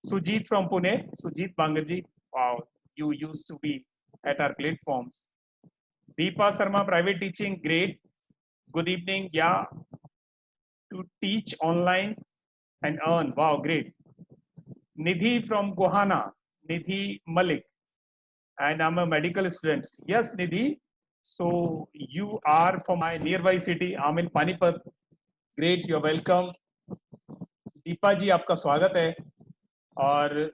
Sujit from Pune, Sujit Bangarji. Wow, you used to be at our platforms. Deepa Sharma, private teaching, great. Good evening. Yeah, to teach online and earn. Wow, great. Nidhi from Gohana, Nidhi Malik, and I'm a medical student. Yes, Nidhi. So you are from my nearby city. I'm in Panipat. Great, you're welcome. Deepa जी आपका स्वागत है और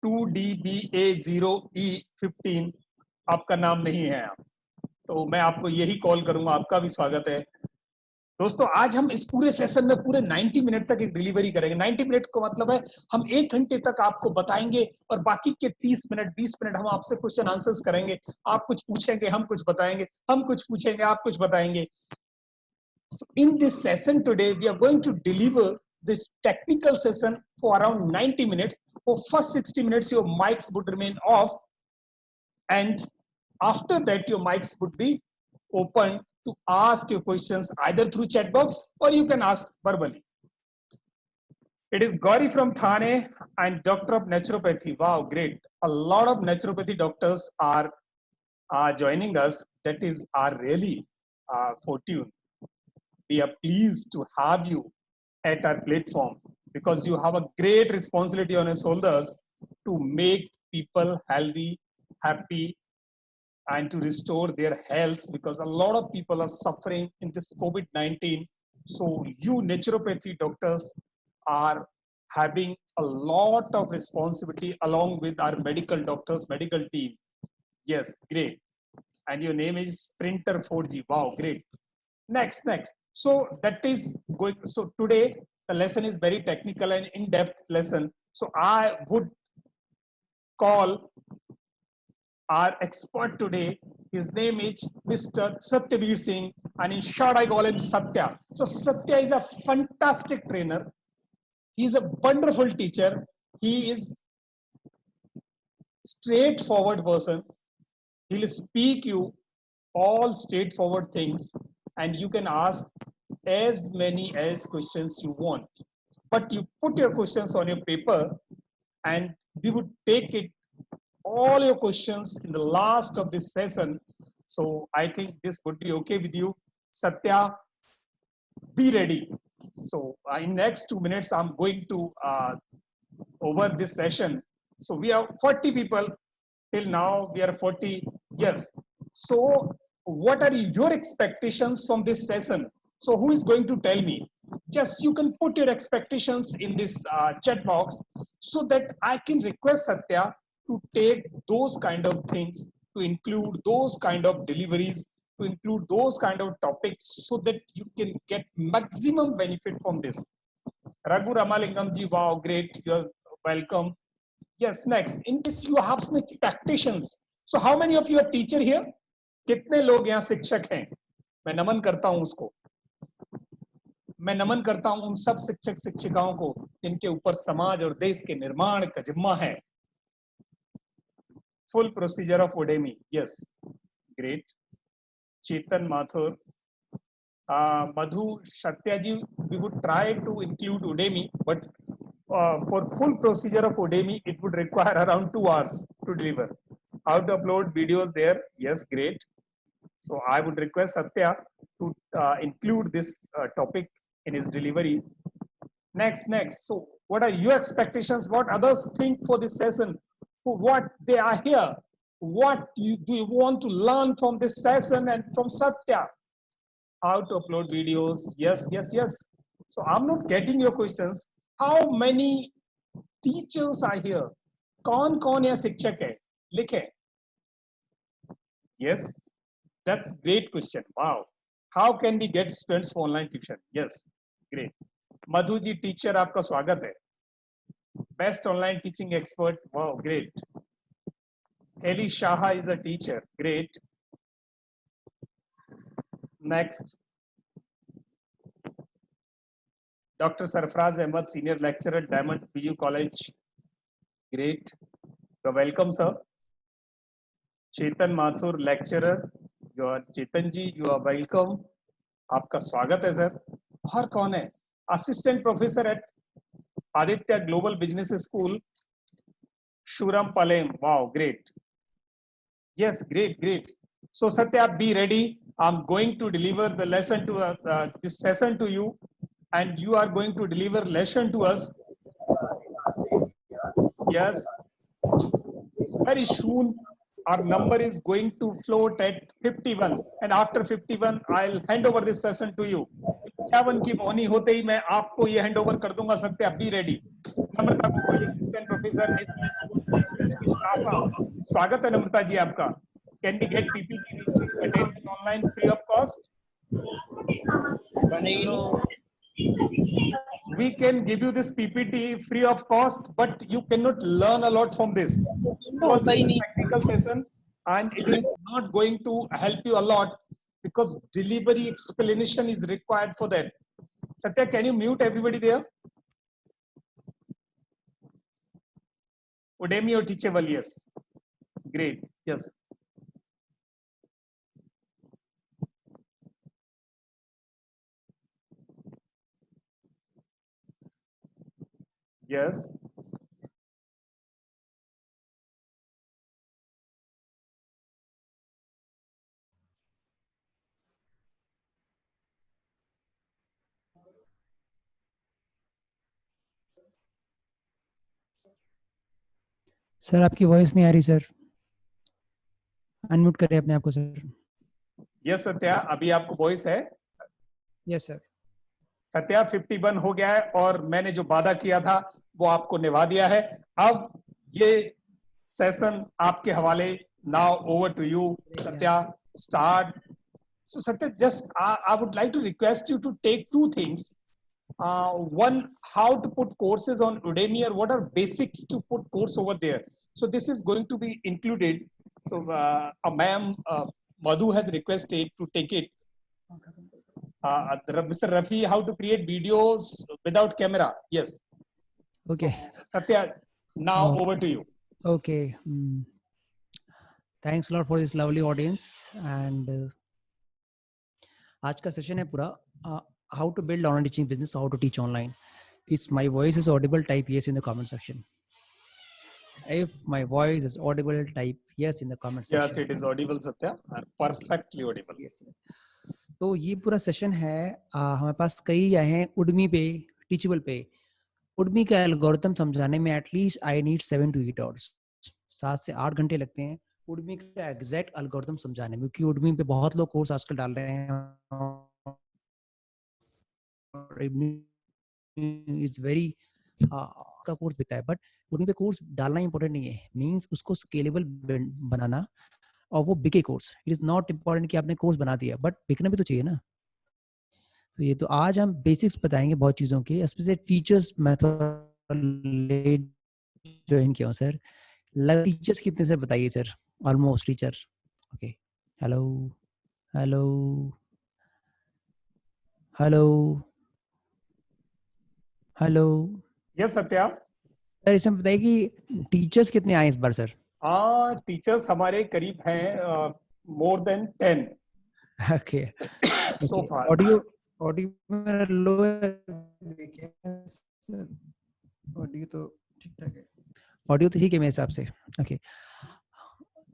2DBA0E15 आपका नाम नहीं है, तो मैं आपको यही कॉल करूंगा। आपका भी स्वागत है दोस्तों। आज हम इस पूरे सेशन में पूरे 90 मिनट तक एक डिलीवरी करेंगे। 90 मिनट को मतलब है हम 1 घंटे तक आपको बताएंगे और बाकी के 30 मिनट 20 मिनट हम आपसे क्वेश्चन आंसर्स करेंगे। आप कुछ पूछेंगे, हम कुछ बताएंगे, हम कुछ पूछेंगे, आप कुछ बताएंगे। So in this session today, we are going to deliver this technical session for around 90 minutes. For first 60 minutes, your mics would remain off. And after that, your mics would be open to ask your questions either through chat box or you can ask verbally. It is Gauri from Thane and Doctor of Naturopathy. Wow, great. A lot of naturopathy doctors are joining us. That is our really fortune. We are pleased to have you at our platform because you have a great responsibility on your shoulders to make people healthy, happy, and to restore their health, because a lot of people are suffering in this COVID-19. So you naturopathy doctors are having a lot of responsibility along with our medical doctors, medical team. Yes, great. And your name is Sprinter 4G. Wow, great. Next. So that is going. So today the lesson is very technical and in-depth lesson. So I would call our expert today. His name is Mr. Satyabir Singh, and in short I call him Satya. So Satya is a fantastic trainer. He is a wonderful teacher. He is straightforward person. He'll speak you all straightforward things, and you can ask as many as questions you want. But you put your questions on your paper, and we would take it all your questions in the last of this session. So I think this would be okay with you. Satya, be ready. So in next 2 minutes, I'm going to over this session. So we have 40 people till now. We are 40. Yes. So what are your expectations from this session? So who is going to tell me? Just you can put your expectations in this chat box so that I can request Satya to take those kind of things, to include those kind of deliveries, to include those kind of topics so that you can get maximum benefit from this. Raghu Ramalingam ji, wow, great. You're welcome. Yes, next. In case you have some expectations. So how many of you are teacher here? कितने लोग यहाँ शिक्षक हैं? मैं नमन करता हूँ उसको। मैं नमन करता हूँ उन सब शिक्षक शिक्षिकाओं को जिनके ऊपर समाज और देश के निर्माण का जिम्मा है। Full procedure of Udemy. Yes, great. Chetan Mathur. Madhu Satyaji, we would try to include Udemy, but for full procedure of Udemy, it would require around 2 hours to deliver. How to upload videos there? Yes, great. So I would request Satya to include this topic in his delivery. Next. So what are your expectations? What others think for this session? What they are here? What do you want to learn from this session and from Satya? How to upload videos? Yes. So I'm not getting your questions. How many teachers are here? कौन यहाँ शिक्षक है? लिखे. Yes, that's great question. Wow. How can we get students for online tuition? Yes, great. Madhu ji, teacher, आपका स्वागत है. Best online teaching expert. Wow, great. Eli Shah is a teacher. Great. Next. Dr. Sarfraz Ahmed, senior lecturer, Diamond PU College. Great. So welcome, sir. Chetan Mathur, lecturer. You are Chetan ji. You are welcome. आपका स्वागत है sir. और कौन है? Assistant professor at Aditya Global Business School, Shuram Palem. Wow, great. Yes, great, great. So Satya, be ready. I'm going to deliver the lesson to this session to you, and you are going to deliver lesson to us. Yes, very soon our number is going to float at 51, and after 51 I'll hand over this session to you. 51 की मौनी होते ही मैं आपको ये hand over कर दूंगा. Satya, be ready. Namrata Gogoi, assistant professor स्वागत है नम्रता जी आपका. Can we get PPT attendance online free of cost? We can give you this PPT free of cost, but you cannot learn a lot from this. Because this is a technical session and it is not going to help you a lot because delivery explanation is required for that. Satya, can you mute everybody there? Udemy or Teachable, yes. Great, yes. Yes. Sir आपकी voice नहीं आ रही sir. Unmute करें अपने आप को sir. Yes Satya, अभी आपको voice है? Yes sir. सत्या 51 हो गया है और मैंने जो वादा किया था वो आपको निभा दिया है. अब ये सेशन आपके हवाले. Now over to you Satya. Start. So Satya, just I would like to request you to take two things. One, how to put courses on Udemy, or what are basics to put course over there. So this is going to be included. So ma'am Madhu has requested to take it. Mr. Rafi, how to create videos without camera. Yes. Okay. So, Satya, now over to you. Okay. Thanks a lot for this lovely audience. And आज का session है पूरा how to build online teaching business, how to teach online. If my voice is audible, type yes in the comment section. If my voice is audible, type yes in the comment section. Yes, it is audible Satya. Perfectly audible. Yes. तो ये पूरा session है. हमारे पास कई आए हैं उडमी पे, teachable पे. उडमी का एल्गोरिथम समझाने में at least I need 7 to 8 hours. 7 से 8 घंटे लगते हैं उडमी का एग्जैक्ट एल्गोरिथम समझाने में, क्योंकि उडमी पे बहुत लोग कोर्स आजकल डाल रहे हैं. इज वेरी का कोर्स बिकता है, बट उडमी पे कोर्स डालना इंपॉर्टेंट नहीं है. मींस उसको स्केलेबल बनाना और वो बिके course. It is not important कि आपने कोर्स बना दिया, बट बिकना भी तो चाहिए ना. तो ये तो आज हम बेसिक्स बताएंगे बहुत चीज़ों के. स्पेशली टीचर्स मैं थोड़ा लेट ज्वाइन किया हूँ सर. टीचर्स कितने से बताइए sir? Almost teacher. Okay. Hello hello hello hello. Yes Satya. Sir इसमें बताइए कि टीचर्स कितने आए इस बार सर? टीचर्स हमारे करीब हैं मोर देन 10. ओके. सो फार. ऑडियो मेरा लो है. ऑडियो तो ठीक ठाक है. ऑडियो तो ठीक है मेरे हिसाब से. ओके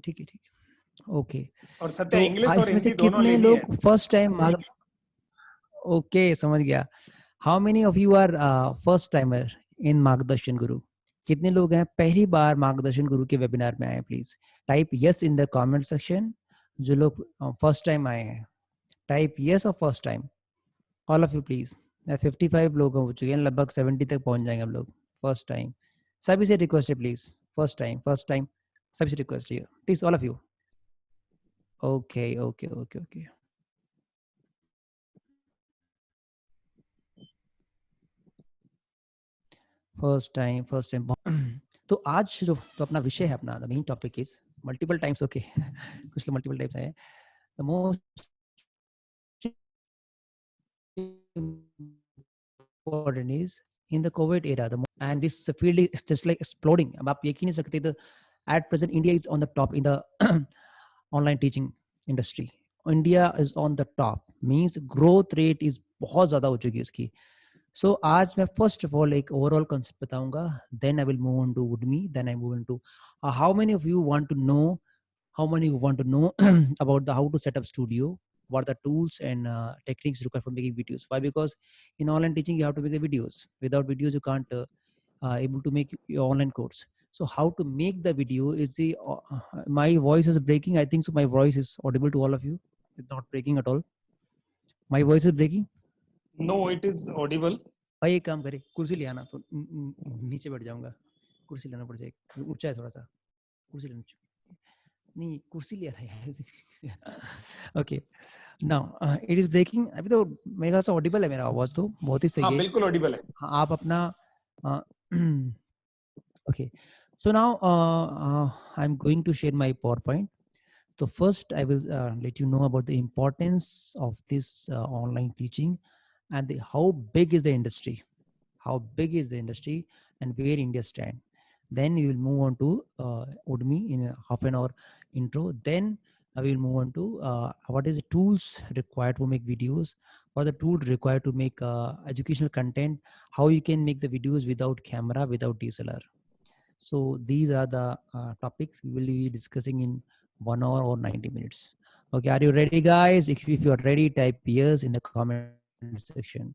ठीक है. ओके. और सत्या इंग्लिश और हिंदी दोनों कितने लोग फर्स्ट टाइम? ओके समझ गया. How many of you are first timer in Margdarshan Guru? कितने लोग हैं पहली बार मार्गदर्शन गुरु के वेबिनार में आए? Please type yes in the comment section. जो लोग फर्स्ट टाइम आए हैं टाइप यस और first time. All of you please. 55 लोग हो चुके हैं, लगभग 70 तक पहुंच जाएंगे हम लोग. फर्स्ट टाइम सभी से रिक्वेस्ट है प्लीज. फर्स्ट टाइम सभी से रिक्वेस्ट है please, all of you. Okay okay okay okay. First time. तो आज जो तो अपना विषय है, अपना the main topic is multiple times. Okay कुछ लोग मल्टीपल टाइम्स आए. The most important is in the COVID era, and this field is just like exploding. अब आप यकीन नहीं सकते, the at present India is on the top in the online teaching industry. India is on the top means growth rate is बहुत ज़्यादा हो चुकी है उसकी. So आज मैं first of all एक overall concept बताऊंगा, then I will move on to Udemy, then I move into how many of you want to know about the how to set up studio, what are the tools and techniques required for making videos. Why? Because in online teaching you have to make the videos. Without videos you can't able to make your online course. So how to make the video is the my voice is breaking. I think so my voice is audible to all of you. It's not breaking at all. My voice is breaking. No, it is audible. भाई एक काम करे, कुर्सी ले आना, तो नीचे बैठ जाऊंगा, कुर्सी लेना पड़ जाएगा, ऊंचा है थोड़ा सा, कुर्सी लेना नहीं, कुर्सी ले आना यार। Okay, now it is breaking. अभी तो मेरे ख्याल से ऑडिबल है मेरा आवाज, तो बहुत ही सही है। हाँ, बिल्कुल ऑडिबल है। हाँ, आप अपना okay, so now I'm going to share my PowerPoint. So first I will let you know about the importance of this online teaching and how big is the industry, and where India stand. Then we will move on to Udemy in a half an hour intro. Then I will move on to what is the tools required to make videos, what are the tools required to make educational content, how you can make the videos without camera, without DSLR. So these are the topics we will be discussing in 1 hour or 90 minutes. Okay, are you ready, guys? If you are ready, type yes in the comment section.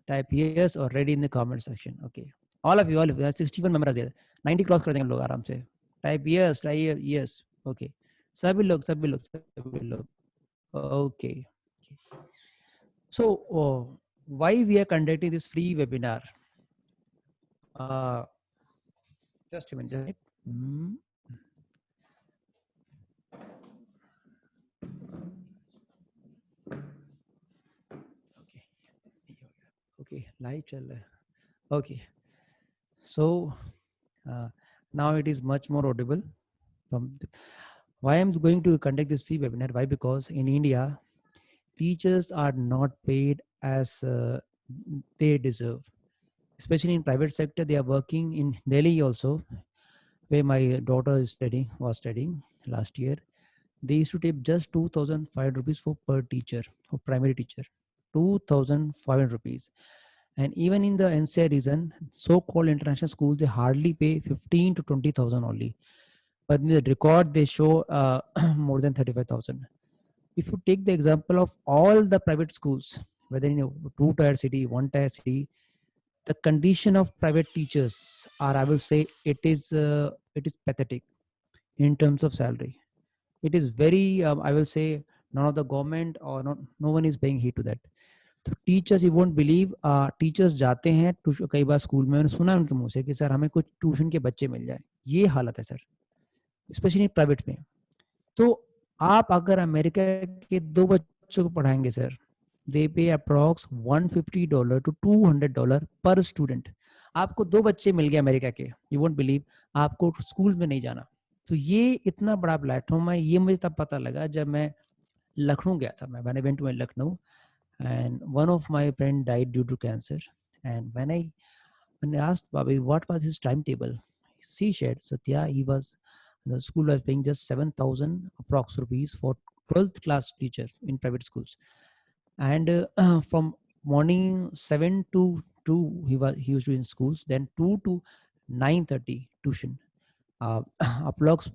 Type yes or ready in the comment section. Okay, all of you 61 members here, 90 cross कर देंगे लोग आराम से. Type yes, type yes. Okay, सभी लोग. Okay. So why we are conducting this free webinar? Just a minute. Okay, light chal raha hai. Okay, so now it is much more audible. Why I'm going to conduct this free webinar? Why? Because in India, teachers are not paid as they deserve. Especially in private sector, they are working in Delhi also, where my daughter was studying last year. They used to take just 2,500 rupees for per teacher, for primary teacher, 2,500 rupees. And even in the NCR region, so-called international schools, they hardly pay 15 to 20,000 only. But in the record, they show more than 35,000. If you take the example of all the private schools, whether in a 2-tier city, 1-tier city, the condition of private teachers are, I will say, it is pathetic in terms of salary. It is very, I will say, none of the government or no one is paying heed to that. तो teachers, you won't believe, teachers जाते हैं कई बार school में, मैंने सुना उनके मुंह से कि सर हमें कुछ ट्यूशन के बच्चे मिल जाए, ये हालत है सर, स्पेशली प्राइवेट में. तो आप अगर अमेरिका के 2 बच्चों को पढ़ाएंगे सर, दे पे अप्रॉक्स $150 to $200 पर स्टूडेंट. आपको 2 बच्चे मिल गए अमेरिका के, यू वोंट बिलीव, आपको स्कूल में नहीं जाना. तो ये इतना बड़ा प्लेटफॉर्म है. ये मुझे तब पता लगा जब मैं लखनऊ गया था. मैं went to Lucknow and one of my friend died due to cancer. And when I asked Bobby what was his timetable, she said, Satya, the school was paying just 7,000 approx rupees for 12th class teacher in private schools. And from morning 7 to 2 he was doing schools, then 2 to 9:30 tuition. Approx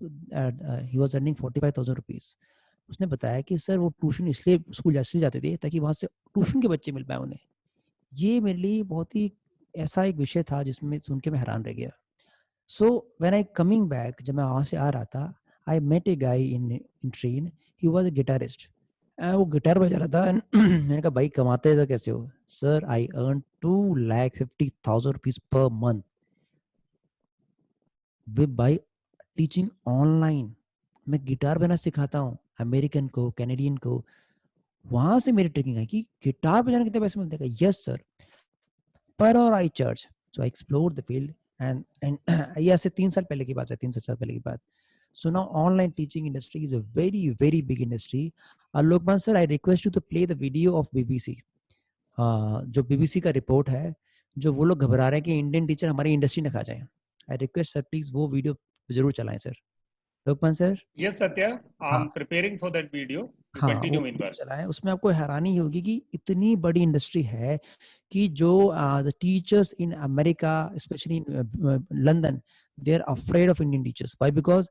he was earning 45,000 rupees. उसने बताया कि sir वो tuition इसलिए school इसलिए जाते थे ताकि वहां से ट्यूशन के बच्चे मिल पाए उन्हें. ये मेरे लिए बहुत ही ऐसा एक विषय था जिसमें सुन के मैं हैरान रह गया. So when I coming back, जब मैं वहां से आ रहा था, I met a guy in train. He was a guitarist. वो गिटार बजा रहा था. मैंने कहा भाई कमाते तो कैसे हो? Sir I earn 2,50,000 rupees per month by teaching online. मैं गिटार बजाना सिखाता हूँ अमेरिकन को, कैनेडियन को. वहां से मेरी ट्रेनिंग है कि गिटार बजाने कितने पैसे मिलते हैं? यस सर, पर और आई charge. So I explore the field and ये ऐसे 3 साल पहले की बात है, 3 साल पहले की बात. So now online teaching industry is a very very big industry. Lokman sir, I request you to play the video of BBC. जो बीबीसी का रिपोर्ट है, जो वो लोग घबरा रहे हैं कि इंडियन टीचर हमारी इंडस्ट्री न खा जाए. आई रिक्वेस्ट सर प्लीज वो वीडियो जरूर चलाएं sir. Lokmanya sir. Yes, Satya, I'm preparing for that video. हाँ, कंटिन्यू वो मीनवाइल। चला है। उसमें आपको हैरानी होगी कि इतनी बड़ी इंडस्ट्री है कि जो the teachers in America, specially in London, they are afraid of Indian teachers. Why? Because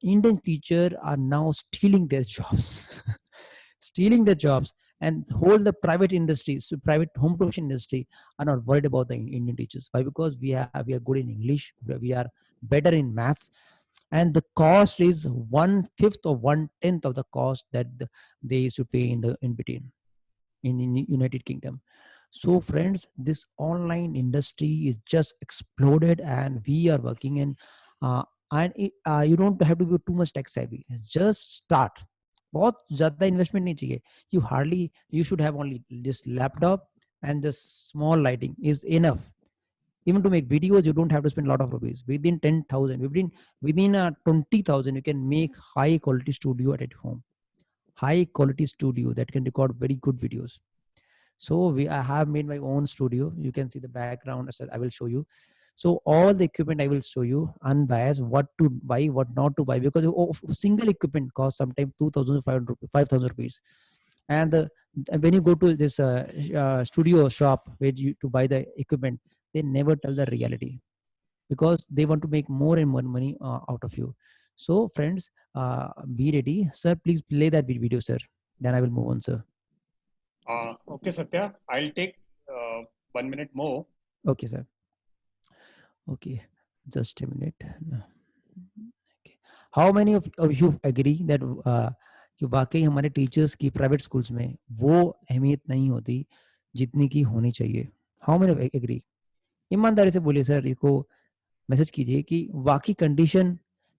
Indian teachers are now stealing their jobs, stealing their jobs, and whole the private industries, private home tuition industry are not worried about the Indian teachers. Why? Because we are good in English, we are better in maths, and the cost is 1/5 or 1/10 of the cost that they used to pay in between in United Kingdom. So friends, this online industry is just exploded, and we are working in you don't have to be too much tech savvy. Just start. बहुत ज़्यादा investment नहीं चाहिए. You should have only this laptop and the small lighting is enough. Even to make videos, you don't have to spend a lot of rupees. Within 10,000, within 20,000, you can make high quality studio at home. High quality studio that can record very good videos. So I have made my own studio. You can see the background. I will show you. So all the equipment I will show you unbiased, what to buy, what not to buy, because single equipment costs sometimes 2,500 5,000 rupees. And when you go to this studio shop where you to buy the equipment, they never tell the reality because they want to make more and more money out of you. So friends, be ready. Sir, please play that video, sir. Then I will move on, sir. Okay, Satya, I'll take 1 minute more. Okay, sir. Okay, just a minute. Okay. How many of you agree that कि वाकई हमारे teachers की private schools में वो अहमियत नहीं होती जितनी की होनी चाहिए? How many agree? ईमानदारी से बोलिए सर, इसको मैसेज कीजिए कि वाकई कंडीशन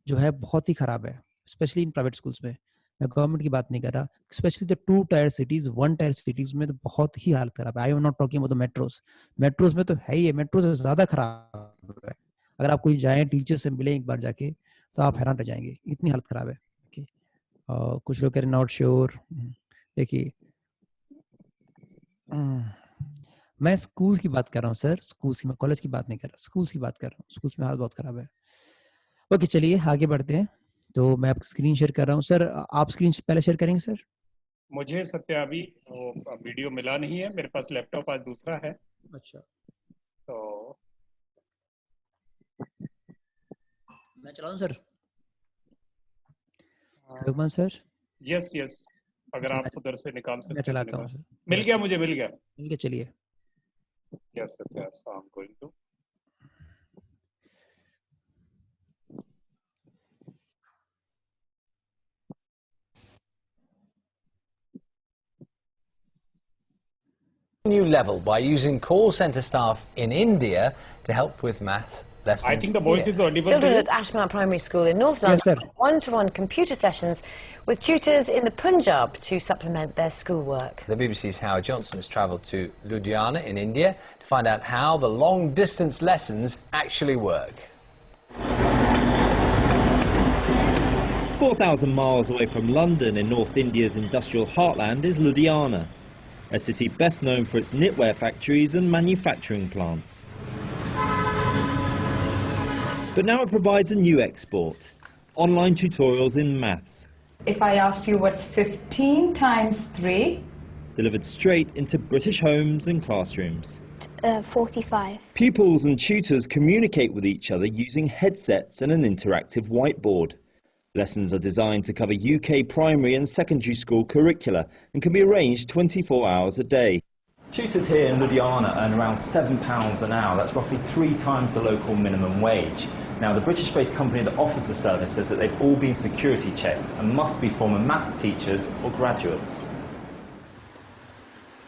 जो है बहुत ही खराब है, स्पेशली इन प्राइवेट स्कूल्स में. मैं गवर्नमेंट की बात नहीं कर रहा, specially the 2 tyre cities, 1 tyre cities में तो बहुत ही हालत खराब है. I am not talking about the metros. Metros में तो है ही है, मेट्रो से ज्यादा खराब है. अगर आप कोई जाए टीचर से मिले एक बार जाके तो आप हैरान रह जाएंगे, इतनी हालत खराब है. कुछ लोग कह रहे नॉट श्योर. देखिए, मैं स्कूल की बात कर रहा हूँ सर, स्कूल्स की, मैं कॉलेज की बात नहीं कर रहा, स्कूल्स की बात कर रहा हूँ. स्कूल्स में हालत बहुत खराब है. ओके, चलिए आगे बढ़ते हैं. तो मैं आपकी स्क्रीन शेयर कर रहा हूँ सर. आप स्क्रीन पहले शेयर करेंगे सर? मुझे सत्य अभी वीडियो मिला नहीं है, मेरे पास लैपटॉप आज दूसरा है. अच्छा, तो मैं चलाऊं sir? Lukman sir? Yes yes, अगर आप उधर से निकाल सकते हैं. मैं चलाता हूँ सर. मिल गया, मुझे मिल गया. ठीक है, चलिए. Yes Satya, so I am going to. New level by using call center staff in India to help with maths lessons. I think the voice is audible. Children at Ashmount Primary School in North London have one-to-one computer sessions with tutors in the Punjab to supplement their schoolwork. The BBC's Howard Johnson has travelled to Ludhiana in India to find out how the long-distance lessons actually work. 4,000 miles away from London in North India's industrial heartland is Ludhiana, a city best known for its knitwear factories and manufacturing plants. But now it provides a new export: online tutorials in maths. If I asked you what's 15 times 3? Delivered straight into British homes and classrooms. 45. Pupils and tutors communicate with each other using headsets and an interactive whiteboard. Lessons are designed to cover UK primary and secondary school curricula and can be arranged 24 hours a day. Tutors here in Ludhiana earn around £7 an hour. That's roughly 3 times the local minimum wage. Now, the British-based company that offers the service says that they've all been security checked and must be former maths teachers or graduates.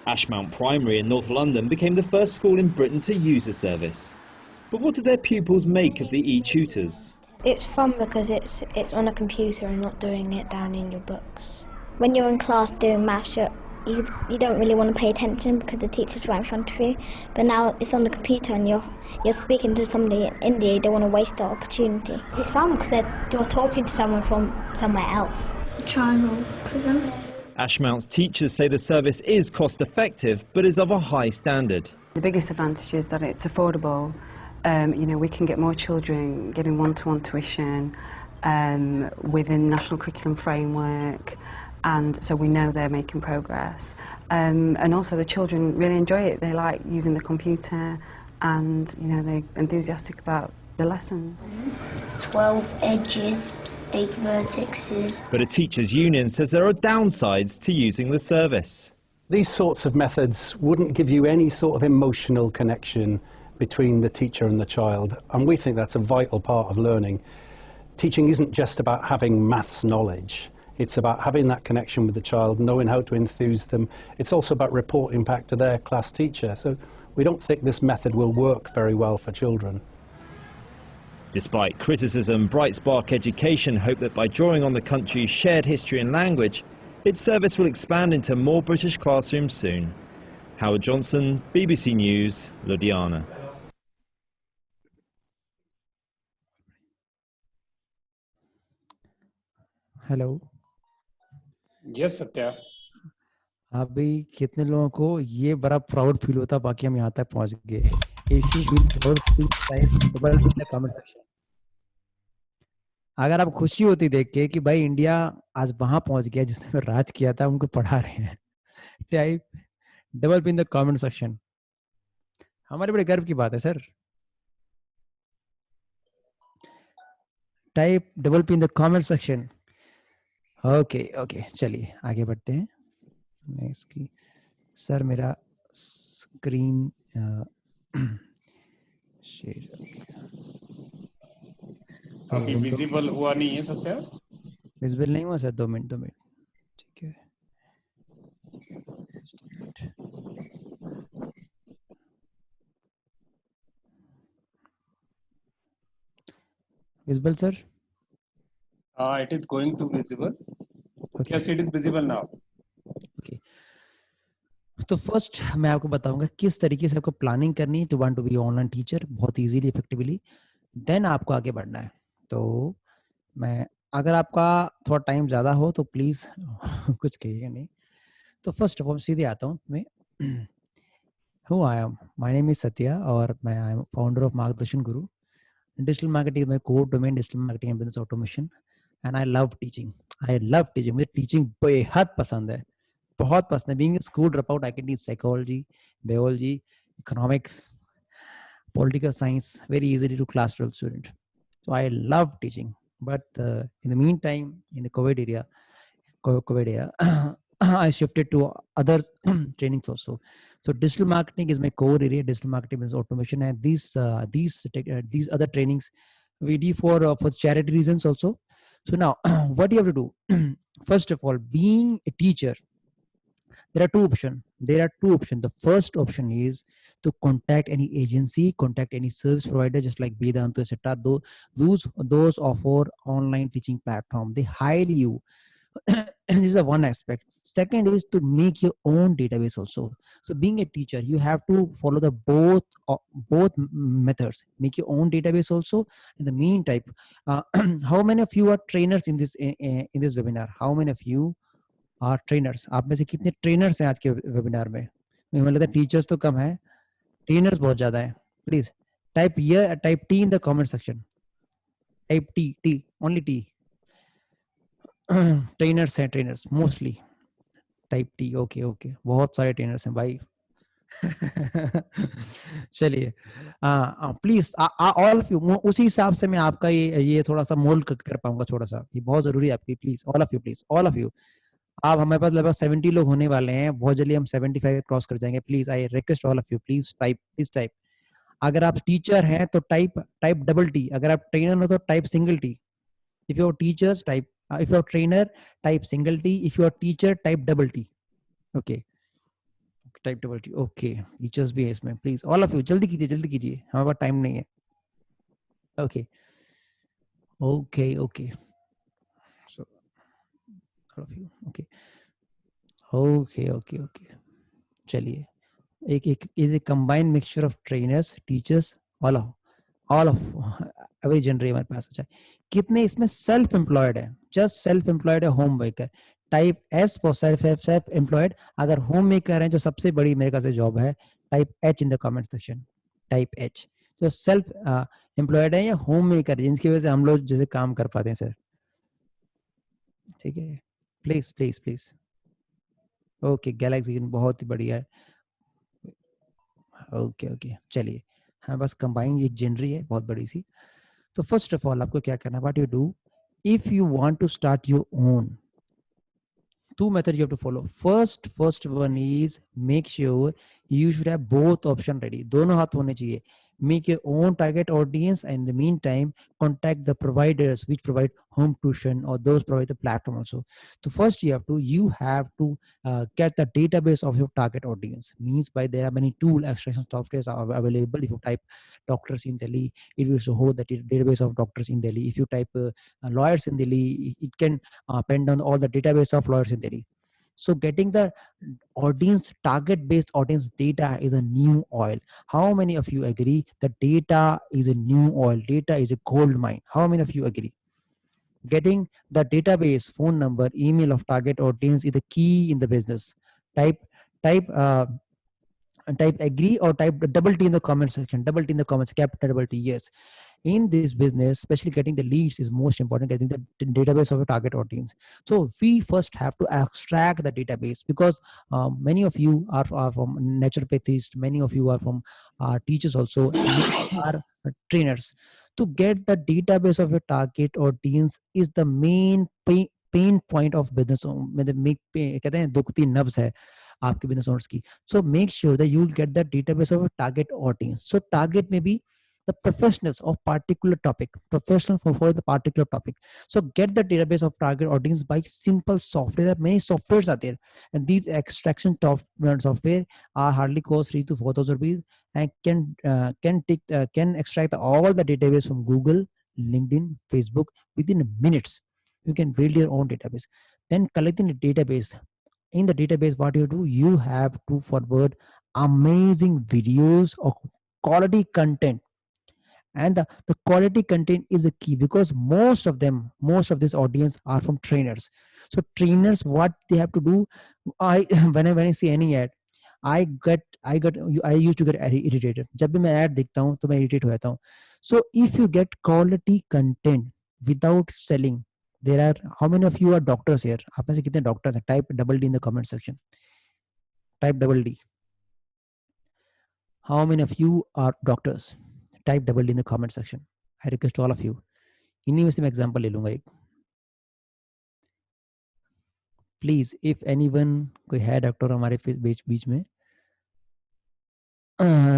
Ashmount Primary in North London became the first school in Britain to use the service. But what do their pupils make of the e-tutors? It's fun because it's on a computer and not doing it down in your books. When you're in class doing maths, you don't really want to pay attention because the teacher's right in front of you. But now it's on the computer and you're speaking to somebody in India, you don't want to waste that opportunity. It's fun because you're talking to someone from somewhere else. Triangle prism. Ashmount's teachers say the service is cost-effective but is of a high standard. The biggest advantage is that it's affordable. You know, we can get more children getting one-to-one tuition within national curriculum framework. and so we know they're making progress. And also the children really enjoy it. They like using the computer, and you know, they're enthusiastic about the lessons. 12 edges, 8 vertices. But a teachers' union says there are downsides to using the service. These sorts of methods wouldn't give you any sort of emotional connection between the teacher and the child, and we think that's a vital part of learning. Teaching isn't just about having maths knowledge. It's about having that connection with the child, knowing how to enthuse them. It's also about reporting back to their class teacher. So we don't think this method will work very well for children. Despite criticism, Bright Spark Education hope that by drawing on the country's shared history and language, its service will expand into more British classrooms soon. Howard Johnson, BBC News, Ludhiana. Hello yes Satya, अभी कितने लोगों को ये बड़ा proud feel होता बाकी हम यहाँ तक पहुँच गए? If you feel proud, please type double in the comment section. अगर आप खुशी होती देख के कि भाई इंडिया आज वहां पहुंच गया जिसने राज किया था, उनको पढ़ा रहे हैं, type double in the comment section. हमारे बड़े गर्व की बात है sir. Type double in the comment section. Okay okay, चलिए आगे बढ़ते हैं. नेक्स्ट की सर मेरा स्क्रीन शेयर अभी विजिबल हुआ नहीं है सत्या. विजिबल नहीं हुआ सर. 2 मिनट. ठीक है. Visible sir. It is going to visible. Okay. Yes, it is visible now. Okay. तो फर्स्ट मैं आपको बताऊंगा किस तरीके से आपको प्लानिंग करनी है to want to be online teacher बहुत इजीली इफेक्टिवली. देन आपको आगे बढ़ना है. तो मैं अगर आपका थोड़ा टाइम ज़्यादा हो तो प्लीज़ कुछ कहिएगा नहीं. तो फर्स्ट ऑफ ऑल सीधे आता हूँ मैं. हूँ I am my name is Satya और मैं आई एम फाउंडर ऑफ मार्गदर्शन गुरु. डिजिटल मार्केटिंग में core domain digital marketing and business automation. And I love teaching. मुझे टीचिंग बेहद पसंद है, बहुत पसंद है. Being a school drop out I can teach psychology, biology, economics, political science very easily to class 12 student. So I love teaching, but in the meantime in the COVID era I shifted to other trainings also. So digital marketing is my core area. Digital marketing is automation, and these other trainings we do for charity reasons also. So now what do you have to do? First of all, being a teacher, there are two options. The first option is to contact any agency, contact any service provider, just like Vedanta, etc. Those offer online teaching platform. They hire you. This is one aspect. Second is to make your own database also. So being a teacher, you have to follow the both methods. Make your own database also. In the meantime, how many of you are trainers in this webinar? How many of you are trainers? आप में से कितने trainers हैं आज के webinar में? मुझे लगता है टीचर्स तो कम है, ट्रेनर्स बहुत ज्यादा हैं. Please type T in the comment section. Type T, only T. Trainers हैं, trainers mostly. Type T. Okay, बहुत सारे ट्रेनर्स हैं भाई. चलिए प्लीज ऑल ऑफ यू, उसी हिसाब से मैं आपका ये थोड़ा सा मोल्ड कर पाऊंगा थोड़ा सा. ये बहुत जरूरी है आपकी. Please all of you. आप हमारे पास लगभग 70 लोग होने वाले हैं. बहुत जल्दी हम 75 क्रॉस कर जाएंगे. Please I request all of you, please type. अगर आप टीचर हैं तो टाइप डबल T. अगर आप ट्रेनर हो तो type single T. If you are teachers type, if you are trainer type single T. If you are teacher type double T. Okay, type double T. Okay, teachers भी है इसमें. Please all of you जल्दी कीजिए, हमारे पास time नहीं है. Okay. So all of you. Okay. चलिए, एक is a combined mixture of trainers, teachers, all of every genre हमारे पास. अच्छा, कितने इसमें सेल्फ एम्प्लॉयड है? जस्ट सेल्फ एम्प्लॉयड है, home maker. Type S for self employed. अगर होम मेकर है जो सबसे बड़ी मेरे ख्याल से जॉब है, type H in the comment section. Type H जो सेल्फ एम्प्लॉयड है या होम मेकर, जिनकी वजह से हम लोग जैसे काम कर पाते हैं सर. ठीक है. प्लीज ओके, गैलेक्सी बहुत ही बढ़िया है। ओके चलिए, हमारे पास कंबाइंड एक जनरी है बहुत बड़ी सी। तो फर्स्ट ऑफ ऑल आपको क्या करना है, what you do if you want to start your own, two methods you have to follow. First one is make sure you should have both option ready. दोनों हाथ होने चाहिए. Make your own target audience, and in the meantime contact the providers which provide home tuition or those provide the platform also. So first you have to get the database of your target audience. Means by there are many tool extraction softwares are available. If you type doctors in Delhi, it will show the database of doctors in Delhi. If you type lawyers in Delhi, it can pen down all the database of lawyers in Delhi. So getting the audience, target-based audience data is a new oil. How many of you agree that data is a new oil? Data is a gold mine. How many of you agree? Getting the database, phone number, email of target audience is the key in the business. Type agree or type double T in the comment section. Double T in the comments, capital double T. Yes. In this business, especially getting the leads is most important, getting the database of your target audience. So we first have to extract the database, because many of you are from naturopathists, many of you are from teachers also, are trainers. To get the database of your target audience is the main pain point of business. कहते हैं दुखती नब्ज है आपके business owners की. So make sure that you will get the database of your target audience. So target may be the professionals of particular topic, professional for the particular topic. So get the database of target audience by simple software. There are many softwares are there, and these extraction software are hardly cost 3 to 4,000 rupees, and can extract all the database from Google, LinkedIn, Facebook within minutes. You can build your own database. Then collecting the database. In the database, what you do, you have to forward amazing videos of quality content. And the quality content is a key, because most of this audience are from trainers. So trainers, what they have to do, when I see any ad, I used to get irritated. जब भी मैं ad देखता हूँ तो मैं irritate हो जाता हूँ. So if you get quality content without selling, there are, how many of you are doctors here? आप में से कितने doctors हैं? Type double D in the comment section. Type double D. How many of you are doctors? Type double D in the comment section. I request all of you. इन्हीं में से मैं example ले लूँगा एक. Please, if anyone कोई है doctor हमारे बीच में,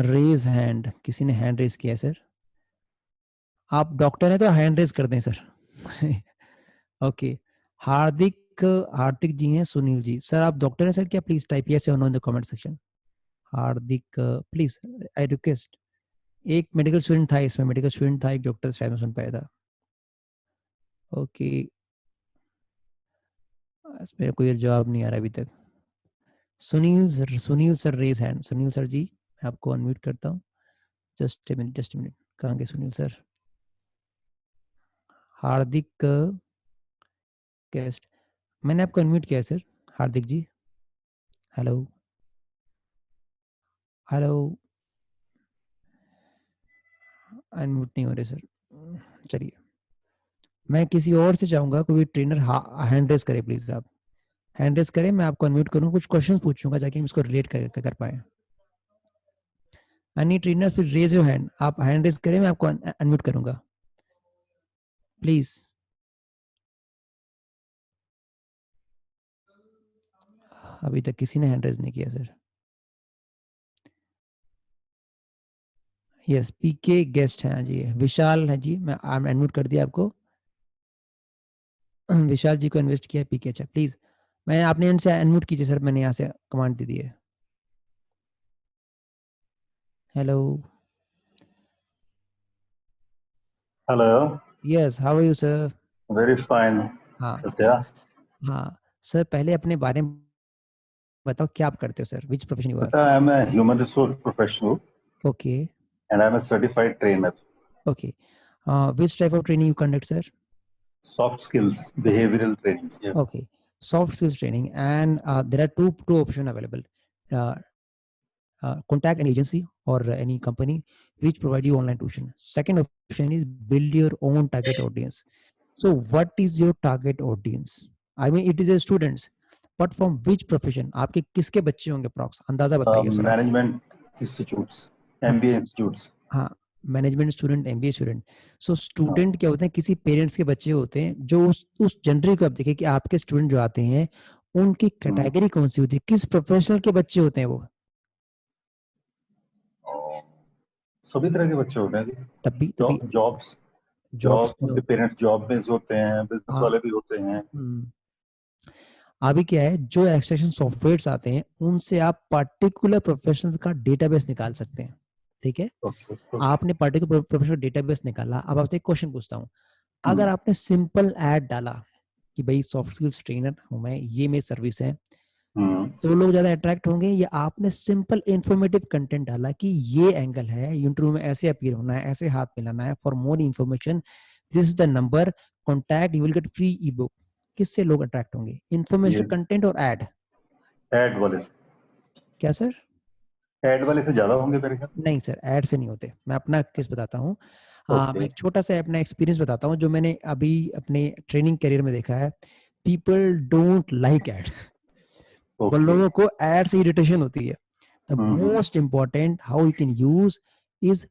raise hand. किसी ने hand raise किया सर? आप डॉक्टर हैं तो hand raise कर दें सर. Okay. हार्दिक जी हैं, सुनील जी. सर आप डॉक्टर हैं सर क्या? Please type yes or no in the comment section. Hardik, please, I request. एक मेडिकल स्टूडेंट था इसमें, मेडिकल स्टूडेंट था, एक डॉक्टर शायद में सुन पाया था. ओके, मेरे को ये जवाब नहीं आ रहा अभी तक. Sunil sir raise hand. Sunil sir ji, मैं आपको अनम्यूट करता हूँ. Just a minute. कहाँ गए सुनील सर? हार्दिक गेस्ट, मैंने आपको अनम्यूट किया सर. हार्दिक जी, हेलो. अनम्यूट नहीं हो रहे सर. चलिए, मैं किसी और से चाहूंगा, कोई ट्रेनर हैंड रेस करे प्लीज. आप हैंड रेस करें, मैं आपको अनम्यूट करूंगा, कुछ क्वेश्चंस पूछूंगा ताकि हम इसको रिलेट कर पाए. Any trainers please raise your hand. आप हैंड रेस करें, मैं आपको अनम्यूट करूंगा प्लीज. अभी तक किसी ने हैंड रेज नहीं किया सर. यस, पीके गेस्ट है जी. विशाल है जी, मैं अनम्यूट कर दिया आपको. विशाल जी को इन्वेस्ट किया. पीके, अच्छा प्लीज, मैं आपने इनसे अनम्यूट कीजिए सर. मैंने यहाँ से कमांड दे दी है. Hello. Hello. Yes, how are you, sir? Very fine. हाँ. Satya. हाँ सर, पहले अपने बारे में बताओ, क्या आप करते हो sir? Which profession you are? Satya, I am a human resource professional. Okay. And I am a certified trainer. Okay. Which type of training you conduct, sir? Soft skills, behavioral trainings. Yeah. Okay. Soft skills training, and there are two options available. Contact an agency or any company which provide you online tuition. Second option is build your own target audience. So what is your target audience? I mean it is a students, but from which profession? आपके किसके बच्चे होंगे prox? अंदाजा बताइए sir. Management institutes, MBA institutes. हाँ, management student, MBA student. So student क्या होते हैं, किसी पेरेंट्स के बच्चे होते हैं जो उस जनरल को आप देखिए कि आपके स्टूडेंट जो आते हैं उनकी कैटेगरी कौन सी होती है, किस प्रोफेशनल के बच्चे होते हैं वो? सभी तरह के बच्चे होते हैं. तभी जॉब्स उनके पेरेंट्स जॉब में होते हैं, बिजनेस वाले भी होते हैं. अभी क्या है, जो एक्सट्रैक्शन सॉफ्टवेयर्स आते हैं उनसे आप पर्टिकुलर प्रोफेशनल का डेटाबेस निकाल सकते हैं. ठीक है, आपने पर्टिकुलर प्रोफेशनल डेटाबेस निकाला. अब आपसे एक क्वेश्चन पूछता हूँ, अगर आपने सिंपल ऐड डाला कि भाई सॉफ्ट स्किल्स ट्रेनर हूं मैं, ये मेरी सर्विस है, तो लोग ज्यादा अट्रैक्ट होंगे, या आपने सिंपल इंफॉर्मेटिव कंटेंट डाला कि ये एंगल है, इंटरव्यू में ऐसे अपीयर होना है, ऐसे हाथ मिलाना है, for more information this is the number, contact, you will get free E book, किससे लोग अट्रैक्ट होंगे? इंफॉर्मेशन कंटेंट और एड वाले से. क्या सर? एड वाले से ज्यादा होंगे मेरे ख्याल. नहीं सर, एड से नहीं होते. मैं अपना केस बताता हूँ. मैं एक छोटा सा अपना एक्सपीरियंस बताता हूँ जो मैंने अभी अपने ट्रेनिंग करियर में देखा है. People don't like ad. लोगों को एड से इरिटेशन होती है. The most important how you can use is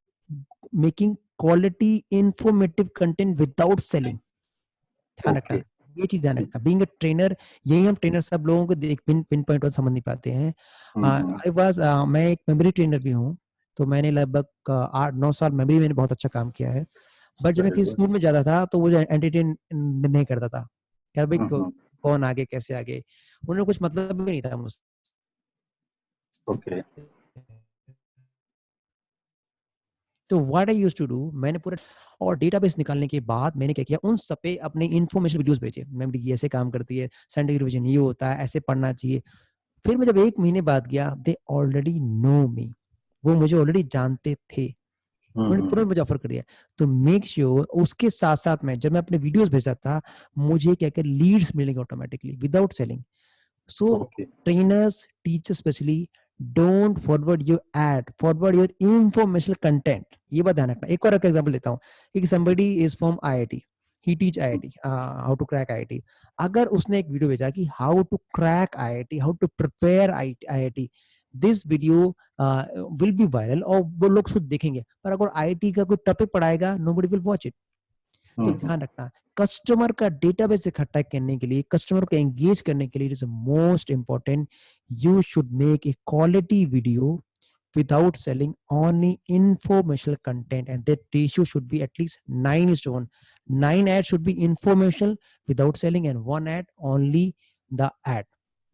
making quality informative content without selling. ध्यान रखना, ये चीज ध्यान रखना. बीइंग अ ट्रेनर, यही हम ट्रेनर सब लोगों को पिन पॉइंट और समझ नहीं पाते हैं. मैं एक मेमोरी ट्रेनर भी हूँ, तो मैंने लगभग 8-9 साल मेमोरी मैंने बहुत अच्छा काम किया है. बट जब मैं किसी स्कूल में जाता था तो वो एंटरटेन नहीं करता था. क्या भाई कौन आगे कैसे आगे, उन्हें कुछ मतलब भी नहीं था मुझसे. तो what I used to do, मैंने पूरा और डेटाबेस निकालने के बाद मैंने क्या किया, उन सब पे अपने इन्फॉर्मेशन वीडियोस भेजे. मेमोरी ये ऐसे काम करती है, साइंटिफिक रिवीजन ये होता है, ऐसे पढ़ना चाहिए. फिर मैं जब 1 महीने बाद गया, दे ऑलरेडी नो मी, वो मुझे ऑलरेडी जानते थे. उन्होंने तुरंत मुझे ऑफर कर दिया. तो मेक श्योर उसके साथ साथ में जब मैं अपने वीडियोस भेजता था, मुझे क्या क्या लीड्स मिलेंगे automatically without selling. So trainers, teachers specially, don't forward your add, forward your informational content. ये बात ध्यान रखना. एक और एग्जांपल देता हूँ कि somebody is from IIT, he teach IIT, how to crack IIT. अगर उसने एक वीडियो भेजा कि how to crack IIT, how to prepare IIT, this video will be viral और वो लोग खुद देखेंगे. पर अगर IIT का कोई topic पढ़ाएगा, nobody will watch it. तो ध्यान रखना, कस्टमर का डेटाबेस इकट्ठा करने के लिए, कस्टमर को एंगेज करने के लिए, it is most important, you should make a quality video without selling, only informational content, and that ratio should be at least 9:1. 9 ads should be informational without selling and 1 ad only the ad.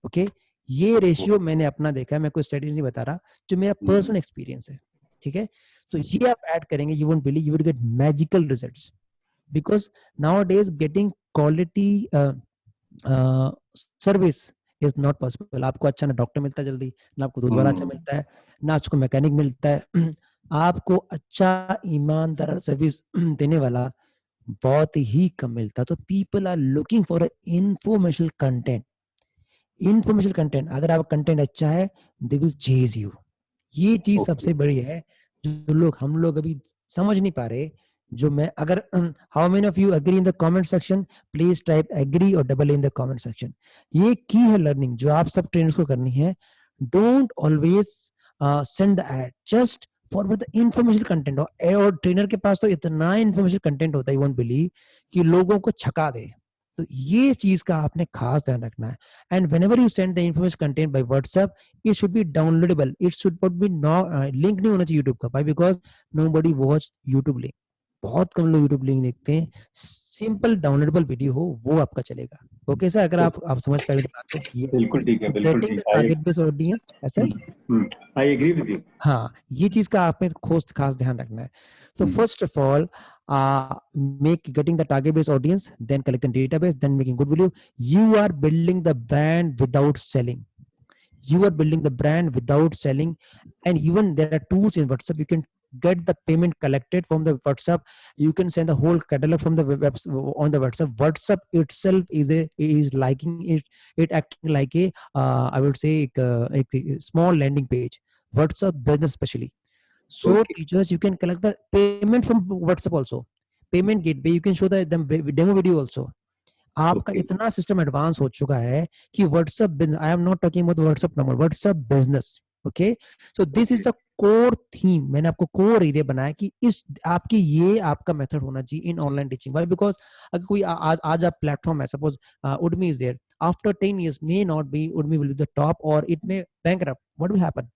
Okay, ये ratio मैंने अपना देखा है, मैं कोई studies नहीं बता रहा, जो मेरा पर्सनल एक्सपीरियंस है. ठीक है, तो ये आप ऐड करेंगे, you won't believe, you will get magical results. Because nowadays getting quality service is not possible. आपको अच्छा ना डॉक्टर मिलता है जल्दी, ना आपको दूध वाला अच्छा मिलता है, ना आपको मैकेनिक मिलता है. आपको अच्छा ईमानदार सर्विस देने वाला बहुत ही कम मिलता है. तो people are looking for informational content. Informational content, अगर आपका कंटेंट अच्छा है, दे विल चेज यू. ये चीज सबसे बड़ी है जो हम लोग अभी समझ नहीं पा रहे. जो मैं अगर how many of you agree in the comment section, please type agree और double in the comment section. ये की है लर्निंग जो आप सब ट्रेनर्स को करनी है. Don't always send the ad, just forward the information content. और ट्रेनर के पास तो इतना इंफॉर्मेशन कंटेंट होता है, यू वोंट बिलीव, कि लोगों को छका दे. तो ये चीज का आपने खास ध्यान रखना है. And whenever you send the information content bye WhatsApp, it should be downloadable. It should not be link नहीं होना चाहिए यूट्यूब का. Why? Because nobody watch YouTube link. बहुत कम लोग यूट्यूब लिंक देखते हैं. सिंपल डाउनलोडेबल वीडियो हो वो आपका चलेगा. ओके सर, अगर आप समझ पाए तो बिल्कुल ठीक है, बिल्कुल ठीक है. टारगेट बेस्ड ऑडियंस, ऐसा आई एग्री विद यू. हाँ, ये चीज का आप में खास ध्यान रखना है. तो first of all getting the target based audience, then collecting database, then making good video. You are building the brand without selling. You are building the brand without selling. And even there are tools in WhatsApp, you can get the payment collected from the WhatsApp. You can send the whole catalog from the web on the WhatsApp. WhatsApp itself is liking it acting like a I would say a small landing page. WhatsApp business especially. So teachers, you can collect the payment from WhatsApp also. Payment gateway, you can show them demo video also. आपका इतना system advance हो चुका है कि WhatsApp business, I am not talking about WhatsApp number, WhatsApp business, okay. So this is the core theme, मैंने आपको core area बनाया कि इस आपकी ये आपका मेथड होना चाहिए इन ऑनलाइन टीचिंग। वाई? बिकॉज अगर कोई आज आप प्लेटफॉर्म है, suppose Udemy is there, after 10 years may not be Udemy will be the top or it may bankrupt. What will happen?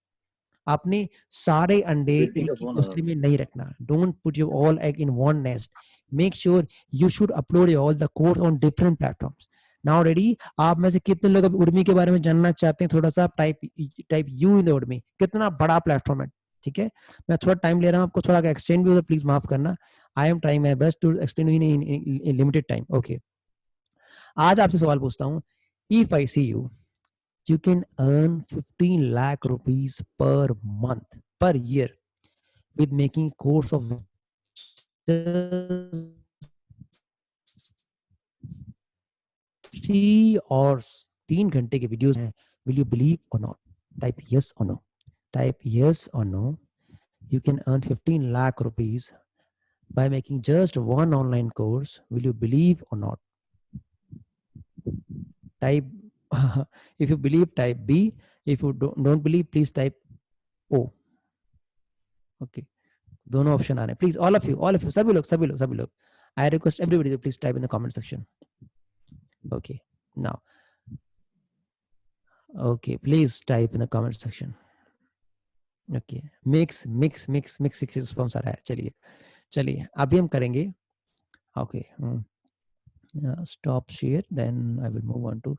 आपने सारे अंडे एक ही कोठरी में नहीं रखना। Don't put your all egg in one nest. Make sure you should upload all the course on different platforms. Now ready, आप में से कितने लोग अभी Udemy के बारे में जानना चाहते हैं? थोड़ा सा type you in the Udemy। कितना बड़ा प्लेटफॉर्म है, ठीक है। मैं थोड़ा टाइम ले रहा हूँ, आपको थोड़ा एक्सटेंड भी हो तो प्लीज माफ करना। I am trying my best to explain in limited time, okay. आज आपसे सवाल पूछता हूँ, if I see you can earn 15 lakh rupees per month, per year, with making course of 3 or 3 घंटे के वीडियोस हैं। Will you believe or not? Type yes or no. Type yes or no. You can earn 15 lakh rupees by making just one online course. Will you believe or not? Type if you believe, type B. If you don't believe, please type O. Okay, दोनों option आ रहे हैं। Please all of you, सभी लोग I request everybody to please type in the comment section. Okay, now, okay, please type in the comment section. Okay, mix response आ रहा है। चलिए अभी हम करेंगे। Okay, stop share, then I will move on to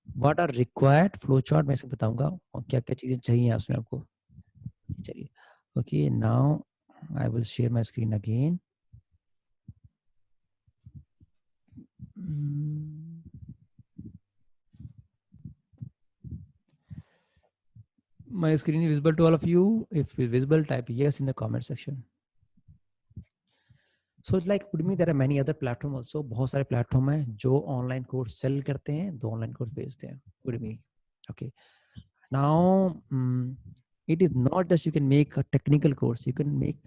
what are required flow chart। मैं इसको बताऊंगा और क्या क्या चीजें चाहिए उसमें आपको। चलिए, okay, now I will share my screen again. My screen is visible to all of you. If it's visible, type yes in the comment section. So it's like Udemy, there are many other platform also. बहुत सारे platform हैं जो online course cell करते हैं, दो online course बेचते हैं। Udemy, okay. Now it is not just you can make a technical course, you can make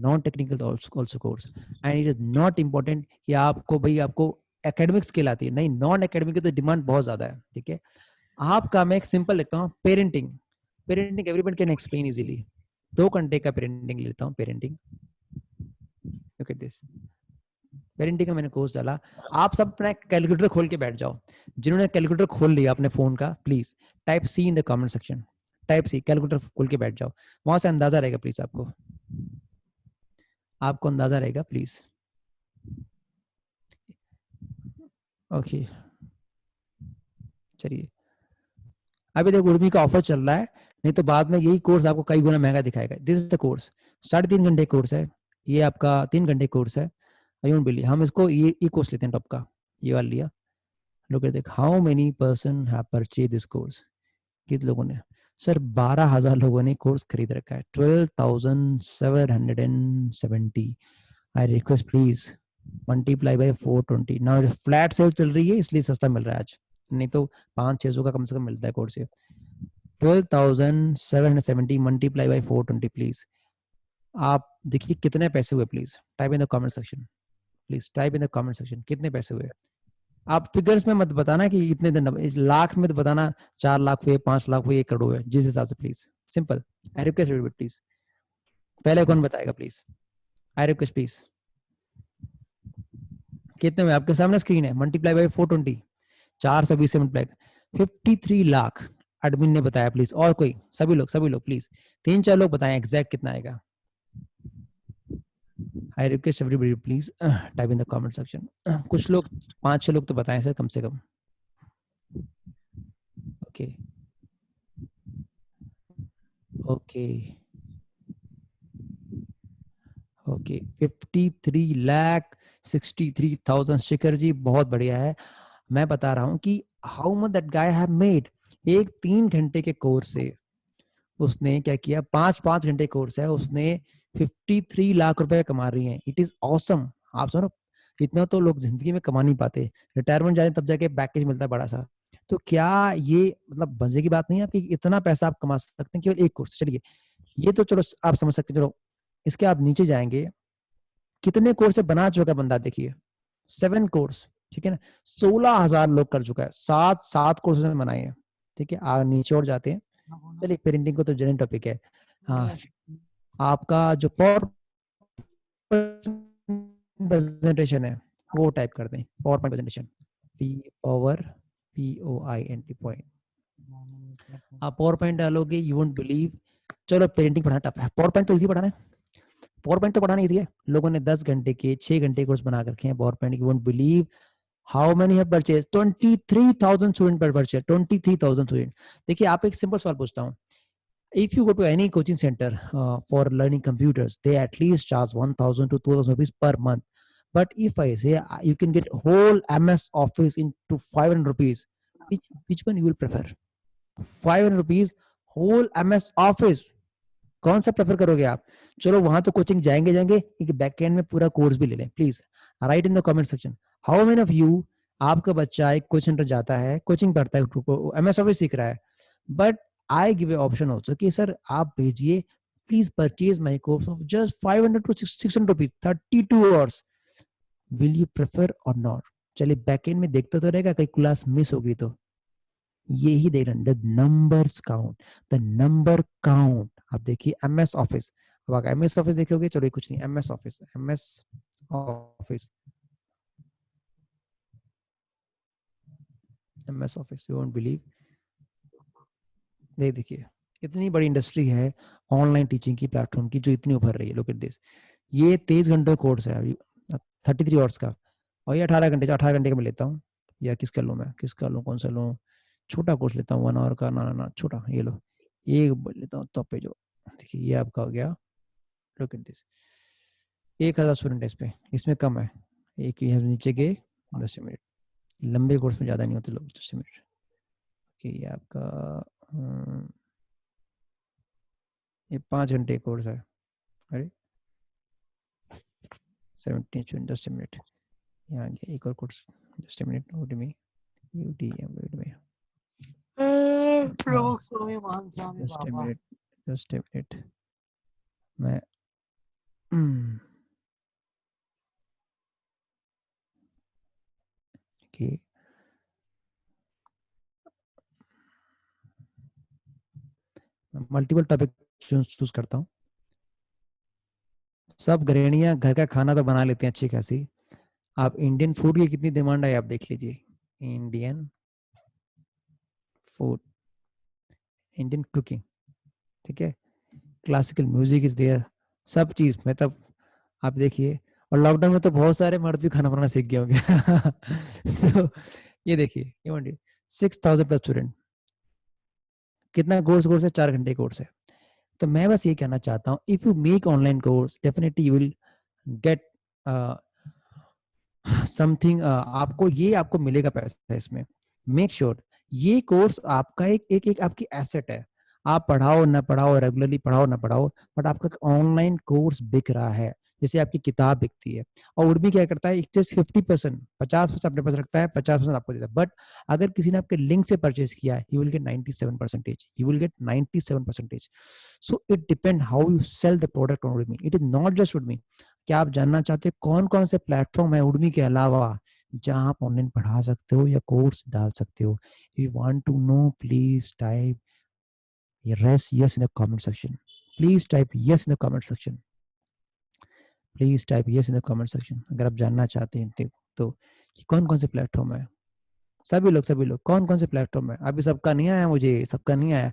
non-technical also course, and it is not important कि आपको academic skill आती है, नहीं, non academic की तो डिमांड बहुत ज्यादा है, ठीक है। आपका मैं एक सिंपल लिखता हूँ, parenting everyone can explain easily। 2 घंटे का पेरेंटिंग लेता हूँ। Parenting, look at this, parenting का मैंने कोर्स डाला। आप सब अपना कैलकुलेटर खोल के बैठ जाओ। जिन्होंने कैलकुलेटर खोल लिया अपने फोन का, please type C in the comment section. Type C, calculator खोल के बैठ जाओ, वहां से अंदाजा रहेगा प्लीज आपको अंदाजा रहेगा प्लीज। ओके, चलिए अभी देखो Udemy का ऑफर चल रहा है, नहीं तो बाद में यही कोर्स आपको कई गुना महंगा दिखाएगा। दिस इज द कोर्स, 3.5 घंटे कोर्स है ये, आपका 3 घंटे कोर्स है। आई डोंट बिलीव, हम इसको ये कोर्स लेते हैं टॉप का, ये वाला लिया। Look at this, how many person have purchase this course. कितने लोगों ने? सर 12,000 लोगों ने कोर्स खरीद रखा है। 12,770। I request please multiply by 420। Now flat cell चल रही है इसलिए सस्ता मिल रहा है आज, नहीं तो 500-600 का कम से कम मिलता है कोर्स। 12,770 multiply by 420 please. आप देखिए कितने पैसे हुए, please type in the comment section. Please type in the comment section कितने पैसे हुए। आप फिगर्स में मत बताना कि इतने दिन, लाख में तो बताना 4 लाख हुए, 5 लाख हुए, 1 करोड़ हुए, जिस हिसाब से। Please simple, I request everybody please. पहले कौन बताएगा प्लीज? I request please. कितने हुए? आपके सामने स्क्रीन है। मल्टीप्लाई बाय 420, 420 से मल्टीप्लाई 53 लाख एडमिन ने बताया। प्लीज और कोई? सभी लोग प्लीज 3-4 लोग बताएं एग्जैक्ट कितना आएगा। I request everybody please type in the comment section। कुछ लोग 5-6 लोग तो बताएं सर कम से कम। ओके 53,63,000। शिखर जी बहुत बढ़िया है। मैं बता रहा हूं कि how much that guy have made. एक 3 घंटे के कोर्स से उसने क्या किया, 5 घंटे कोर्स है, उसने 53 लाख रुपए कमा रही हैं। It is awesome. आप सुनो, इतना तो लोग जिंदगी में कमा नहीं पाते। रिटायरमेंट जाने तब जाके पैकेज मिलता है बड़ा सा। तो क्या ये मतलब मजे की बात नहीं है आपकी? इतना पैसा आप कमा सकते हैं केवल एक कोर्स। चलिए ये तो चलो आप समझ सकते हैं। चलो इसके आप नीचे जाएंगे, कितने कोर्स से बना चुका बंदा देखिए। 7 कोर्स, ठीक है ना, 16,000 लोग कर चुका है, 7 कोर्सेज में बनाए हैं। ठीक है, आगे नीचे और जाते हैं। चलिए, पेरेंटिंग को तो जनरल टॉपिक है। हाँ, आपका जो पावर प्रेजेंटेशन है वो टाइप कर दें, power point presentation, POINT point. आप पावर पॉइंट डालोगे, यू वोंट बिलीव। चलो, पेरेंटिंग पढ़ाना टफ है, पावर पॉइंट तो इजी पढ़ाना है, पावर पॉइंट तो पढ़ाना इजी है। लोगों ने 10 घंटे के 6 घंटे कोर्स बना कर रखे हैं power point, you won't believe how many have purchase, 23,000 student पर परचेज, 23,000 स्टूडेंट। देखिए, आप एक सिंपल सवाल पूछता हूँ, if you go to any coaching center for learning computers, they at least charge 1,000 to 2,000 rupees per month. But if I say you can get whole MS Office into 500 rupees, which one you will prefer? 500 rupees whole MS Office, कौन सा prefer करोगे आप? चलो, वहां तो coaching जाएंगे, एक back and में पूरा कोर्स भी ले लें। Please right in the comment section, how many of you, आपका बच्चा एक कोचिंग सेंटर जाता है, कोचिंग पढ़ता है, MS Office सीख रहा है, but I give an option also कि सर आप भेजिए, please purchase my course of just 500 to 600 rupees, 32 hours. Will you prefer or not? चलिए, बैकएंड में देखते तो रहेगा, कहीं क्लास मिस होगी तो यही देख रहे हैं, the numbers count, the number count। आप देखिए MS Office, अब अगर MS Office देखोगे, चलो कुछ नहीं, MS Office, you won't believe। देखिए, इतनी बड़ी इंडस्ट्री है ऑनलाइन टीचिंग की, प्लेटफॉर्म की, जो इतनी उभर रही है। लुक एट दिस, ये 23 घंटे कोर्स है, 33 आवर्स का, और ये 18 घंटे का मैं लेता हूँ। या किसका लूँ मैं, कौन सा लूँ? छोटा कोर्स लेता हूँ 1 आवर का, ना छोटा, ये लो, ये लेता हूँ टॉप पे जो। देखिए, ये आपका हो गया, लुक एट दिस, 1000 स्टूडेंट है इसमें कम है, एक नीचे के 10 मिनट, लंबे कोर्स में ज्यादा नहीं होते लोग, 10 मिनट। ये आपका ये 5 घंटे कोर्स है, अरे 17 10 मिनट, यहाँ गया एक और कोर्स, 10 मिनट, UDM मैं मल्टीपल टॉपिक चूज करता हूँ। सब गृहिणियां घर का खाना तो बना लेते हैं अच्छी खासी, आप इंडियन फूड की कितनी डिमांड है आप देख लीजिए। इंडियन फूड, इंडियन कुकिंग, ठीक है, क्लासिकल म्यूजिक इज देयर, सब चीज मतलब आप देखिए। और लॉकडाउन में तो बहुत सारे मर्द भी खाना बनाना सीख गए होंगे। तो ये देखिए, 6,000 प्लस स्टूडेंट, कितना कोर्स है, 4 घंटे कोर्स है। तो मैं बस ये कहना चाहता हूँ, if you make online course, definitely you will get something, आपको मिलेगा पैसा इसमें। मेक श्योर ये कोर्स आपका एक आपकी एसेट है। आप पढ़ाओ ना पढ़ाओ, रेगुलरली पढ़ाओ ना पढ़ाओ, बट आपका ऑनलाइन कोर्स बिक रहा है, जैसे आपकी किताब बिकती है। और उर्मी क्या करता है, 50% अपने पास रखता है, 50% आपको देता है। बट अगर किसी ने आपके लिंक से परचेज किया है, you will get 97%। So it depends how you sell the product on Udemy. It is not just Udemy. क्या आप जानना चाहते हो कौन कौन से प्लेटफॉर्म है Udemy के अलावा जहां आप ऑनलाइन पढ़ा सकते हो या कोर्स डाल सकते हो? If you want to know, please type yes in the comment section. Please type yes in the comment section. Please type yes in the comment section. अगर आप जानना चाहते हैं तो कि कौन कौन से प्लेटफॉर्म है, सभी लोग कौन कौन से प्लेटफॉर्म है। अभी सबका नहीं आया, मुझे सबका नहीं आया।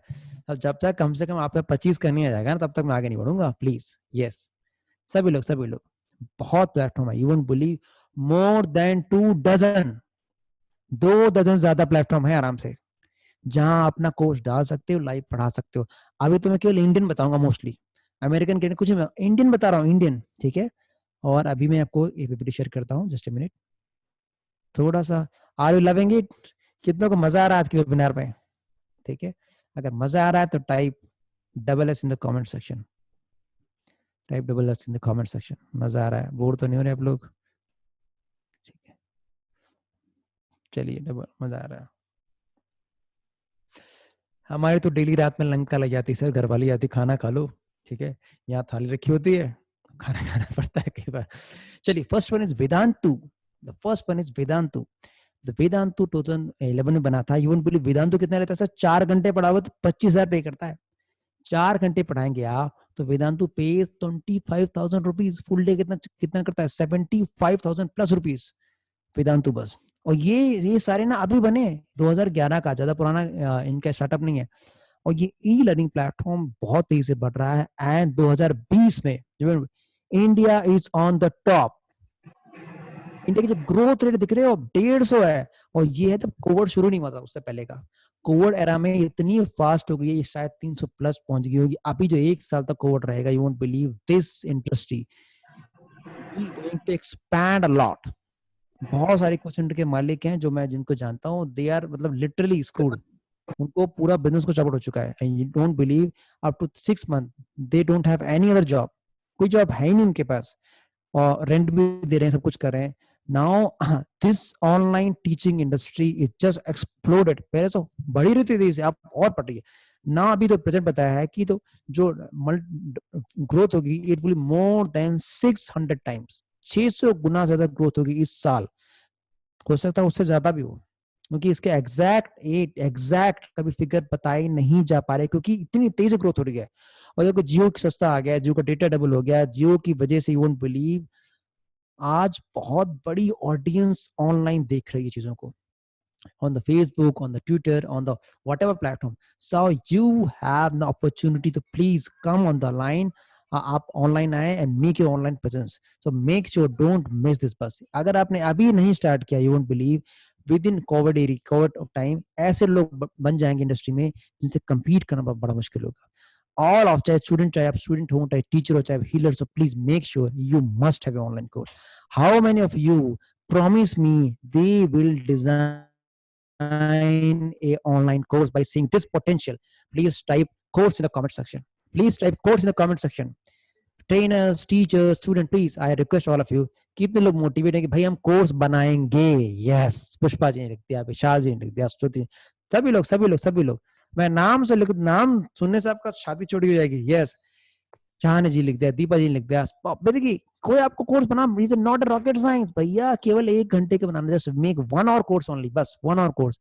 अब जब तक कम से कम आप 25 का नहीं आ जाएगा ना, तब तक मैं आगे नहीं बढ़ूंगा। प्लीज यस, सभी लोग बहुत प्लेटफॉर्म है। You won't believe, more than 2 dozen, 2 dozen ज्यादा प्लेटफॉर्म है आराम से, जहां अपना कोर्स डाल सकते हो, लाइव पढ़ा सकते हो। अभी तो मैं केवल इंडियन बताऊंगा, मोस्टली अमेरिकन के कुछ इंडियन बता रहा हूँ, इंडियन, ठीक है। और अभी मैं आपको एक पीपीटी शेयर करता हूँ, जस्ट ए मिनट। थोड़ा सा आर यू लविंग इट, कितनों को मजा आ रहा है आज के वेबिनार में, ठीक है। अगर मजा आ रहा है तो type SS in the comment section, type SS in the comment section. मजा आ रहा है, बोर तो नहीं हो रहे आप लोग? ठीक है, चलिए, मजा आ रहा है। हमारी तो डेली रात में लंका लग जाती सर, घर वाली आती, खाना खा लो, ठीक है, यहाँ थाली रखी होती है, खाना खाना पड़ता है कई बार। चलिए, first one is Vedantu. The first one is Vedantu. The Vedantu 2011 में बना था. You won't believe Vedantu कितना लेता है सर? 4 घंटे पढ़ाओ तो 25,000 पे करता है. 4 घंटे पढ़ाएंगे आप तो वेदांतु पे 25,000 रुपीज. फुल डे कितना करता है? 75,000 प्लस रुपीज वेदांतु बस. और ये सारे ना अभी बने 2011 का, ज्यादा पुराना इनका स्टार्टअप नहीं है. और ये ई लर्निंग प्लेटफॉर्म बहुत तेजी से बढ़ रहा है. एंड 2020 में India is on the top. India की जो ग्रोथ रेट दिख रहे हो 150 है. और ये है तब कोविड शुरू नहीं हुआ था, उससे पहले का. कोविड एरा में इतनी फास्ट हो गई है, शायद 300 प्लस पहुंच गई होगी. अभी जो 1 साल तक कोविड रहेगा, you won't believe this industry will going to expand a lot. बहुत सारे क्वेश्चन के मालिक हैं जो मैं जिनको जानता हूँ, दे आर मतलब लिटरली स्क्रूड. उनको पूरा बिजनेस को चौपट हो चुका है. And you don't believe up to 6 month they don't have any other job. कोई जॉब है ही नहीं उनके पास. और रेंट भी दे रहे हैं, सब कुछ कर रहे हैं. Now this online teaching industry is just exploded. पहले तो बढ़ी रहती थी, आप और बढ़ रही है. ना अभी तो प्रेजेंट बताया है कि तो जो ग्रोथ होगी it will more than 600 times. 600 गुना ज्यादा ग्रोथ होगी इस साल. हो सकता है उससे ज्यादा भी हो, क्योंकि इसके एग्जैक्ट कभी फिगर बताए नहीं जा पा रहे, क्योंकि इतनी तेज ग्रोथ हो रही है. और देखो जियो सस्ता आ गया, जियो का डेटा डबल हो गया. जियो की वजह से यू वोंट बिलीव आज बहुत बड़ी ऑडियंस ऑनलाइन देख रही है चीजों को, on the Facebook, on the Twitter, on the whatever platform. So you have the opportunity to please come on the line. आप ऑनलाइन आए and make your online presence. So make sure don't miss this bus. अगर आपने अभी नहीं start किया, you won't believe within COVID time ऐसे लोग बन जाएंगे इंडस्ट्री में जिनसे compete करना बड़ा मुश्किल होगा. All of चाहे आप स्टूडेंट हो, चाहे टीचर हो, चाहे healer, so please make sure you must have an online course. How many of you promise me they will design a online course by seeing this potential? Please type course in the comment section. Please type course in the comment section. Trainers, teachers, student, please I request all of you. कितने लोग motivate हैं कि भाई हम course बनाएंगे? Yes, Pushpa ji ने लिख दिया, विशाल जी ने लिख दिया, स्तुति, सभी लोग. मैं नाम से लिख, नाम सुनने से आपका शादी छोड़ी हो जाएगी. यस, चाहने जी लिख दिया, दीपा जी लिख दिया. देखिए कोई आपको कोर्स बना, it is not a rocket science भैया. केवल 1 घंटे के बनाना. Just make 1 hour course only, बस 1 hour course.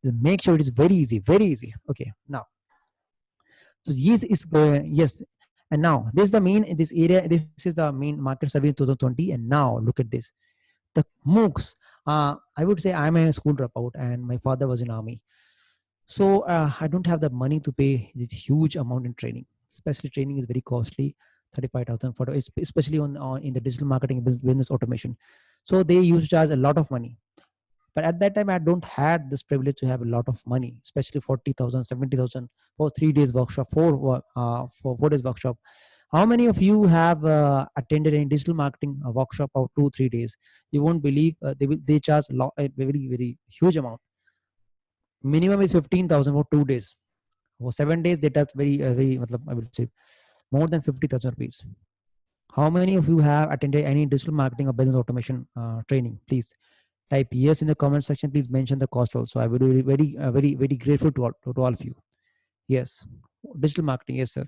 Make sure it is very easy. Okay, now so yes, and now this is the main, this area, this is the main market survey 2020. And now look at this, the MOOCs. I would say I'm a school dropout and my father was in army. So I don't have the money to pay this huge amount in training. Especially training is very costly, 35,000 for, especially on in the digital marketing business automation. So they used to charge a lot of money. But at that time, I don't had this privilege to have a lot of money, especially 40,000, 70,000 for 3 days workshop, for 4 days workshop. How many of you have attended a digital marketing workshop of 2-3 days? You won't believe they charge a very huge amount. Minimum is 15,000 for 2 days. For 7 days, they touch very, I would say, more than 50,000 rupees. How many of you have attended any digital marketing or business automation training? Please type yes in the comment section. Please mention the cost also. I would be very grateful to all of you. Yes, digital marketing, yes sir.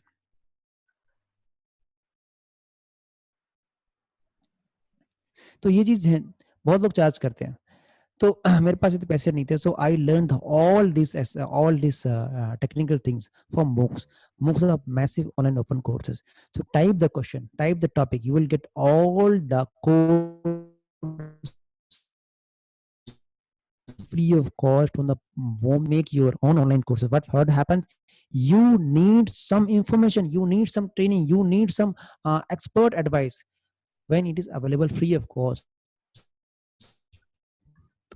तो ये चीज है, बहुत लोग charge करते हैं. तो मेरे पास इतने पैसे नहीं थे. So I learned all this technical things from MOOCs. MOOCs are massive online open courses. So type the question, type the topic. You will get all the courses free of cost on the make your own online courses. What happens? You need some information, you need some training, you need some expert advice. When it is available free of cost,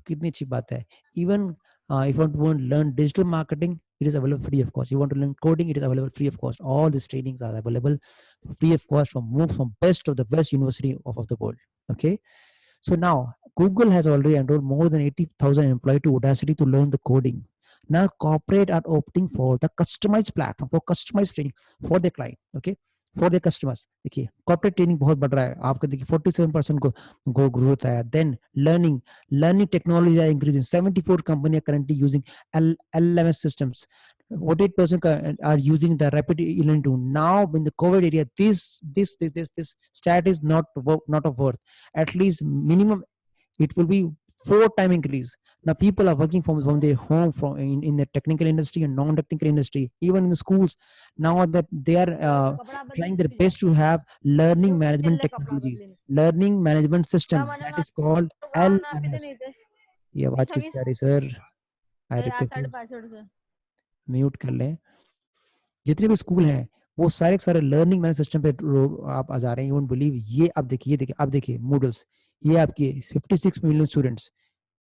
कितनी अच्छी बात है. Even if you want to learn digital marketing, it is available free of cost. You want to learn coding, it is available free of cost. All these trainings are available free of cost from MOOCs, from best of the best university of the world. Okay. So now Google has already enrolled more than 80,000 employees to Udacity to learn the coding. Now corporate are opting for the customized platform, for customized training for their client. Okay, for their customers. देखिए corporate training बहुत बढ़ रहा है. आपका देखिए 47% को growth है. Then learning technology are increasing. 74 companies are currently using LMS systems. 48% are using the rapid e-learning tool. Now in the COVID area, this stat is not of worth. At least minimum it will be 4 times increase. Now people are working from their home, from in the technical industry and non-technical industry, even in the schools. Now that they are trying their best to have learning management technologies, learning management system, that is called LMS. ये आवाज किसकी आ रही sir? Mute कर लें. जितने भी school हैं वो सारे के सारे लर्निंग मैनेजमेंट सिस्टम पे आप आ जा रहे हैं. You won't believe. ये अब देखिए मूडल्स, ये आपके 56 मिलियन स्टूडेंट्स.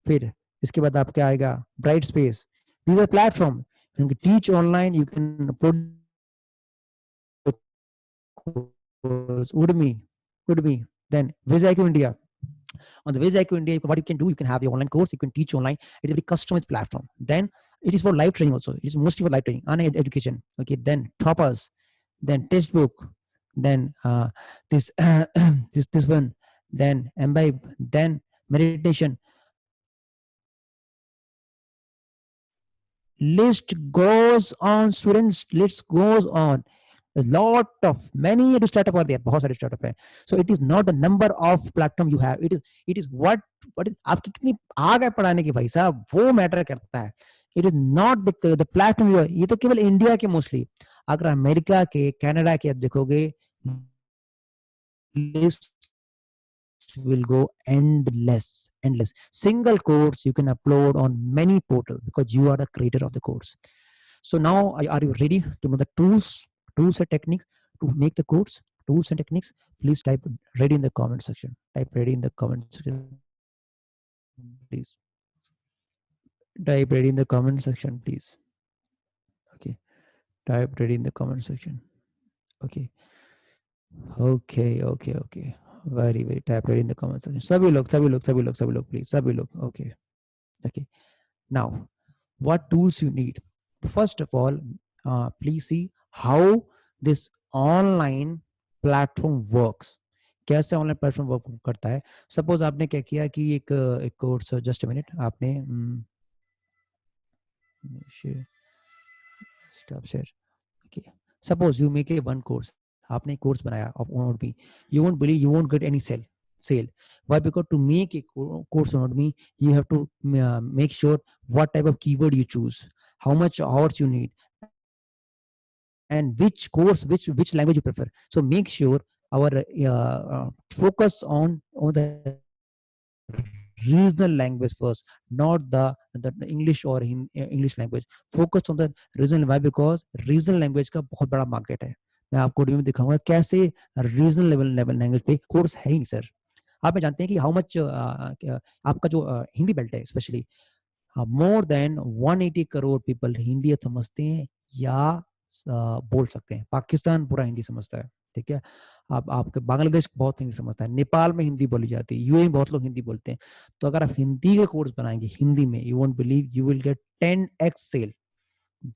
फिर इसके बाद आपके आएगा bright space. These are platform you can teach online, you can upload Udemy, then VizIQ India. On the VizIQ India, what you can do, you can have your online course, you can teach online. It is a very customized platform. Then it is for live training also. It is mostly for live training and education. Okay, then Toppers, then Textbook, then this one, then Imbibe, then meditation. List goes on, students. List goes on. A lot of many startup are there. बहुत सारे startup है. So it is not the number of platform you have. It is what is आप कितनी आ गए पढ़ाने की भाई साहब, वो मैटर करता है. It is not the platform you are. ये तो केवल इंडिया के मोस्टली. अगर अमेरिका के, कनाडा के आप देखोगे, list will go endless. Single course you can upload on many portals because you are the creator of the course. So now are you ready to know the tools and techniques to make the course? Tools and techniques, please type ready in the comment section. Type ready in the comment section, please. Type ready in the comment section, please. Okay, type ready in the comment section. Okay. Very type ready in the comment section. सभी लोग please. सभी लोग. Okay. Now what tools you need? First of all, please see how this online platform works. कैसे online platform work करता है. Suppose आपने क्या किया कि एक कोर्स, जस्ट अ मिनट, आपने stop share. Okay, suppose you make a one course. आपने कोर्स बनाया of Udemy. You won't believe, you won't get any sale. Why? Because to make a course on Udemy, you have to make sure what type of keyword you choose, how much hours you need, and which course, which language you prefer. So make sure our focus on the regional language first, not the English or English language. Focus on the regional. Why? Because regional language का बहुत बड़ा market है. मैं आपको video में दिखाऊंगा कैसे regional level language पे कोर्स है ही सर. आप जानते हैं कि हाउ मच आपका जो हिंदी बेल्ट है specially, more than 180 crore people Hindi समझते हैं या बोल सकते हैं. पाकिस्तान पूरा हिंदी समझता है. ठीक है, आपके बांग्लादेश बहुत हिंदी समझता है. नेपाल में हिंदी बोली जाती है. यूएई में बहुत लोग हिंदी बोलते हैं. तो अगर आप हिंदी का कोर्स बनाएंगे हिंदी में, you won't believe, you will get 10x sale.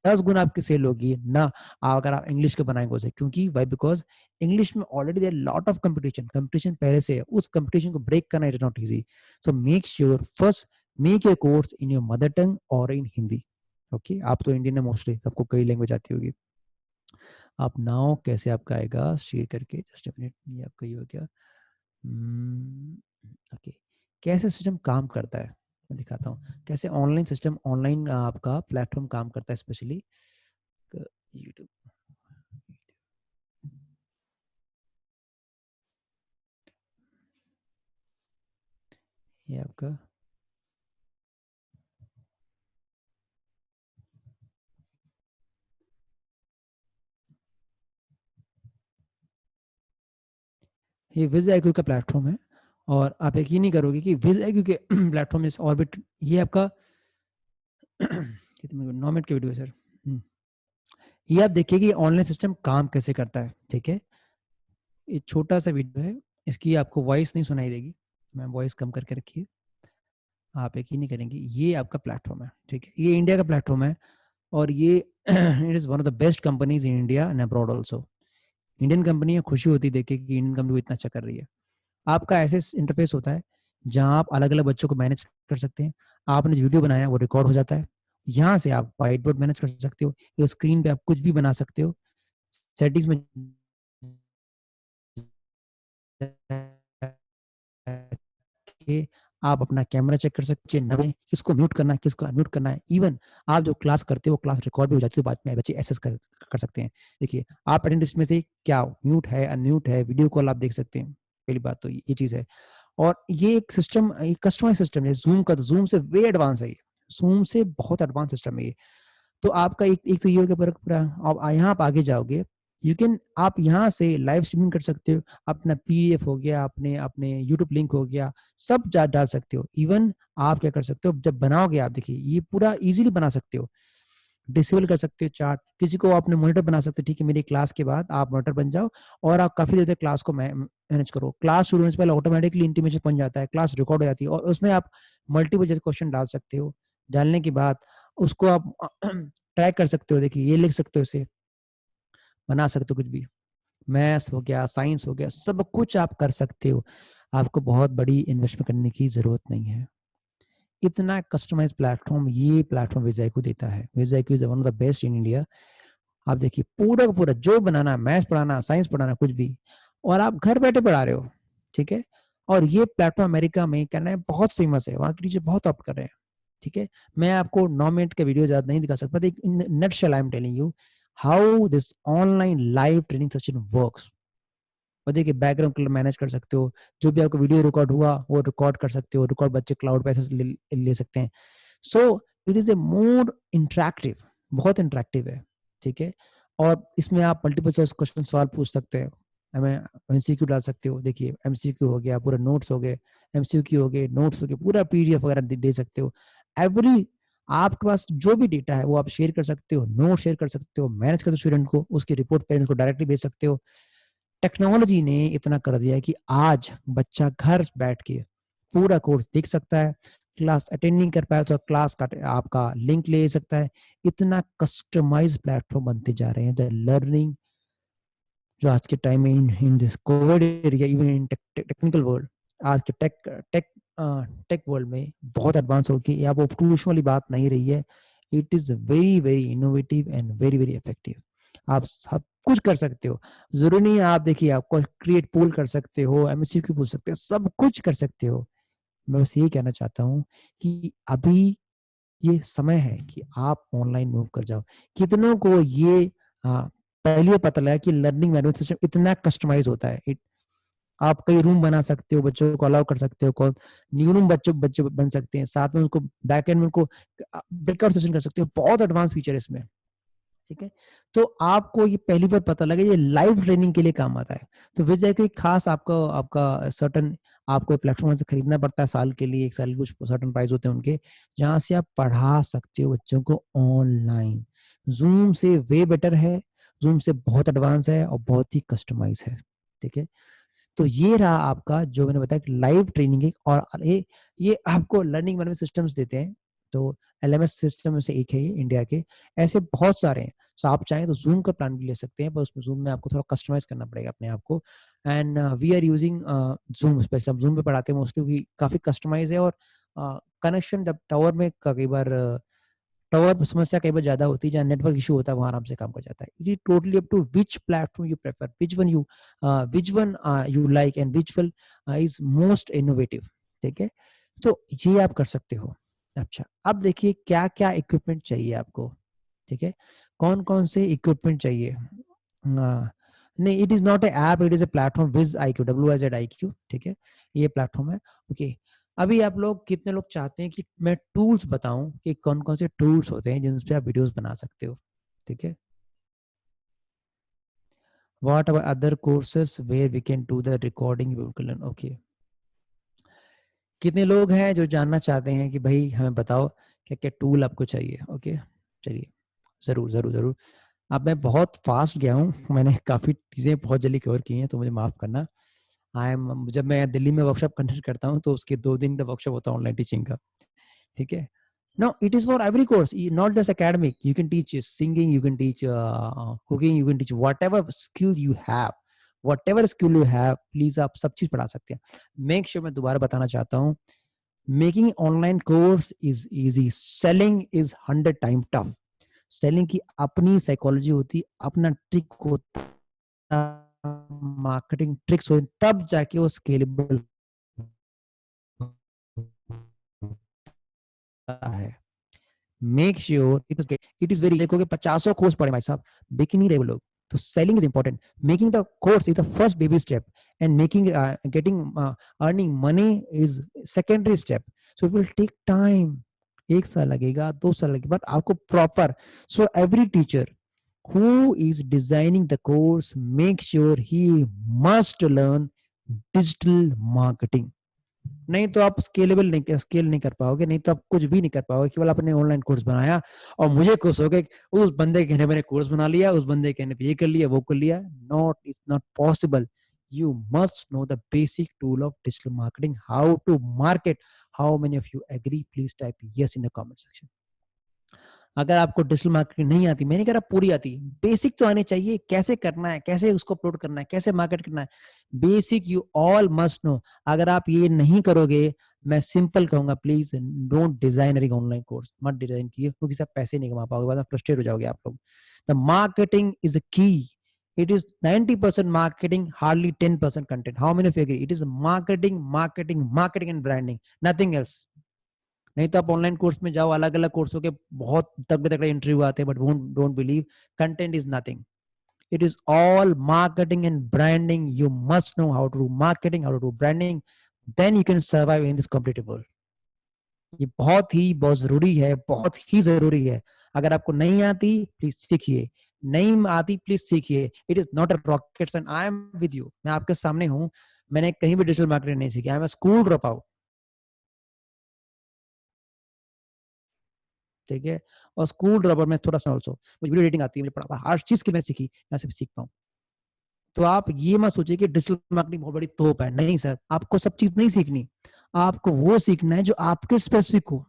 10 गुना आपकी सेल होगी ना अगर आप इंग्लिश के बनाएंगे उसे. क्योंकि वाई? बिकॉज इंग्लिश में already there lot of competition पहले से है. उस कंपटीशन को ब्रेक करना is not easy. So make sure first make your course in your mother tongue और इन हिंदी. ओके, आप तो इंडियन है मोस्टली, सबको कई लैंग्वेज आती होगी. आप नाउ कैसे आपका आएगा शेयर करके, जस्ट अ मिनट, ये आपका ये हो गया. ओके, कैसे सिस्टम काम करता है मैं दिखाता हूँ. कैसे ऑनलाइन सिस्टम, ऑनलाइन आपका प्लेटफॉर्म काम करता है, स्पेशली यूट्यूब. ये आपका ये VizIQ का प्लेटफॉर्म है. और आप यकीन नहीं करोगे कि VizIQ के प्लेटफॉर्म इस ऑर्बिट, ये आपका 9 मिनट की वीडियो है सर. ये आप देखिए कि ऑनलाइन सिस्टम काम कैसे करता है. ठीक है, ये छोटा सा वीडियो है, इसकी आपको वॉइस नहीं सुनाई देगी, मैं वॉइस कम करके रखिए. आप यकीन नहीं करेंगे, ये आपका प्लेटफॉर्म है. ठीक है, ये इंडिया का प्लेटफॉर्म है और ये it is one of the best companies in India and abroad also. Indian company है, खुशी होती है देख के कि इंडियन कंपनी को इतना अच्छा कर रही है. आपका ऐसे इंटरफेस होता है जहां आप अलग अलग बच्चों को मैनेज कर सकते हैं. आपने वीडियो बनाया वो रिकॉर्ड हो जाता है. यहाँ से आप व्हाइट बोर्ड मैनेज कर सकते हो, या स्क्रीन पे आप कुछ भी बना सकते हो. सेटिंग्स में आप अपना कैमरा चेक कर सकते हैं, नवे किसको म्यूट करना है, किसको अनम्यूट करना है। इवन आप जो क्लास करते हो वो क्लास रिकॉर्ड भी हो जाती है, बाद में बच्चे एसेस कर सकते हैं। देखिए आप अटेंडेंस में से क्या म्यूट है, अनम्यूट है, वीडियो कॉल आप देख सकते हैं। पहली बात तो ये चीज है। और ये एक सिस्टम, एक कस्टमाइज सिस्टम है जूम का, तो जूम से वे एडवांस है ये, जूम से बहुत एडवांस सिस्टम है ये। तो आपका एक तो ये हो गया पूरा। अब यहाँ आप आगे जाओगे, यू कैन, आप यहाँ से लाइव स्ट्रीमिंग कर सकते हो, अपना पीडीएफ हो गया, अपने अपने यूट्यूब लिंक हो गया, सब डाल सकते हो। इवन आप क्या कर सकते हो, जब बनाओगे आप देखिए ये पूरा इजीली बना सकते हो, डिसेबल कर सकते हो चार्ट, किसी को आपने मॉनिटर बना सकते हो। ठीक है, मेरी क्लास के बाद आप मॉनिटर बन जाओ और आप काफी देर तक क्लास को मैनेज करो। क्लास शुरू होने से पहले ऑटोमेटिकली इंटीमेशन पहुंच जाता है, क्लास रिकॉर्ड हो जाती है, और उसमें आप मल्टीपल जैसे क्वेश्चन डाल सकते हो। डालने के बाद उसको आप ट्रैक कर सकते हो। देखिए ये लिख सकते हो, इसे बना सकते हो, कुछ भी मैथ्स हो गया, साइंस हो गया, सब कुछ आप कर सकते हो। आपको बहुत बड़ी इन्वेस्टमेंट करने की जरूरत नहीं है। इतना कस्टमाइज प्लेटफॉर्म ये प्लेटफॉर्म विजयकू देता है। विजयकू is one of the best in India. आप देखिए पूरा का पूरा जो बनाना, मैथ्स पढ़ाना, साइंस पढ़ाना, कुछ भी, और आप घर बैठे पढ़ा रहे हो। ठीक है, और ये प्लेटफॉर्म अमेरिका में करना है बहुत फेमस है, वहाँ के टीचर बहुत ऑप्ट कर रहे हैं। ठीक है, मैं आपको 9 मिनट का वीडियो ज्यादा नहीं दिखा सकता, but in nutshell I am telling you how this online live training session works. और देखिए बैकग्राउंड कलर मैनेज कर सकते हो, जो भी आपको वीडियो रिकॉर्ड हुआ वो रिकॉर्ड कर सकते हो, रिकॉर्ड बच्चे क्लाउड पे ले सकते हैं। So it is A more interactive, बहुत इंटरेक्टिव है। ठीक है, और इसमें आप मल्टीपल चॉइस क्वेश्चन सवाल पूछ सकते हो, हमें एमसीक्यू डाल सकते हो। देखिए एमसीक्यू हो गया, पूरा नोट्स हो गए, एमसीक्यू हो गए, नोट्स हो गए, पूरा पीडीएफ वगैरह दे सकते हो। एवरी आपके पास जो भी डेटा है वो आप शेयर कर सकते हो, नोट शेयर कर सकते हो, मैनेज कर सकते हो स्टूडेंट को, उसकी रिपोर्ट पेरेंट्स को डायरेक्टली भेज सकते हो। टेक्नोलॉजी ने इतना कर दिया है कि आज बच्चा घर बैठ के पूरा कोर्स देख सकता है, क्लास अटेंड नहीं कर पाया तो क्लास का आपका लिंक ले सकता है। इतना कस्टमाइज प्लेटफॉर्म बनते जा रहे हैं। द लर्निंग जो आज के टाइम में in this Covid area, even in technical world, आज के टेक वर्ल्ड में बहुत एडवांस हो गई। अब ऑप्टिमाइजेशन वाली बात नहीं रही है। It is very very innovative and very very effective. आप सब कुछ कर सकते हो, जरूरी नहीं है आप देखिए आपको क्रिएट पोल कर सकते हो, एमसीक्यू पूछ सकते हो, सब कुछ कर सकते हो। मैं बस यही कहना चाहता हूँ कि अभी ये समय है कि आप ऑनलाइन मूव कर जाओ। कितनों को ये पहले पता लगा कि लर्निंग मैनेजमेंट सिस्टम इतना कस्टमाइज होता है। आप कई रूम बना सकते हो, बच्चों को अलाउ कर सकते हो, न्यू रूम बच्चे बन सकते हैं, साथ में उनको बैक एंड में उनको ब्रेकआउट सेशन कर सकते हो। बहुत एडवांस फीचर है इसमें। ठीक है, तो आपको ये पहली बार पता लगे ये लाइव ट्रेनिंग के लिए काम आता है। तो विजय को एक खास आपका सर्टन आपको प्लेटफॉर्म से खरीदना पड़ता है साल के लिए, एक साल के कुछ सर्टन प्राइस होते हैं उनके, जहां से आप पढ़ा सकते हो बच्चों को ऑनलाइन। जूम से वे बेटर है, जूम से बहुत एडवांस है और बहुत ही कस्टमाइज है। ठीक है, तो ये रहा आपका जो मैंने बताया कि लाइव ट्रेनिंग है। और ये आपको लर्निंग मैनेजमेंट सिस्टम्स देते हैं। तो एलएमएस सिस्टम में से एक है ये इंडिया के, ऐसे बहुत सारे हैं। सो आप चाहें तो जूम का प्लान भी ले सकते हैं, पर उसमें जूम में आपको थोड़ा कस्टमाइज करना पड़ेगा अपने आप को। And we are using Zoom, specially हम जूम पे पढ़ाते हैं मोस्टली, क्योंकि काफी कस्टमाइज है। और कनेक्शन जब टावर में कई बार टावर समस्या कई बार ज्यादा होती है, जहाँ नेटवर्क इशू होता है वहां आराम से काम कर जाता है। It is totally up to which platform you prefer, which one you like and which one is most innovative. ठीक है, तो ये आप कर सकते हो। अच्छा, अब देखिए क्या क्या इक्विपमेंट चाहिए आपको। ठीक है, कौन कौन से इक्विपमेंट चाहिए। नहीं, it is not a app, it is a platform, Wiz IQ, WIZIQ। ठीक है, ये प्लेटफॉर्म है। ओके, अभी आप लोग कितने लोग चाहते हैं कि मैं टूल्स बताऊं कि कौन कौन से टूल्स होते हैं जिनसे आप वीडियोस बना सकते हो। ठीक है, what our other courses where we can do the recording. Okay, कितने लोग हैं जो जानना चाहते हैं कि भाई हमें बताओ क्या क्या टूल आपको चाहिए। ओके, चलिए, जरूर जरूर जरूर। अब मैं बहुत फास्ट गया हूँ, मैंने काफी चीजें बहुत जल्दी कवर की हैं, तो मुझे माफ करना। जब मैं दिल्ली में वर्कशॉप कंडक्ट करता हूँ तो उसके 2 दिन का वर्कशॉप होता है ऑनलाइन टीचिंग का। ठीक है, no it is for every course, not just academic. You can teach singing, you can teach cooking, you can teach whatever skill you have, whatever skill you have, please आप सब चीज पढ़ा सकते हैं। Make sure, मैं दोबारा बताना चाहता हूँ, making online course is easy, selling is 100 time tough. Selling की अपनी साइकोलॉजी होती, अपना ट्रिक होता, मार्केटिंग ट्रिक्स हो, तब जाके वो स्केलेबल है, make sure it is very, देखोगे 50 कोर्स पढ़े भाई साहब, बिक नहीं रहे वो लोग, तो selling is important, making the course is the first baby step and making getting earning money is secondary step, so it will take time, 1 साल लगेगा, 2 साल लगेगा, बट आपको proper, so every teacher who is designing the course make sure he must learn digital marketing. नहीं तो आप scale नहीं कर पाओगे, नहीं तो आप कुछ भी नहीं कर पाओगे, केवल आपने ऑनलाइन कोर्स बनाया और मुझे खुश हो गए उस बंदे के कहने मैंने कोर्स बना लिया, उस बंदे के कहने पे ये कर लिया वो कर लिया, not, it's not possible. You must know the basic tool of digital marketing, how to market. How many of you agree? Please type yes in the comment section. अगर आपको डिजिटल मार्केटिंग नहीं आती, मैंने कह रहा पूरी आती, बेसिक तो आने चाहिए, कैसे करना है, कैसे उसको अपलोड करना है, कैसे मार्केट करना है, basic you all must know. अगर आप ये नहीं करोगे, मैं सिंपल कहूंगा, please don't design online course, मत डिजाइन कीजिए, क्योंकि आप पैसे नहीं कमा पाओगे, बाद में फ्रस्ट्रेट हो जाओगे आप लोग. The marketing is the key. It is 90% marketing, hardly 10% content. How many of you agree? It is marketing, marketing, marketing and branding, nothing else. नहीं तो आप ऑनलाइन कोर्स में जाओ, अलग अलग कोर्सों के बहुत तगड़े तगड़े इंटरव्यू आते हैं, but don't believe, content is nothing. It is all marketing and branding. You must know how to do marketing, how to do branding, then you can survive in this competitive world. ये बहुत जरूरी है, बहुत ही जरूरी है. अगर आपको नहीं आती प्लीज सीखिए, नहीं आती प्लीज सीखिए. It is not a rocket science. I am with you, मैं आपके सामने हूं, मैंने कहीं भी डिजिटल मार्केटिंग नहीं सीखी, I am a school drop out. ठीक है, और स्कूल ड्रॉपर में थोड़ा सा ऑल्सो मुझे वीडियो एडिटिंग आती है, मुझे पढ़ा हर चीज की मैंने सीखी, यहाँ से भी सीख पाऊँ. तो आप ये मत सोचिए कि डिजिटल मार्केटिंग बहुत बड़ी तोप है, नहीं सर, आपको सब चीज नहीं सीखनी, आपको वो सीखना है जो आपके स्पेसिफिक हो.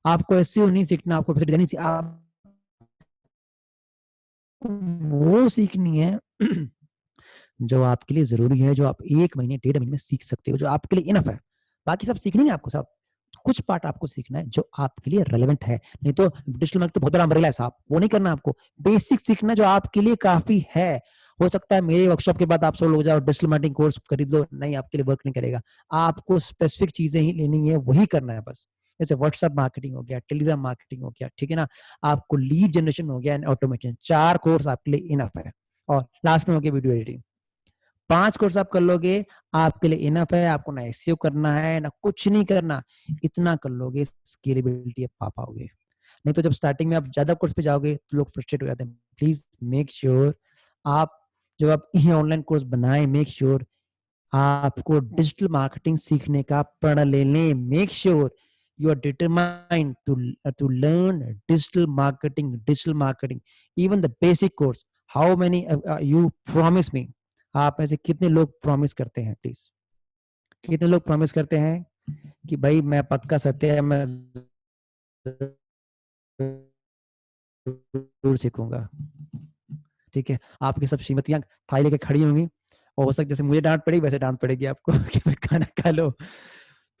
आपको एसईओ नहीं सीखना, आपको डिजाइन नहीं, आप वो सीखनी है जो आपके लिए जरूरी है, जो आप 1 महीने 1.5 महीने में सीख सकते हो, जो आपके लिए इनफ है. बाकी सब सीखनी है आपको, सब कुछ पार्ट आपको सीखना है जो आपके लिए रेलेवेंट है. नहीं तो डिजिटल मार्केटिंग तो बहुत बड़ा अम्ब्रेला है साहब, वो नहीं करना आपको. बेसिक सीखना जो आपके लिए काफी है. हो सकता है मेरे वर्कशॉप के बाद आप सब लोग जाओ डिजिटल मार्केटिंग कोर्स खरीद लो, नहीं, आपके लिए वर्क नहीं करेगा. आपको स्पेसिफिक चीजें ही लेनी है, वही करना है बस. जैसे व्हाट्सएप मार्केटिंग हो गया, टेलीग्राम मार्केटिंग हो गया, ठीक है ना, आपको लीड जनरेशन हो गया एंड ऑटोमेशन, 4 कोर्स आपके लिए इनफ है. और लास्ट में हो गया वीडियो एडिटिंग, 5 कोर्स आप कर लोगे, आपके लिए इनफ है. आपको ना एसईओ करना है, ना कुछ नहीं करना, इतना कर लोगे, स्केलेबिलिटी आप पा पाओगे. नहीं तो जब स्टार्टिंग में आप ज्यादा कोर्स पे जाओगे तो लोग फ्रस्ट्रेट हो जाते हैं. प्लीज मेक श्योर आप जब आप ये ऑनलाइन कोर्स बनाए, मेक श्योर आपको डिजिटल मार्केटिंग सीखने का प्रण ले लें. Make sure you are determined to learn digital marketing, even the basic course. How many you promise me? आप ऐसे कितने लोग प्रॉमिस करते हैं, प्लीज कितने लोग प्रॉमिस करते हैं कि भाई मैं पक्का सत्य मैं जरूर सीखूंगा. ठीक है, आपकी सब श्रीमतियां थाली लेके खड़ी होंगी और हो सकता जैसे मुझे डांट पड़ी वैसे डांट पड़ेगी आपको कि भाई खाना खा लो.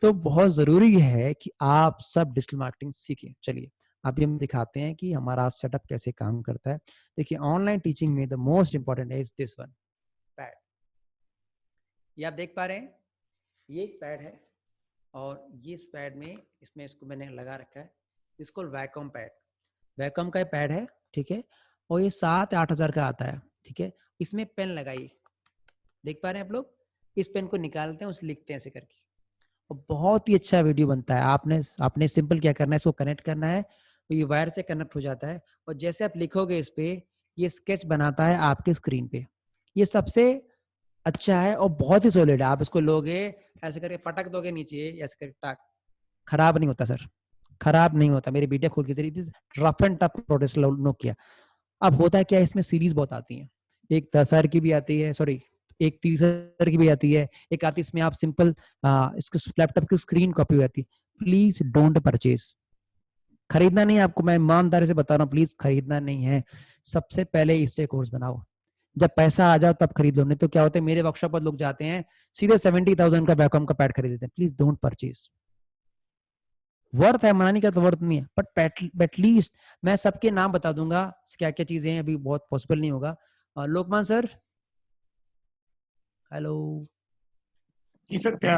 तो बहुत जरूरी है कि आप सब डिजिटल मार्केटिंग सीखें. चलिए अभी हम दिखाते हैं कि हमारा सेटअप कैसे काम करता है. देखिए ऑनलाइन टीचिंग में the most important is this one, pad. ये आप देख पा रहे हैं, ये एक पैड है और ये इस पैड में इसमें इसको मैंने लगा रखा है, इसको वैक्यूम पैड, वैक्यूम का पैड है. ठीक है, और ये 7-8 हजार का आता है. ठीक है, इसमें पेन लगाइए, देख पा रहे हैं आप लोग, इस पेन को निकालते हैं, उसे लिखते हैं ऐसे करके, और बहुत ही अच्छा वीडियो बनता है. आपने सिंपल क्या करना है, इसको कनेक्ट करना है, तो ये वायर से कनेक्ट हो जाता है, और जैसे आप लिखोगे इस पे ये स्केच बनाता है आपके स्क्रीन पे. ये सबसे अच्छा है और बहुत ही सॉलिड है. आप इसको लोगे ऐसे करके पटक दोगे नीचे, ऐसे करके टाक, खराब नहीं होता सर, खराब नहीं होता. मेरी वीडियो खोल के तेरी रफ एंड टफ प्रोडक्ट नो किया. अब होता है क्या, इसमें सीरीज बहुत आती है, एक 10,000 की भी आती है, सॉरी एक 30,000 की भी आती है, एक आती है इसमें आप सिंपल इसके लैपटॉप की स्क्रीन कॉपी हो जाती है. प्लीज डोंट परचेज, खरीदना नहीं आपको, मैं ईमानदारी से बता रहा हूँ, प्लीज खरीदना नहीं है. सबसे पहले इससे कोर्स बनाओ, जब पैसा आ जाओ तब खरीद लो. नहीं तो क्या होता है, मेरे वर्कशॉप पर लोग जाते हैं सीधे 70,000 का वैक्यूम का पैड खरीद लेते हैं. Please don't purchase. वर्थ है, मना नहीं करता, वर्थ नहीं है, बट एटलीस्ट मैं सबके नाम बता दूंगा क्या क्या चीजें हैं. अभी बहुत पॉसिबल नहीं होगा. लोकमान सर, हेलो जी सर, क्या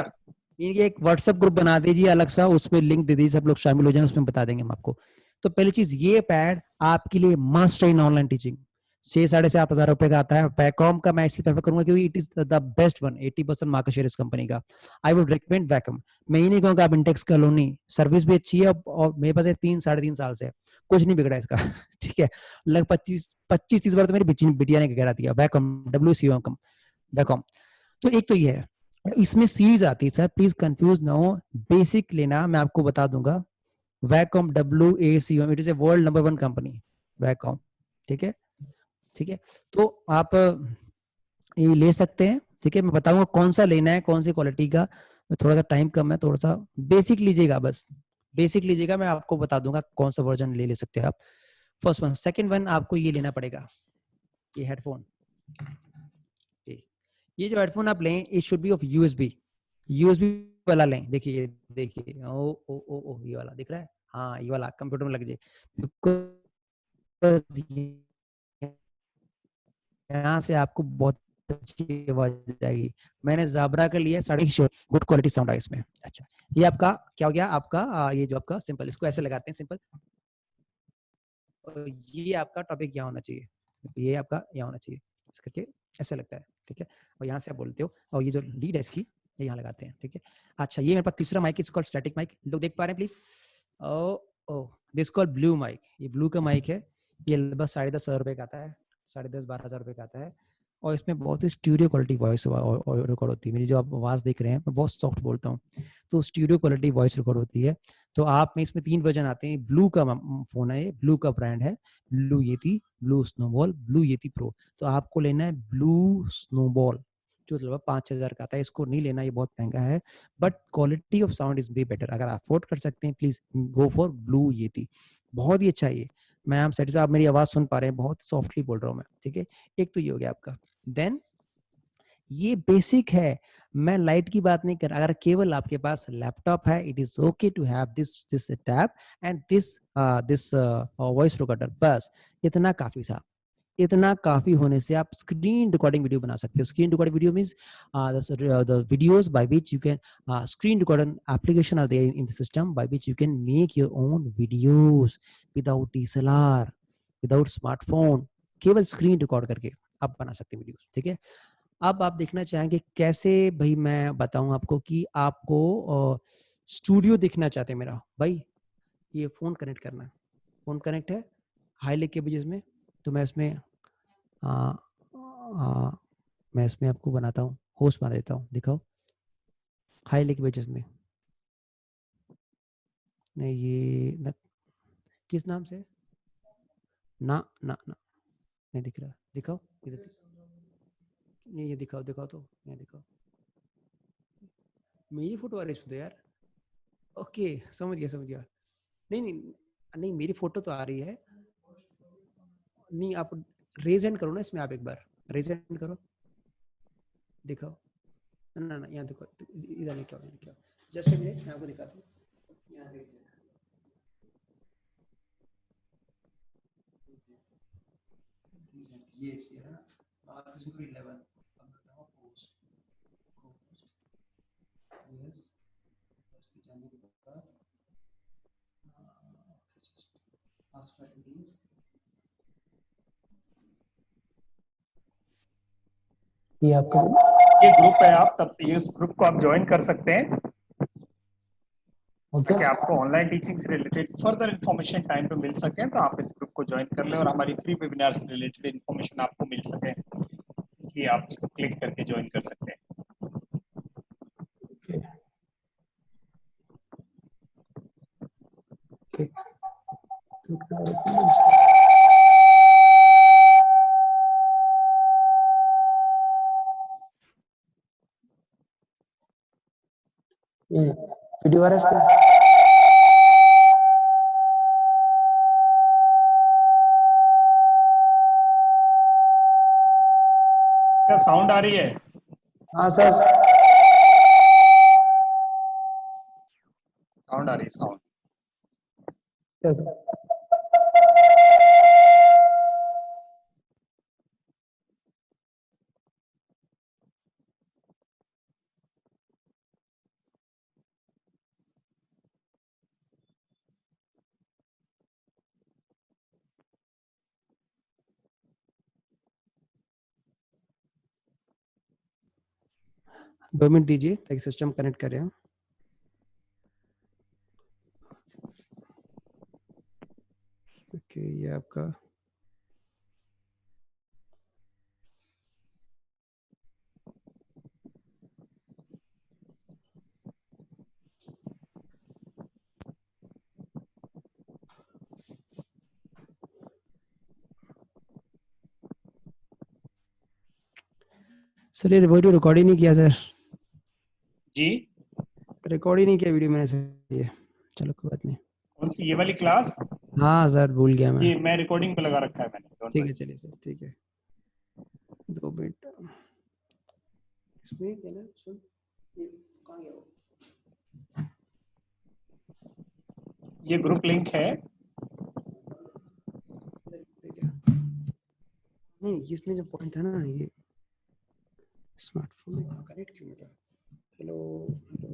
इनके एक व्हाट्सएप ग्रुप बना दीजिए अलग सा, उसमें लिंक दे दीजिए, सब लोग शामिल हो जाएं, उसमें बता देंगे हम आपको। तो पहली चीज ये पैड आपके लिए मस्ट है इन ऑनलाइन टीचिंग। 6,500-7,000 रुपए का आता है। वैकॉम का मैं इसलिए प्रेफर करूंगा क्योंकि it is the best one, 80% market share इस कंपनी का। I would recommend Wacom. मैं ये नहीं कहूँगा आप इंटेक्स का लो नहीं, सर्विस भी अच्छी है और मेरे पास 3-3.5 साल से कुछ नहीं बिगड़ा इसका। ठीक है, लगभग 25-30 बार तो मेरी बिटिया ने गिरा दिया। Wacom, WCOM Wacom. तो एक तो ये है, इसमें सीरीज आती है सर, प्लीज कंफ्यूज ना हो। बेसिक लेना, मैं आपको बता दूंगा। Wacom, WACOM, it is a world number 1 company Wacom. ठीक है, ठीक है, तो आप ये ले सकते हैं। ठीक है, मैं बताऊंगा कौन सा लेना है, कौन सी क्वालिटी का। थोड़ा सा टाइम कम है, थोड़ा सा बेसिक लीजिएगा, बस बेसिक लीजिएगा, मैं आपको बता दूंगा कौन सा वर्जन ले सकते हैं आप। First one. सेकंड वन, आपको ये लेना पड़ेगा, ये हेडफोन। ये जो हेडफोन आप लें, it should be of USB वाला लें। देखिए देखिए, ओ ओ ओ ओ, ये वाला दिख रहा है, हाँ ये वाला कंप्यूटर में लग जाए, यहाँ से आपको बहुत अच्छी आवाज जाएगी। मैंने ज़ाबरा का लिया, 6.5 गुड क्वालिटी साउंड है इसमें। अच्छा, ये आपका क्या हो गया, आपका ये जो आपका सिंपल, इसको ऐसे लगाते हैं सिंपल, और ये आपका टॉपिक यहाँ होना चाहिए, ये आपका यहाँ होना चाहिए, इस करके ऐसे लगता है। ठीक है, और यहाँ से आप बोलते हो, और ये जो लीड है इसकी, ये यहाँ लगाते हैं। ठीक है, अच्छा, ये मेरे पास तीसरा mic, it's called static mic. लोग देख पा रहे हैं please? Oh this called blue mic. ये ब्लू का माइक है, ये लगभग 10,500 रुपए का आता है, 10,500-12,000 रुपए का आता है। और इसमें बहुत ही स्टूडियो क्वालिटी वॉइस रिकॉर्ड होती है। मेरी जो आप आवाज़ देख रहे हैं, मैं बहुत सॉफ्ट बोलता हूँ, तो स्टूडियो क्वालिटी वॉइस रिकॉर्ड होती है। तो आप में इसमें 3 वर्जन आते हैं। ब्लू का फोन है, ये ब्लू का ब्रांड है, ब्लू येती, ब्लू स्नोबॉल, ब्लू येती प्रो। तो आपको लेना है ब्लू स्नोबॉल, जो लगभग 5,000 का आता है। इसको नहीं लेना, ये बहुत महंगा है, but quality of sound is way better. अगर आप अफोर्ड कर सकते हैं, प्लीज गो फॉर ब्लू येती, बहुत ही अच्छा है ये। मैं आप सेट आप मेरी आवाज सुन पा रहे हैं, बहुत सॉफ्टली बोल रहा हूँ मैं। ठीक है, एक तो ये हो गया आपका। देन ये बेसिक है, मैं लाइट की बात नहीं कर। अगर केवल आपके पास लैपटॉप है, it is okay to have this tab and this voice recorder, बस इतना काफी था। इतना काफी होने से आप स्क्रीन रिकॉर्डिंग वीडियो बना सकते हो। Screen recording video means the videos by which you can screen record an application are there in the system by which you can make your own videos without DSLR, without smartphone, केवल screen record करके आप बना सकते हैं videos. ठीक है, अब आप देखना चाहेंगे कैसे, भाई मैं बताऊं आपको कि आपको स्टूडियो देखना चाहते हैं मेरा भाई, ये फोन कनेक्ट करना है, फोन कनेक्ट है हाई लेक के बेसिस में, तो मैं इसमें मैं इसमें आपको बनाता हूँ, होस्ट बना देता हूँ। दिखाओ, हाई लेक बेसिस में नहीं, ये न, किस नाम से ना ना ना नहीं दिख रहा, दिखाओ इधर, ये दिखाओ, दिखाओ तो, ये दिखाओ, मेरी फोटो आ रही है इसमें तो यार। ओके, समझ गया समझ गया। नहीं नहीं नहीं, मेरी फोटो तो आ रही है। नहीं, आप रेज हैंड करो ना इसमें, आप एक बार रेज हैंड करो, दिखाओ ना ना, यहाँ देखो, इधर नहीं, क्या क्या जैसे मैं आपको दिखाता हूँ, यहाँ रेज हैंड, ये है ना, बात तो 11। अब बताओ पोस्ट, यस, उसके जाने के बाद ये आपका ये ग्रुप है, आप तब इस ग्रुप को आप ज्वाइन कर सकते हैं, ताकि आपको ऑनलाइन टीचिंग से रिलेटेड फर्दर इन्फॉर्मेशन टाइम पे मिल सके। तो आप इस ग्रुप को ज्वाइन कर लें और हमारी फ्री वेबिनार से रिलेटेड इन्फॉर्मेशन आपको मिल सके, इसलिए आप इसको क्लिक करके ज्वाइन कर सकते हैं। वीडियो आ रहा है, क्या साउंड आ रही है? हाँ सर, साउंड आ रही है, साउंड। 2 मिनट दीजिए ताकि सिस्टम कनेक्ट कर रहे हो। ओके, ये आपका सर, ये वीडियो रिकॉर्ड ही नहीं किया सर। जी, रिकॉर्ड ही नहीं किया वीडियो मैंने सर। ये चलो कोई बात नहीं। कौन सी, ये वाली क्लास? हाँ सर, भूल गया मैं। ये मैं रिकॉर्डिंग पे लगा रखा है मैंने। ठीक है, चलिए सर, ठीक है। 2 मिनट इसमें क्या ना, सुन ये कहाँ गया वो? ये ग्रुप लिंक है। नहीं, इसमें जो पॉइंट था ना, ये स्मार्टफोन में कनेक्ट क्यों नहीं था? Hello hello,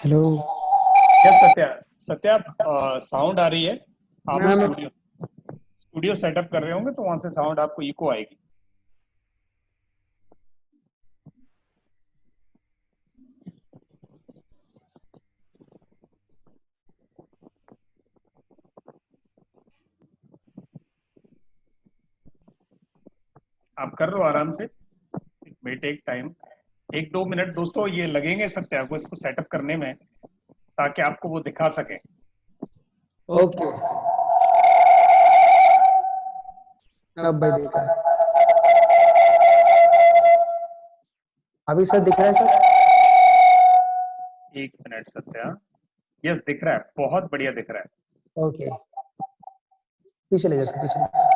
hello. Yes Satya, Satya sound आ रही है? आप स्टूडियो सेटअप कर रहे होंगे तो वहां से साउंड आपको इको आएगी। आप कर लो आराम से, it may take time. 1-2 minute दोस्तों ये लगेंगे सत्या को इसको सेटअप करने में, ताकि आपको वो दिखा सके। ओके, अब भाई देखा, अभी सर दिख रहा है सर? 1 मिनट सत्या, यस दिख रहा है, बहुत बढ़िया दिख रहा है। ओके, पीछे ले जाओ, पीछे।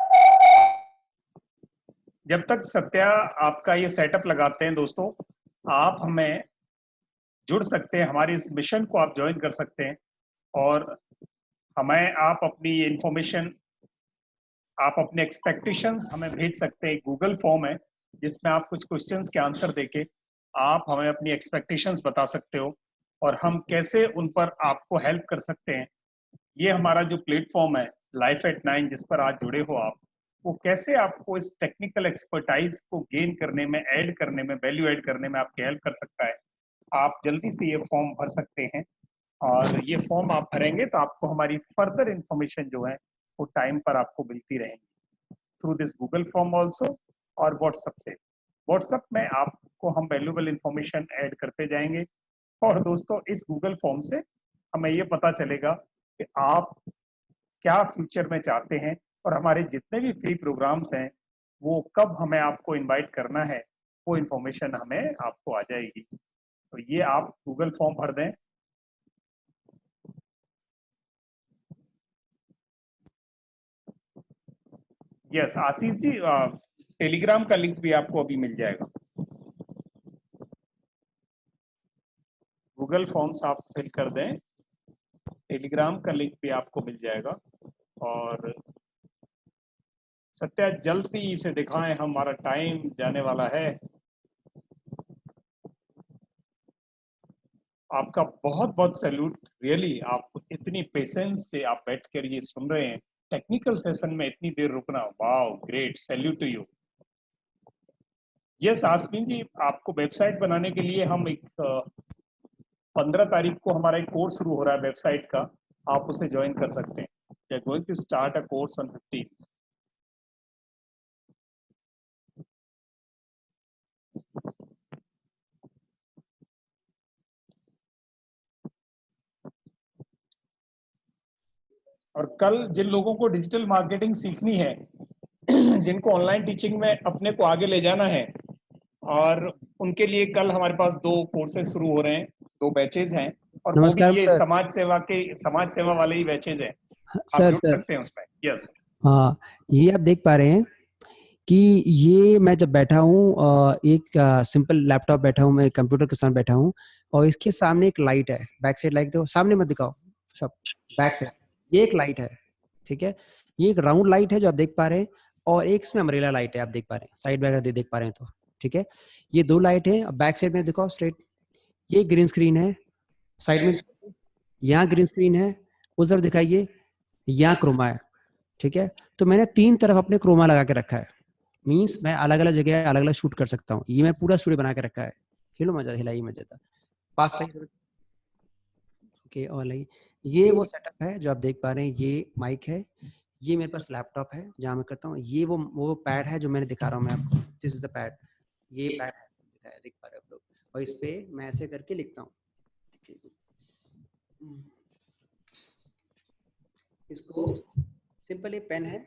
जब तक सत्या आपका ये सेटअप लगाते हैं दोस्तों, आप हमें जुड़ सकते हैं, हमारे इस मिशन को आप ज्वाइन कर सकते हैं, और हमें आप अपनी इंफॉर्मेशन, आप अपने एक्सपेक्टेशंस हमें भेज सकते हैं। गूगल फॉर्म है जिसमें आप कुछ क्वेश्चंस के आंसर देके आप हमें अपनी एक्सपेक्टेशंस बता सकते हो, और हम कैसे उन पर आपको हेल्प कर सकते हैं। ये हमारा जो प्लेटफॉर्म है लाइफ एट 9 जिस पर आज जुड़े हो आप, वो कैसे आपको इस टेक्निकल एक्सपर्टाइज को गेन करने में, ऐड करने में, वैल्यू ऐड करने में आपकी हेल्प कर सकता है। आप जल्दी से ये फॉर्म भर सकते हैं, और ये फॉर्म आप भरेंगे तो आपको हमारी फर्दर इंफॉर्मेशन जो है वो टाइम पर आपको मिलती रहेंगी through this Google form also, और व्हाट्सएप से। व्हाट्सएप में आपको हम वैल्यूएबल इंफॉर्मेशन ऐड करते जाएंगे। और दोस्तों इस गूगल फॉर्म से हमें ये पता चलेगा कि आप क्या फ्यूचर में चाहते हैं, और हमारे जितने भी फ्री प्रोग्राम्स हैं वो कब हमें आपको इनवाइट करना है, वो इंफॉर्मेशन हमें आपको आ जाएगी। तो ये आप गूगल फॉर्म भर दें। यस आशीष जी, टेलीग्राम का लिंक भी आपको अभी मिल जाएगा। गूगल फॉर्म्स आप फिल कर दें, टेलीग्राम का लिंक भी आपको मिल जाएगा। और सत्या जल्दी इसे दिखाएं, हमारा टाइम जाने वाला है। आपका बहुत बहुत सैल्यूट, रियली आप इतनी पेशेंस से आप बैठ कर ये सुन रहे हैं, टेक्निकल सेशन में इतनी देर रुकना, wow great, salute to you. Yes Asmeen ji, आपको वेबसाइट बनाने के लिए हम एक 15 तारीख को हमारा एक कोर्स शुरू हो रहा है वेबसाइट का, आप उसे ज्वाइन कर सकते हैं। We are going to start a course on 15। और कल जिन लोगों को डिजिटल मार्केटिंग सीखनी है, जिनको ऑनलाइन टीचिंग में अपने को आगे ले जाना है, और उनके लिए कल हमारे पास 2 कोर्सेज शुरू हो रहे हैं, 2 बैचेज हैं, और वो भी ये समाज सेवा वाले ही बैचेज हैं। आप जुड़ सकते हैं उसमें। यस हाँ, ये आप देख पा रहे हैं कि ये मैं जब बैठा हूँ, एक सिंपल लैपटॉप बैठा हूँ, मैं कंप्यूटर के साथ बैठा हूँ, और इसके सामने एक लाइट है, बैक साइड लाइट, तो सामने मत दिखाओ सब, बैक साइड ये एक लाइट है, ठीक है। ये एक राउंड लाइट है जो आप देख पा रहे हैं, और एक इसमें अम्ब्रेला लाइट है, आप देख पा रहे हैं साइड बैक देख पा रहे हैं तो, ठीक है। ये 2 लाइट है, बैक साइड में दिखाओ स्ट्रेट। ये ग्रीन स्क्रीन है साइड में, यहाँ ग्रीन स्क्रीन है, उस तरफ दिखाइए, यहाँ क्रोमा है, ठीक है। तो मैंने 3 तरफ अपने क्रोमा लगा के रखा है, मीन्स मैं अलग अलग जगह अलग अलग शूट कर सकता हूँ। ये मैं पूरा स्टूडियो बना के रखा है। हिलो मजा, हिलाई मजा था पास। ओके, और ये वो सेटअप है जो आप देख पा रहे हैं। ये माइक है, ये मेरे पास लैपटॉप है जहाँ मैं करता हूँ। ये वो पैड है जो मैंने दिखा रहा हूँ मैं आपको, दिस इज द पैड। ये पैड है, देख पा रहे हैं आप लोग, और इस पे मैं ऐसे करके लिखता हूँ। इसको सिंपल एक पेन है,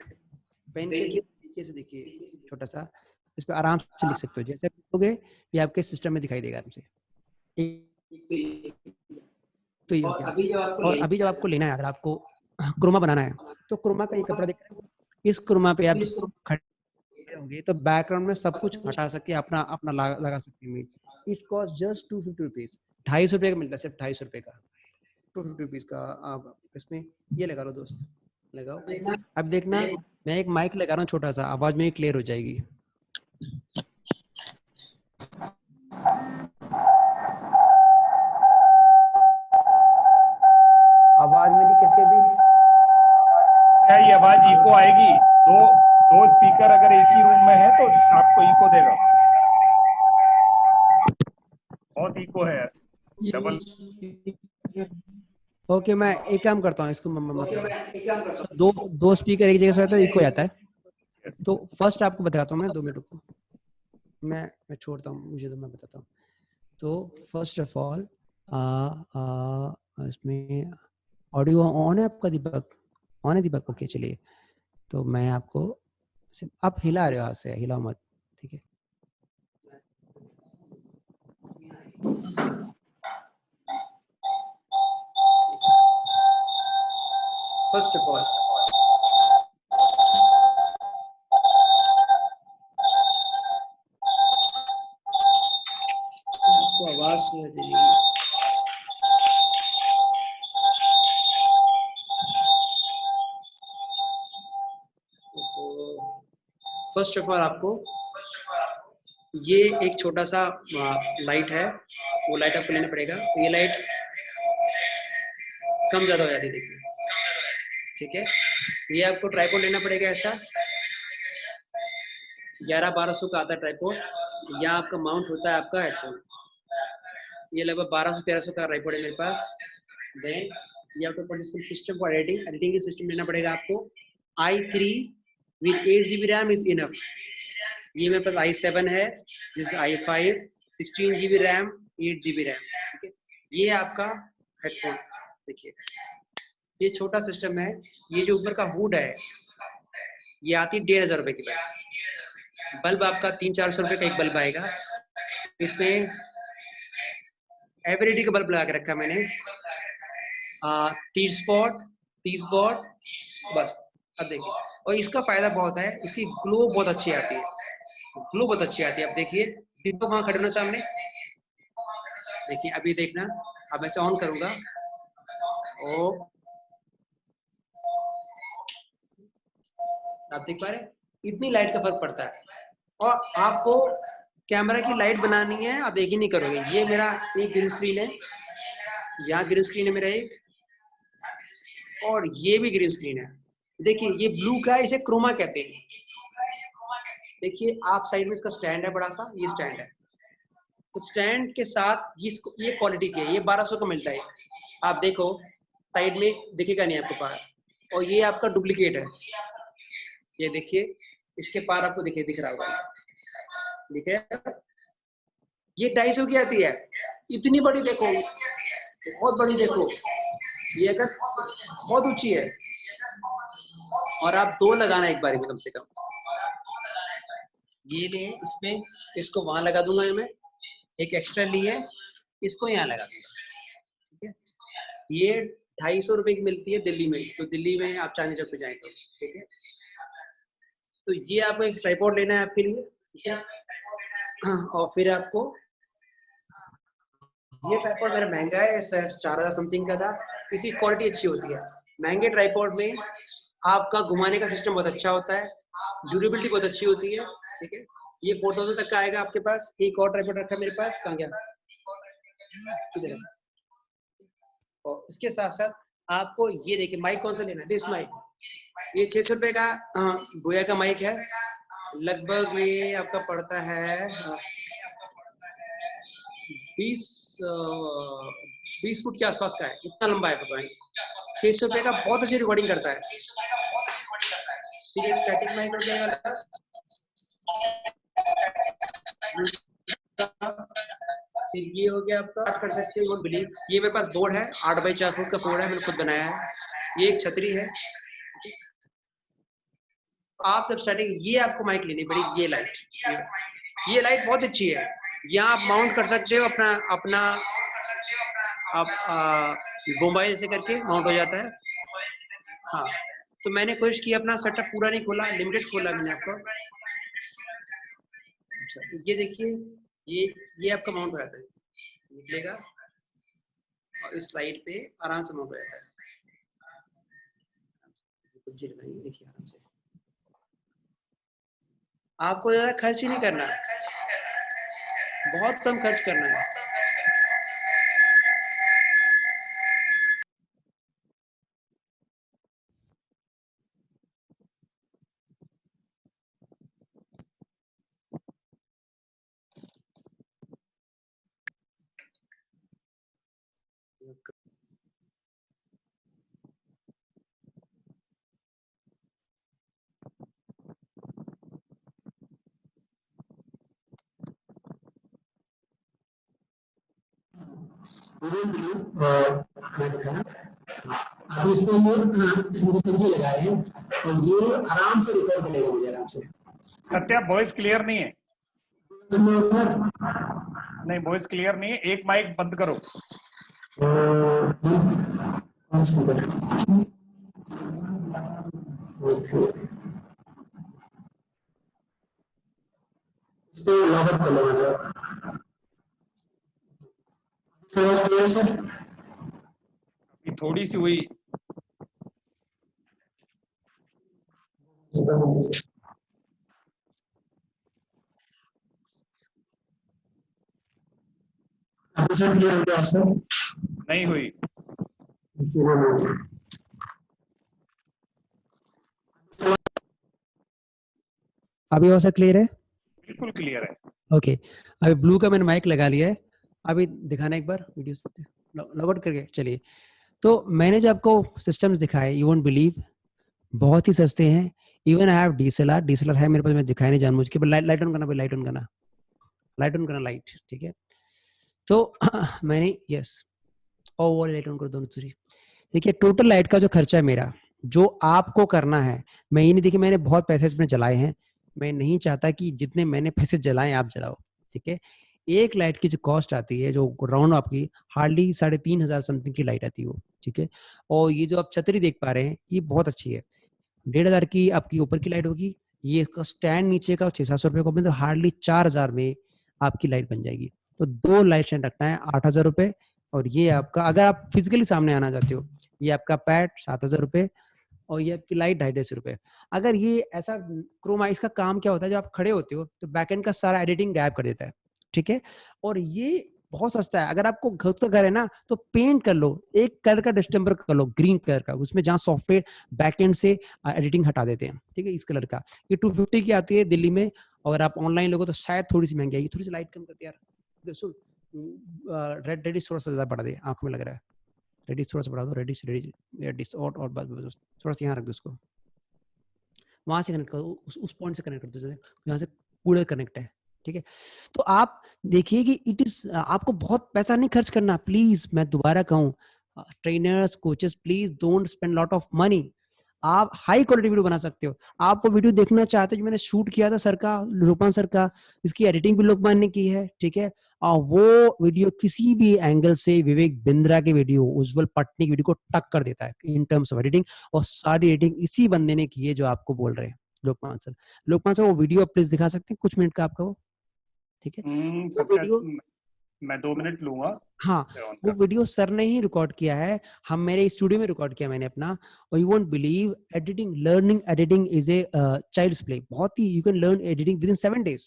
पेन के तरीके से देखिए छोटा सा, इस पे आराम से लिख सकते हो। जैसे लिखोगे ये आपके सिस्टम में दिखाई देगा आराम से। तो ये हो गया। और अभी जब आपको लेना है, अगर आपको क्रोमा बनाना है तो क्रोमा का ये कपड़ा देख रहे हैं, इस क्रोमा पे आप खड़े होंगे तो बैकग्राउंड में सब कुछ हटा सकते हैं, अपना लगा सकते हैं। इट कॉस्ट जस्ट 250 रुपीज, 250 रुपये का मिलता है, सिर्फ 250 रुपये का, 250 रुपीज का। आप इसमें ये लगा लो दोस्त, लगाओ। अब देखना मैं एक माइक लगा रहा हूँ छोटा सा, आवाज में क्लियर हो जाएगी। आवाज मेरी कैसे भी क्या ये आवाज इको आएगी? दो स्पीकर अगर एक ही रूम में है तो आपको इको देगा, बहुत इको है डबल। ओके, मैं एक काम करता हूँ, इसको दो स्पीकर एक जगह से तो इको आता है। तो फर्स्ट आपको बताता हूँ मैं, 2 मिनट रुको, मैं छोड़ता हूँ, मुझे तो मैं बताता हूँ। तो फर्स्ट ऑफ ऑल इसमें ऑडियो ऑन है आपका दीपक? ऑन है दीपक? ओके चलिए, तो मैं आपको, आप हिला रहे हो हाथ से, हिलाओ मत, ठीक है। फर्स्ट ऑफ ऑल आवाज सुन दीजिए। फर्स्ट ऑफ ऑल आपको ये एक छोटा सा लाइट है, वो लाइट आपको लेना पड़ेगा। ये लाइट कम ज्यादा हो जाती है, देखिए, ठीक है। ये आपको ट्राइपॉड लेना पड़ेगा ऐसा, 1100-1200 का आता है ट्राइपॉड। यहाँ आपका माउंट होता है आपका हेडफोन, ये लगभग 1200-1300 का ट्राइपॉड है मेरे पास। देन ये आपको प्रोजेक्शन सिस्टम फॉर एडिटिंग का सिस्टम लेना पड़ेगा आपको। i3 with 8GB RAM is enough. ये मेरे पास i7 है, जिस i5 16GB RAM 8GB RAM, ठीक है। ये आपका हेडफोन देखिए, ये छोटा सिस्टम है। ये जो ऊपर का हुड है ये आती 1500 रुपए की बस। बल्ब आपका 300-400 रुपए का एक बल्ब आएगा। इसमें एवरीडे का बल्ब लगा के रखा मैंने, 30 वॉट बस। अब देखिए, और इसका फायदा बहुत है, इसकी ग्लो बहुत अच्छी आती है, ग्लो बहुत अच्छी आती है। अब देखिए दीपक वहां खड़े ना सामने, देखिए अभी देखना, अब ऐसे ऑन करूंगा, ओ आप देख पा रहे हैं इतनी लाइट का फर्क पड़ता है। और आपको कैमरा की लाइट बनानी है, आप एक ही नहीं करोगे। ये मेरा एक ग्रीन स्क्रीन है, यहाँ ग्रीन स्क्रीन है मेरा एक, और ये भी ग्रीन स्क्रीन है। देखिए ये ब्लू का है, इसे क्रोमा कहते हैं। देखिए आप साइड में इसका स्टैंड है बड़ा सा, ये स्टैंड है। तो स्टैंड के साथ ये क्वालिटी की है, ये 1200 का मिलता है। आप देखो साइड में दिखेगा नहीं आपको पार, और ये आपका डुप्लीकेट है। ये देखिए इसके पार आपको दिख रहा होगा, ठीक है। ये 250 की आती है, इतनी बड़ी देखो, बहुत बड़ी देखो, ये अगर बहुत ऊंची है। और आप 2 लगाना एक बारी में कम से कम। ये ले, इसमें इसको वहां लगा दूंगा मैं, एक एक्स्ट्रा ली है, इसको यहाँ लगा दूंगा, ठीक है। ये 250 रुपए की मिलती है दिल्ली में, तो दिल्ली में आप चांदनी चौक पे जाएं तो, ठीक है। तो ये आपको एक ट्राइपॉड लेना है आपके लिए, ठीक है। और फिर आपको ये ट्राइपॉड मेरा महंगा है, 4000 समथिंग का था। इसकी क्वालिटी अच्छी होती है। महंगे ट्राइपॉड में आपका घुमाने का सिस्टम बहुत अच्छा होता है, ड्यूरेबिलिटी बहुत अच्छी होती है, ठीक है। ये 4000 तक का आएगा आपके पास। एक और ट्राइपॉड रखा है मेरे पास, कहाँ गया? और इसके साथ साथ आपको ये देखिए माइक कौन सा लेना है, दिस माइक, ये 600 रुपए का बोया का माइक है। लगभग ये आपका पड़ता है 20 फुट के आसपास का है, इतना लंबा है माइक। 600 रुपए का बहुत अच्छी रिकॉर्डिंग करता है। फिर एक स्टैटिक माइक हो गया वाला, फिर ये हो गया आपका, आप कर सकते हो बिलीव। ये मेरे पास बोर्ड है, 8 बाई 4 फुट का बोर्ड है, मैंने खुद बनाया है। ये एक छतरी है। आप जब स्टार्टिंग, ये आपको माइक लेनी पड़ेगी। ये लाइट बहुत अच्छी है। यहाँ आप माउंट कर सकते हो अपना आप मोबाइल से करके माउंट हो जाता है। हाँ, तो मैंने कोशिश की, अपना सेटअप पूरा नहीं खोला, लिमिटेड खोला मैंने आपको। अच्छा, ये देखिए, ये आपका माउंट हो जाता है, निकलेगा और इस लाइट पे आराम से माउंट हो जाता है। देखिए आराम से, आपको ज्यादा खर्च ही नहीं करना, बहुत कम खर्च करना है। अभी इसको ये लगाए हैं और ये आराम से रिकॉर्ड करेगा मुझे आराम से। सत्या, वॉइस क्लियर नहीं है। नहीं, वॉइस क्लियर नहीं है। एक माइक बंद करो। इसको लॉग आउट कर लो सर। थोड़ी सी हुई। नहीं हुई। अभी और सर क्लियर है? बिल्कुल क्लियर है। ओके, अभी ब्लू का मैंने माइक लगा लिया है। अभी दिखाना एक बार वीडियो से लॉग आउट करके। चलिए, तो मैंने जो आपको सिस्टम्स दिखाए, यू वोंट बिलीव, बहुत ही सस्ते हैं। इवन आई हैव डीएसएलआर है मेरे पास, मैं दिखाया नहीं जानबूझ के। लाइट ऑन करना, लाइट ऑन करना, लाइट, ठीक है। तो मैंने यस, और वो लाइट ऑन कर दो। देखिए, टोटल लाइट का जो खर्चा है मेरा, जो आपको करना है, मैं ये नहीं, देखिए मैंने बहुत पैसे इसमें जलाए हैं, मैं नहीं चाहता कि जितने मैंने पैसे जलाए आप जलाओ, ठीक है। एक लाइट की जो कॉस्ट आती है, जो राउंड आपकी हार्डली 3,500 समथिंग की लाइट आती है वो, ठीक है। और ये जो आप छतरी देख पा रहे हैं, ये बहुत अच्छी है। 1,500 की आपकी ऊपर की लाइट होगी। ये इसका स्टैंड नीचे का 600-700 रुपए का, तो हार्डली 4,000 में आपकी लाइट बन जाएगी। तो 2 लाइट स्टैंड रखना है, 8,000 रुपए। और ये आपका, अगर आप फिजिकली सामने आना चाहते हो, ये आपका पैड 7,000 रुपए, और ये आपकी लाइट 250 रुपए। अगर ये ऐसा क्रोमा, इसका काम क्या होता है, जब आप खड़े होते हो तो बैकएंड का सारा एडिटिंग गायब कर देता है, ठीक है। और ये बहुत सस्ता है। अगर आपको खुद का घर है ना, तो पेंट कर लो, एक कलर का डिस्टेंबर कर लो, ग्रीन कलर का, उसमें जहाँ सॉफ्टवेयर बैकएंड से एडिटिंग हटा देते हैं, ठीक है। इस कलर का ये 250 की आती है दिल्ली में, और आप ऑनलाइन लोगो तो शायद थोड़ी सी महंगी आएगी। थोड़ी सी लाइट कम करते यार, रेडिश थोड़ा सा ज्यादा बढ़ा दे, आंखों में लग रहा है। रेडिश थोड़ा सा बढ़ा दो, रेडिश और बस थोड़ा सा यहाँ रख दो उसको, वहां से कनेक्ट करो, उस पॉइंट से कनेक्ट कर दो, जैसे यहाँ से पूरे कनेक्ट है, ठीक है। तो आप देखिए कि इट इज, आपको बहुत पैसा नहीं खर्च करना। प्लीज, मैं दोबारा कहूँ, trainers, coaches, please don't spend lot of money. आप हाई क्वालिटी वीडियो बना सकते हो। आप वो वीडियो देखना चाहते हो जो मैंने शूट किया था सर का, रूपान सर का, इसकी एडिटिंग भी लोकमान ने की है, ठीक है। और वो वीडियो किसी भी एंगल से विवेक बिंद्रा की वीडियो, उज्जवल पटनी की वीडियो को टक्कर देता है इन टर्म्स ऑफ एडिटिंग। और सारी एडिटिंग इसी बंदे ने की है जो आपको बोल रहे हैं, लोकमान सर। लोकमान सर, वो वीडियो प्लीज दिखा सकते हैं, कुछ मिनट का आपका वो, ठीक है। मैं 2 मिनट लूंगा। हाँ, वो वीडियो सर ने ही रिकॉर्ड किया है, हम मेरे स्टूडियो में रिकॉर्ड किया मैंने अपना। और you won't believe, editing, learning editing is a child's play. बहुत ही, you can learn editing within 7 days,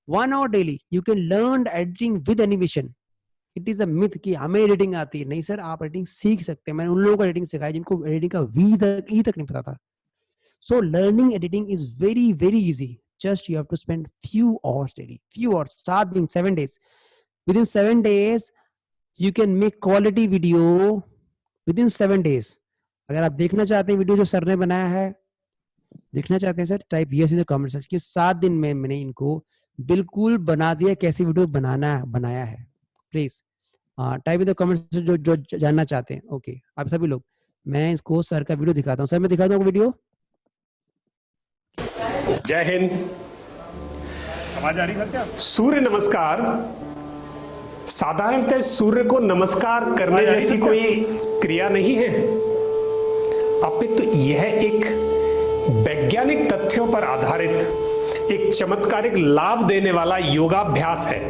1 hour daily। You can learn editing with animation it is a myth कि हमें editing आती है। नहीं सर, आप editing सीख सकते हैं। मैंने उन लोगों को एडिटिंग सिखाई जिनको एडिटिंग का ई तक नहीं पता था। So learning editing is very very easy, just you have to spend few hours daily, few hours, start being 7 days. Within 7 days you can make quality video within 7 days. अगर आप देखना चाहते हैं वीडियो जो सर ने बनाया है, देखना चाहते हैं sir, type yes in the comment section कि 7 दिन में मैंने इनको बिल्कुल बना दिया कैसी वीडियो बनाया है। Please type in the comment जो जानना चाहते हैं। ओके आप सभी लोग, मैं इसको सर का वीडियो दिखाता हूँ। सर मैं दिखाता हूँ वीडियो। जय हिंद। आवाज आ रही है क्या? सूर्य नमस्कार साधारणतः सूर्य को नमस्कार करने जैसी कोई क्रिया नहीं है, अपितु यह एक वैज्ञानिक तथ्यों पर आधारित एक चमत्कारिक लाभ देने वाला योगाभ्यास है।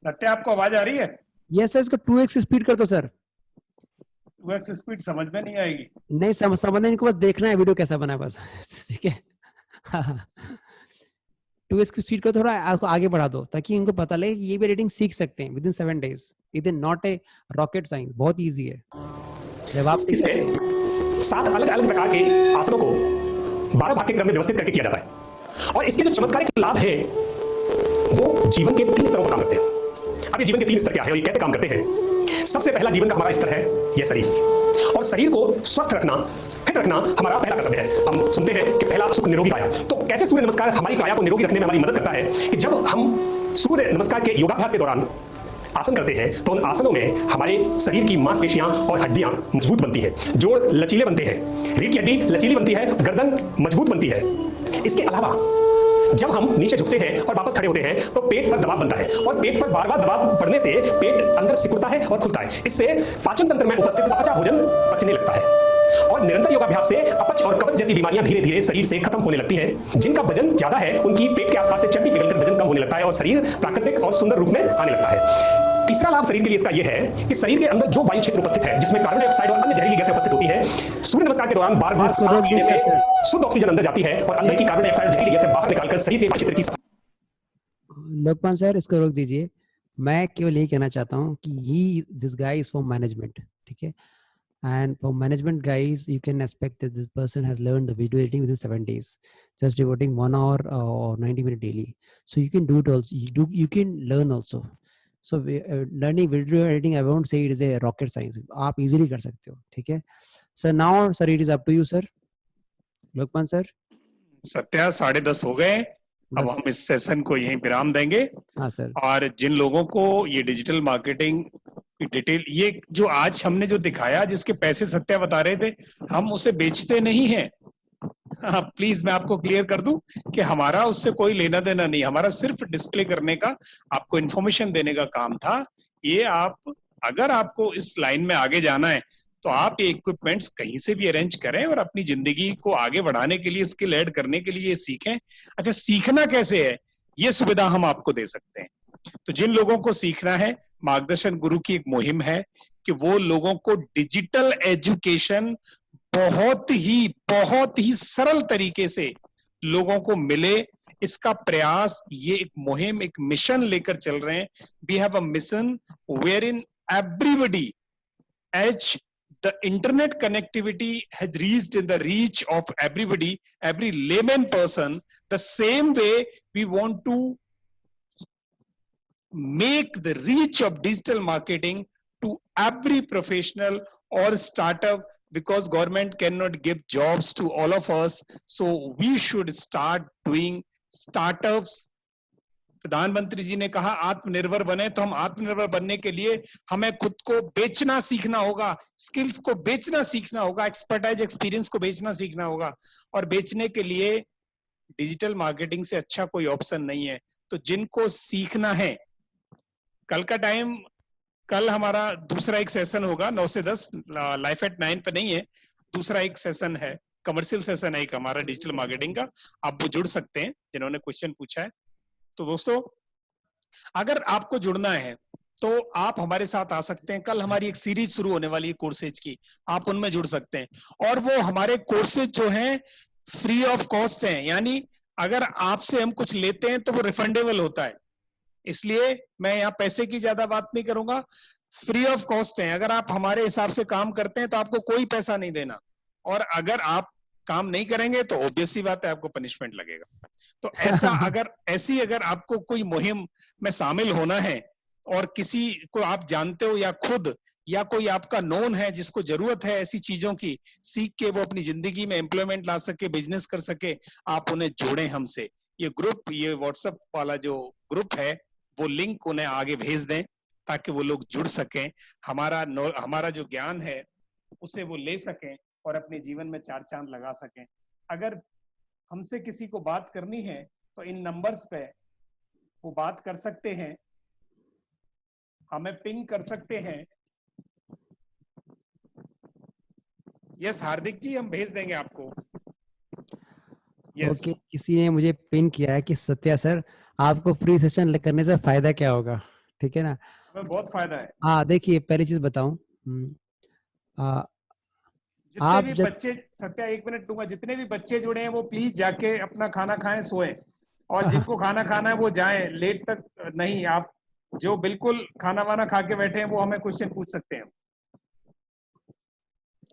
सत्य आपको आवाज आ रही है? यस सर, इसको 2x स्पीड कर दो सर। 2x स्पीड समझ में नहीं आएगी। नहीं समझने, इनको बस देखना है वीडियो कैसा बना है बस। ठीक है 2x की स्पीड को थोड़ा आगे बढ़ा दो ताकि इनको पता लगे कि ये भी एडिटिंग सीख सकते हैं within 7 days। It is not A rocket science, बहुत इजी है। जब आप सीख सकते हैं 7 अलग अलग प्रकार के आसनों को 12 भाग के क्रम में व्यवस्थित करके किया जाता है और इसके जो चमत्कारिक लाभ है वो जीवन के 3 स्तरों पर काम करते हैं। अब ये जीवन के 3 स्तर क्या है और ये कैसे काम करते हैं? सबसे पहला जीवन का हमारा स्तर है यह शरीर, और शरीर को स्वस्थ रखना, फिट रखना हमारा पहला कर्तव्य है। हम सुनते हैं कि पहला सुख निरोगी काया, तो कैसे सूर्य नमस्कार हमारी काया को निरोगी रखने में हमारी मदद करता है कि जब हम सूर्य नमस्कार के योगाभ्यास के दौरान आसन करते हैं तो उन आसनों में हमारे शरीर की मांसपेशियां और हड्डियां मजबूत बनती है, जोड़ लचीले बनते हैं, रीढ़ की हड्डी लचीली बनती है, गर्दन मजबूत बनती है। इसके अलावा जब हम नीचे झुकते हैं और वापस खड़े होते हैं तो पेट पर दबाव बनता है और पेट पर बार-बार दबाव पड़ने से पेट अंदर सिकुड़ता है और खुलता है। इससे पाचन तंत्र में उपस्थित अपचा भोजन पचने लगता है और निरंतर योगाभ्यास से अपच और कब्ज जैसी बीमारियां धीरे धीरे शरीर से खत्म होने लगती हैं। जिनका वजन ज्यादा है उनकी पेट के आसपास से चर्बी पिघलकर वजन कम होने लगता है और शरीर प्राकृतिक और सुंदर रूप में आने लगता है। तीसरा लाभ शरीर के लिए इसका यह है कि शरीर के अंदर जो वायु क्षेत्र उपस्थित है जिसमें कार्बन डाइऑक्साइड और अन्य जहरीली गैसें उपस्थित होती है, सूर्य नमस्कार के दौरान बार-बार सांस लेने से शुद्ध ऑक्सीजन अंदर जाती है और अंदर की कार्बन डाइऑक्साइड जहरीली गैसें बाहर निकालकर शरीर के क्षेत्र की। लोकपाल सर इसको रोक दीजिए। मैं केवल यही कहना चाहता हूँ कि this guy is for management, ठीक है, and for management guys you can expect that this person has learned the video editing within 7 days, just devoting 1 hour or 90 minutes daily. So you can do it also, you can learn also. So learning video editing, I won't say it is a rocket science, आप easily कर सकते हो, ठीक है। So now sir it is up to you sir। Lokpal sir. Satya 10:30 हो गए, अब हम इस सेशन को यहीं विराम देंगे। हाँ सर। और जिन लोगों को ये डिजिटल मार्केटिंग की डिटेल, ये जो आज हमने जो दिखाया जिसके पैसे सत्या बता रहे थे, हम उसे बेचते नहीं हैं। हाँ प्लीज मैं आपको क्लियर कर दूं कि हमारा उससे कोई लेना देना नहीं, हमारा सिर्फ डिस्प्ले करने का, आपको इन्फॉर्मेशन देने का काम था। ये आप अगर आपको इस लाइन में आगे जाना है तो आप ये इक्विपमेंट्स कहीं से भी अरेंज करें और अपनी जिंदगी को आगे बढ़ाने के लिए, स्किल ऐड करने के लिए सीखें। अच्छा सीखना कैसे है, ये सुविधा हम आपको दे सकते हैं। तो जिन लोगों को सीखना है, मार्गदर्शन गुरु की एक मुहिम है कि वो लोगों को डिजिटल एजुकेशन बहुत ही सरल तरीके से लोगों को मिले, इसका प्रयास, ये एक मुहिम, एक मिशन लेकर चल रहे हैं। We have a mission where in everybody has the internet connectivity has reached in the reach of everybody, every layman person. The same way we want to make the reach of digital marketing to every professional or startup, because government cannot give jobs to all of us. So we should start doing startups. प्रधानमंत्री जी ने कहा आत्मनिर्भर बने, तो हम आत्मनिर्भर बनने के लिए हमें खुद को बेचना सीखना होगा, स्किल्स को बेचना सीखना होगा, एक्सपर्टाइज एक्सपीरियंस को बेचना सीखना होगा। और बेचने के लिए डिजिटल मार्केटिंग से अच्छा कोई ऑप्शन नहीं है। तो जिनको सीखना है, कल का टाइम, कल हमारा दूसरा एक सेशन होगा 9 से 10, लाइफ एट 9 पे नहीं है, दूसरा एक सेशन है, कमर्शियल सेशन है एक हमारा डिजिटल मार्केटिंग का। आप वो जुड़ सकते हैं जिन्होंने क्वेश्चन पूछा है। तो दोस्तों अगर आपको जुड़ना है तो आप हमारे साथ आ सकते हैं। कल हमारी एक सीरीज शुरू होने वाली है कोर्सेज की, आप उनमें जुड़ सकते हैं। और वो हमारे कोर्सेज जो हैं फ्री ऑफ कॉस्ट हैं, यानी अगर आपसे हम कुछ लेते हैं तो वो रिफंडेबल होता है। इसलिए मैं यहाँ पैसे की ज्यादा बात नहीं करूंगा। फ्री ऑफ कॉस्ट है। अगर आप हमारे हिसाब से काम करते हैं तो आपको कोई पैसा नहीं देना, और अगर आप काम नहीं करेंगे तो ऑब्वियस सी बात है आपको पनिशमेंट लगेगा। तो अगर आपको कोई मुहिम में शामिल होना है और किसी को आप जानते हो या खुद या कोई आपका नोन है जिसको जरूरत है ऐसी चीजों की, सीख के वो अपनी जिंदगी में एम्प्लॉयमेंट ला सके, बिजनेस कर सके, आप उन्हें जोड़ें हमसे। ये ग्रुप, ये व्हाट्सएप वाला जो ग्रुप है, वो लिंक उन्हें आगे भेज दें ताकि वो लोग जुड़ सकें, हमारा जो ज्ञान है उसे वो ले सकें और अपने जीवन में चार चांद लगा सकें। अगर हमसे किसी को बात करनी है तो इन नंबर्स पे वो बात कर सकते हैं, हमें पिंग कर सकते हैं। यस हार्दिक जी, हम भेज देंगे आपको। ओके, किसी ने मुझे पिन किया है कि सत्या सर आपको फ्री सेशन करने से फायदा क्या होगा, ठीक है ना? हमें बहुत फायदा है। हाँ देखिए, पहली चीज बताऊं, जितने भी बच्चे, सत्या एक मिनट दूंगा, जितने भी बच्चे जुड़े हैं वो प्लीज जाके अपना खाना खाएं, सोएं, और जिनको खाना खाना है वो जाएं, लेट तक नहीं। आप जो बिल्कुल खाना वाना खा के बैठे हैं वो हमें क्वेश्चन पूछ सकते हैं।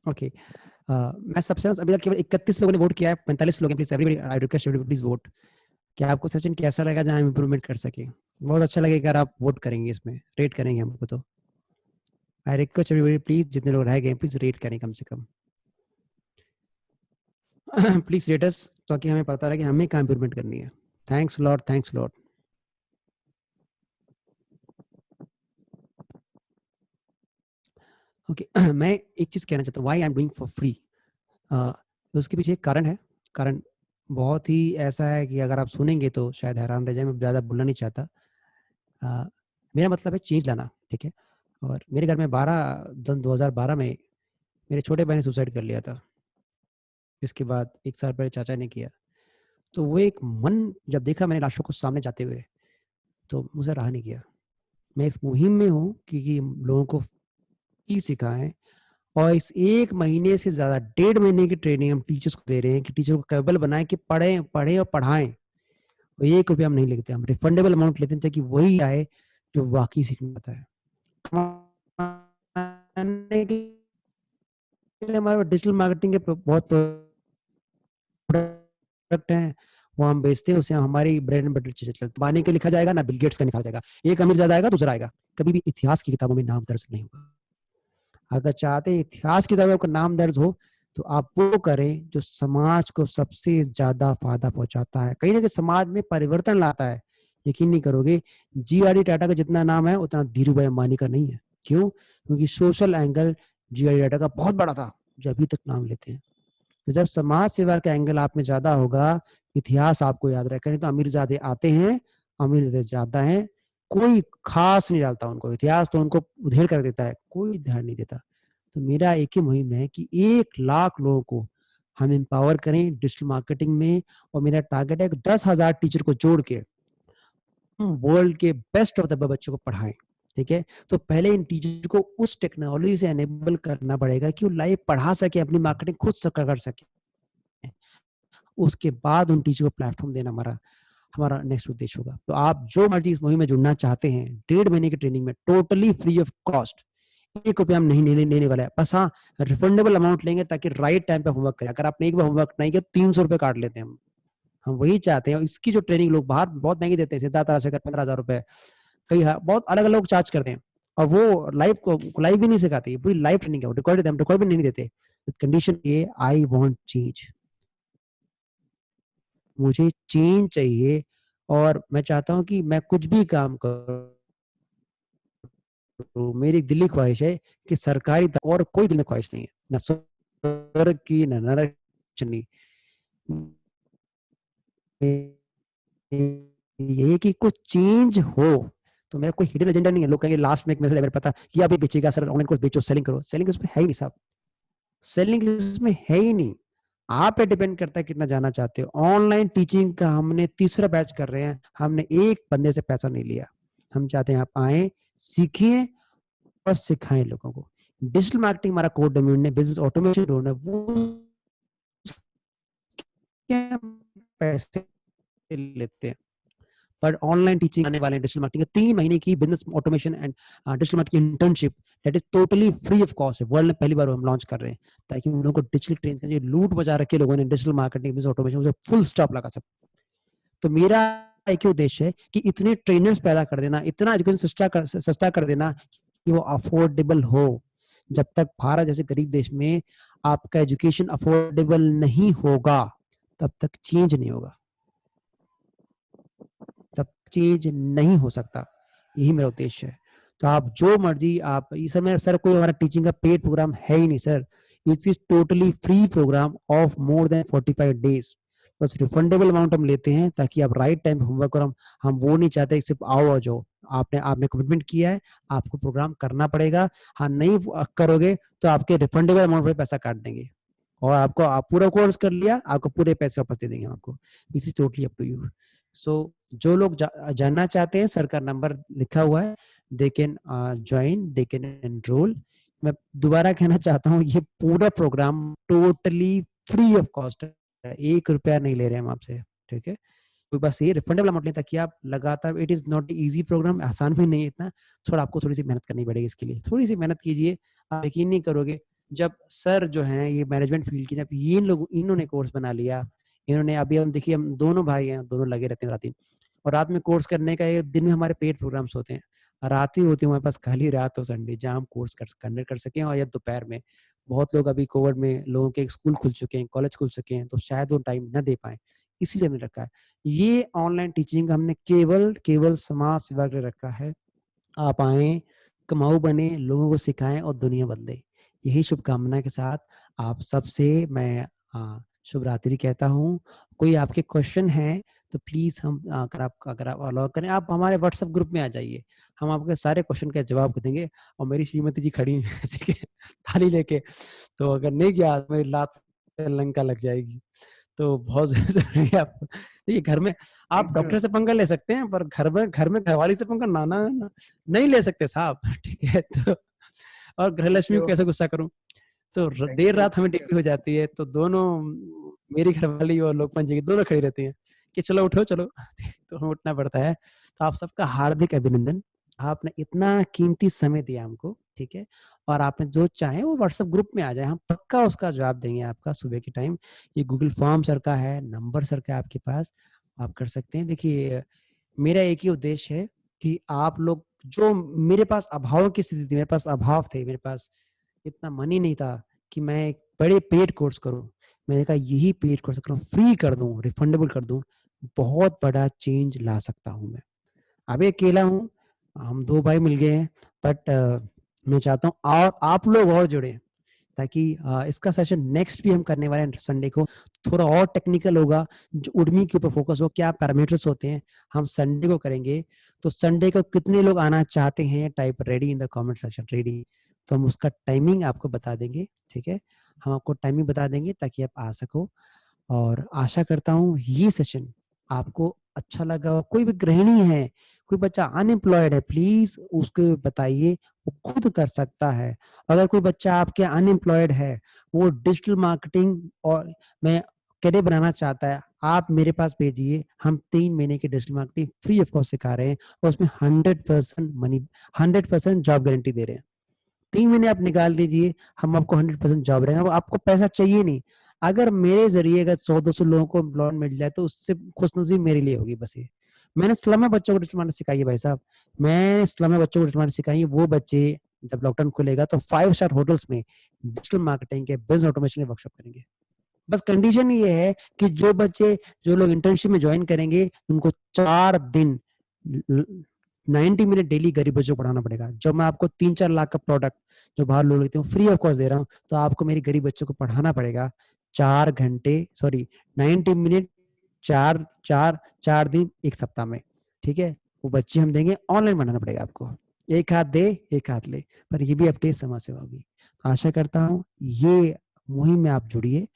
ओके, मैं सबसे अभी तक केवल 31 लोगों ने वोट किया है, 45 लोग हैं। Please everybody, I request everybody please vote. क्या आपको सेशन कैसा लगा, जहां हम इंप्रूवमेंट कर सके? बहुत अच्छा लगेगा अगर आप वोट करेंगे, इसमें रेट करेंगे हमको। तो आई रिक्वेस्ट एवरीबॉडी प्लीज, जितने लोग रह गए प्लीज रेट करें कम से कम। प्लीज रेट अस, ताकि हमें पता रहे कि हमें कहाँ इंप्रूवमेंट करनी है। Thanks lot, thanks lot. Okay, मैं एक चीज कहना चाहता हूँ, why I am doing for free. उसके पीछे एक कारण है। कारण बहुत ही ऐसा है कि अगर आप सुनेंगे तो शायद हैरान रह जाए। मैं ज़्यादा बोलना नहीं चाहता। मेरा मतलब है चेंज लाना, ठीक है? और मेरे घर में 2012 में मेरे छोटे भाई ने सुसाइड कर लिया था। इसके बाद 1 साल पहले चाचा ने किया। तो वो एक मन जब देखा मैंने लाशों को सामने जाते हुए, तो मुझे रहा नहीं गया। मैं इस मुहिम में हूँ कि लोगों को सिखाएं, और इस 1 महीने से ज्यादा 1.5 महीने की ट्रेनिंग हम टीचर्स को दे रहे हैं कि टीचर को कैपेबल बनाएं कि पढ़े और पढ़ाएं। और 1 रुपया हम नहीं लेते, हम रिफंडेबल अमाउंट लेते हैं ताकि वही आए जो वाकई सीखना चाहता है। हमारे डिजिटल मार्केटिंग के बहुत प्रोडक्ट हैं, वो हम बेचते हैं, उसे हमारी ब्रेड एंड बटर चीजें चलती। बानी के लिखा जाएगा ना बिल गेट्स का लिखा जाएगा। एक अमीर ज्यादा आएगा, दूसरा आएगा। कभी भी इतिहास की किताबों में नाम दर्ज नहीं होगा। अगर चाहते हैं इतिहास की किताबों का नाम दर्ज हो, तो आप वो करें जो समाज को सबसे ज्यादा फायदा पहुंचाता है, कहीं ना कहीं समाज में परिवर्तन लाता है। यकीन नहीं करोगे, जी.आर.डी. टाटा का जितना नाम है उतना धीरूभाई अंबानी का नहीं है। क्यों? क्योंकि सोशल एंगल जी.आर.डी. टाटा का बहुत बड़ा था, जो अभी तक नाम लेते हैं। तो जब समाज सेवा का एंगल आप में ज्यादा होगा, इतिहास आपको याद रखें। नहीं तो अमीरजादे आते हैं, अमीरजादे ज्यादा हैं, कोई खास नहीं डालता उनको। इतिहास तो उनको उधेड़ कर देता है, कोई ध्यान नहीं देता। तो मेरा एक ही मुहिम है कि 1 लाख लोगों को हम एम्पावर करें डिजिटल मार्केटिंग में। और मेरा टारगेट है कि 10,000 टीचर को जोड़ के वर्ल्ड के बेस्ट ऑफ द बच्चों को पढ़ाएं, ठीक है? तो पहले इन टीचर को उस टेक्नोलॉजी से एनेबल करना पड़ेगा कि वो लाइव पढ़ा सके, अपनी मार्केटिंग खुद कर सके। उसके बाद उन टीचर को प्लेटफॉर्म देना हमारा नेक्स्ट उद्देश्य होगा। तो आप जो मर्जी इस मुहिम में जुड़ना चाहते हैं, 1.5 महीने की ट्रेनिंग में टोटली फ्री ऑफ कॉस्ट, 1 रुपया हम नहीं लेने वाले हैं। बस हाँ, रिफंडेबल अमाउंट लेंगे ताकि राइट टाइम पे होमवर्क करें। अगर आपने एक बार होमवर्क नहीं किया, 300 रुपए काट लेते हैं हम वही चाहते हैं। इसकी जो ट्रेनिंग लोग बाहर बहुत महंगी देते हैं, सिद्धार्थ राजशेखर 15,000 रुपए, कई बहुत अलग अलग लोग चार्ज करते हैं, और वो लाइव भी नहीं सिखाते। पूरी लाइव ट्रेनिंग है, रिकॉर्ड भी नहीं देते। कंडीशन ये, आई वांट चेंज, मुझे चेंज चाहिए। और मैं चाहता हूं कि मैं कुछ भी काम करूं, मेरी दिली ख्वाहिश है कि सरकारी, और कोई दिल में ख्वाहिश नहीं है, ना स्वर्ग की ना नरक की, ये कि कुछ चेंज हो। तो मेरा कोई हिडन एजेंडा नहीं है। लोग कहेंगे लास्ट में एक मैसेज पता कि आप ये बेचेगा सर, ऑनलाइन कोर्स बेचो, सेलिंग करो। सेलिंग इसमें है ही नहीं साहब, सेलिंग इसमें है ही नहीं। आप पे डिपेंड करता है कितना जाना चाहते हो। ऑनलाइन टीचिंग का हमने 3रा बैच कर रहे हैं, हमने एक बंदे से पैसा नहीं लिया। हम चाहते हैं आप आए, सीखिए और सिखाएं लोगों को। डिजिटल मार्केटिंग हमारा कोर डोमेन है, बिजनेस ऑटोमेशन ढूंढना, वो पैसे लेते हैं। बट ऑनलाइन टीचिंग आने वाले हैं डिजिटल मार्केटिंग 3 महीने की business automation and digital marketing internship that is totally free of cost है। वर्ल्ड में पहली बार हम लॉन्च कर रहे हैं ताकि उन लोगों को डिजिटल ट्रेन करें। लूट बजा रखे लोगों ने डिजिटल मार्केटिंग बिजनेस ऑटोमेशन, उसे फुल स्टॉप लगा सकते। तो मेरा एक उद्देश्य है कि इतने ट्रेनर्स पैदा कर देना, इतना एजुकेशन सस्ता कर देना कि वो अफोर्डेबल हो। जब तक भारत जैसे गरीब देश में आपका एजुकेशन अफोर्डेबल नहीं होगा तब तक चेंज नहीं होगा, तब चेंज नहीं हो सकता। यही मेरा उद्देश्य है। तो आप जो मर्जी आप सर, मेरा सर कोई हमारा टीचिंग का पेड प्रोग्राम है ही नहीं sir. It is totally free program of more than 45 days. बस रिफंडेबल अमाउंट हम लेते हैं ताकि आप राइट टाइम होमवर्क, और हम वो नहीं चाहते सिर्फ आओ और जाओ। आपने कमिटमेंट किया है, आपको प्रोग्राम करना पड़ेगा। हाँ, नहीं करोगे तो आपके रिफंडेबल अमाउंट पे पैसा काट देंगे, और आपको आप पूरा कोर्स कर लिया, आपको पूरे पैसे वापस दे देंगे आपको। It is totally up to you. So जो लोग जानना चाहते हैं, सर का नंबर लिखा हुआ है, they can join, they can enroll. मैं दोबारा कहना चाहता हूँ, ये पूरा program totally free of cost है, 1 रुपया नहीं ले रहे हैं हम आपसे, ठीक है। तो बस ये रिफंडेबल अमाउंट नहीं, ताकि आप लगातार, it is not easy program, आसान भी नहीं है इतना, थोड़ा आपको थोड़ी सी मेहनत करनी पड़ेगी इसके लिए, थोड़ी सी मेहनत कीजिए। आप यकीन नहीं करोगे, जब सर जो हैं ये मैनेजमेंट फील्ड की, जब ये लोग इन्होंने कोर्स बना लिया, इन्होंने अभी हम देखिए, हम दोनों भाई हैं, दोनों लगे रहते हैं रात दिन, और रात में कोर्स करने का, दिन में हमारे पेड प्रोग्राम्स होते हैं, रात ही होती है हमारे पास, खाली रात हो संडे, जहाँ हम कोर्स कंडक्ट कर सकें, और या दोपहर में। बहुत लोग अभी कोविड में लोगों के स्कूल खुल चुके हैं, कॉलेज खुल चुके हैं, तो शायद वो टाइम न दे पाए, इसीलिए हमने रखा है। ये ऑनलाइन टीचिंग हमने केवल समाज सेवा के लिए रखा है। आप आए, कमाऊ बने, लोगों को सिखाएं और दुनिया बदले। यही शुभकामना के साथ आप सबसे मैं शुभ रात्रि कहता हूँ। कोई आपके क्वेश्चन है तो प्लीज हम अगर आप अलाउ करें, आप हमारे व्हाट्सएप ग्रुप में आ जाइए, हम आपके सारे क्वेश्चन का जवाब देंगे। और मेरी श्रीमती जी खड़ी है थाली लेके, तो अगर नहीं गया तो मेरी लात लंका लग जाएगी। तो बहुत जरूरी है। आप देखिए, घर में आप डॉक्टर से पंगा ले सकते हैं, पर घर में घरवाली से पंगा ना नहीं ले सकते साहब, ठीक है। तो और गृहलक्ष्मी को कैसे गुस्सा करूं, तो देर रात हमें ड्यूटी हो जाती है, तो दोनों मेरी घरवाली और लोकमान जी की दोनों खड़ी रहती हैं कि चलो उठो चलो, तो हमें उठना पड़ता है। तो आप सबका हार्दिक अभिनंदन, आपने इतना कीमती समय दिया हमको, ठीक है। और आपने जो चाहे वो व्हाट्सएप ग्रुप में आ जाए, हम पक्का उसका जवाब देंगे आपका सुबह के टाइम। ये गूगल फॉर्म सर का है, नंबर सर का आपके पास, आप कर सकते हैं। देखिए, मेरा एक ही उद्देश्य है कि आप लोग, जो मेरे पास अभाव की स्थिति थी, मेरे पास अभाव थे, मेरे पास इतना मनी नहीं था कि मैं एक बड़े पेड कोर्स करूं। मैंने कहा यही पेड कोर्स करूं, फ्री कर दूं, रिफंडेबल कर दूं, बहुत बड़ा चेंज ला सकता हूं मैं। अभी अकेला हूं, हम 2 भाई मिल गए हैं, बट मैं चाहता हूं और आप लोग और जुड़े, ताकि इसका सेशन नेक्स्ट भी हम करने वाले हैं संडे को, थोड़ा और टेक्निकल होगा, जो उद्यमी के ऊपर फोकस हो, क्या पैरामीटर्स होते हैं, हम संडे को करेंगे। तो संडे को कितने लोग आना चाहते हैं, type ready in the comment section, ready. तो हम उसका टाइमिंग आपको बता देंगे, ठीक है। हम आपको टाइमिंग बता देंगे ताकि आप आ सको। और आशा करता हूँ ये सेशन आपको अच्छा लगा। कोई भी गृहिणी है, कोई बच्चा अनएम्प्लॉयड है, प्लीज उसको बताइए, वो खुद कर सकता है। अगर कोई बच्चा आपके अनएम्प्लॉयड है, वो डिजिटल मार्केटिंग और में कैरियर बनाना चाहता है, आप मेरे पास भेजिए। हम 3 महीने की digital marketing free of cost सिखा रहे हैं, और उसमें 100% जॉब गारंटी दे रहे हैं। 3 महीने आप निकाल दीजिए, हम आपको 100% जॉब रहेगा। आपको पैसा चाहिए नहीं, अगर मेरे जरिए अगर 100-200 लोगों को एम्प्लॉयमेंट मिल जाए तो उससे खुशनसीब मेरे लिए होगी। बस ये मैंने स्लम में बच्चों को डिजिटल मार्केटिंग सिखाई है भाई साहब, मैं स्लम में बच्चों को डिजिटल मार्केटिंग सिखाई है। वो बच्चे जब लॉकडाउन खुलेगा तो 5 स्टार होटल्स में डिजिटल मार्केटिंग के बिजनेस ऑटोमेशन के वर्कशॉप करेंगे। बस कंडीशन ये है कि जो लोग इंटर्नशिप में ज्वाइन करेंगे, उनको 4 दिन 90 मिनट डेली गरीब बच्चों को पढ़ाना पड़ेगा। जब मैं आपको 3-4 लाख का प्रोडक्ट जो बाहर लोग लेते हैं फ्री ऑफ कॉस्ट दे रहा हूँ, तो आपको मेरी गरीब बच्चों को पढ़ाना पड़ेगा 90 मिनट 4 दिन 1 सप्ताह में, ठीक है। वो बच्चे हम देंगे, ऑनलाइन बनाना पड़ेगा आपको, एक हाथ दे एक हाथ ले, पर ये भी अपडेट समाज सेवा होगी। तो आशा करता हूँ ये मुहिम में आप जुड़िए,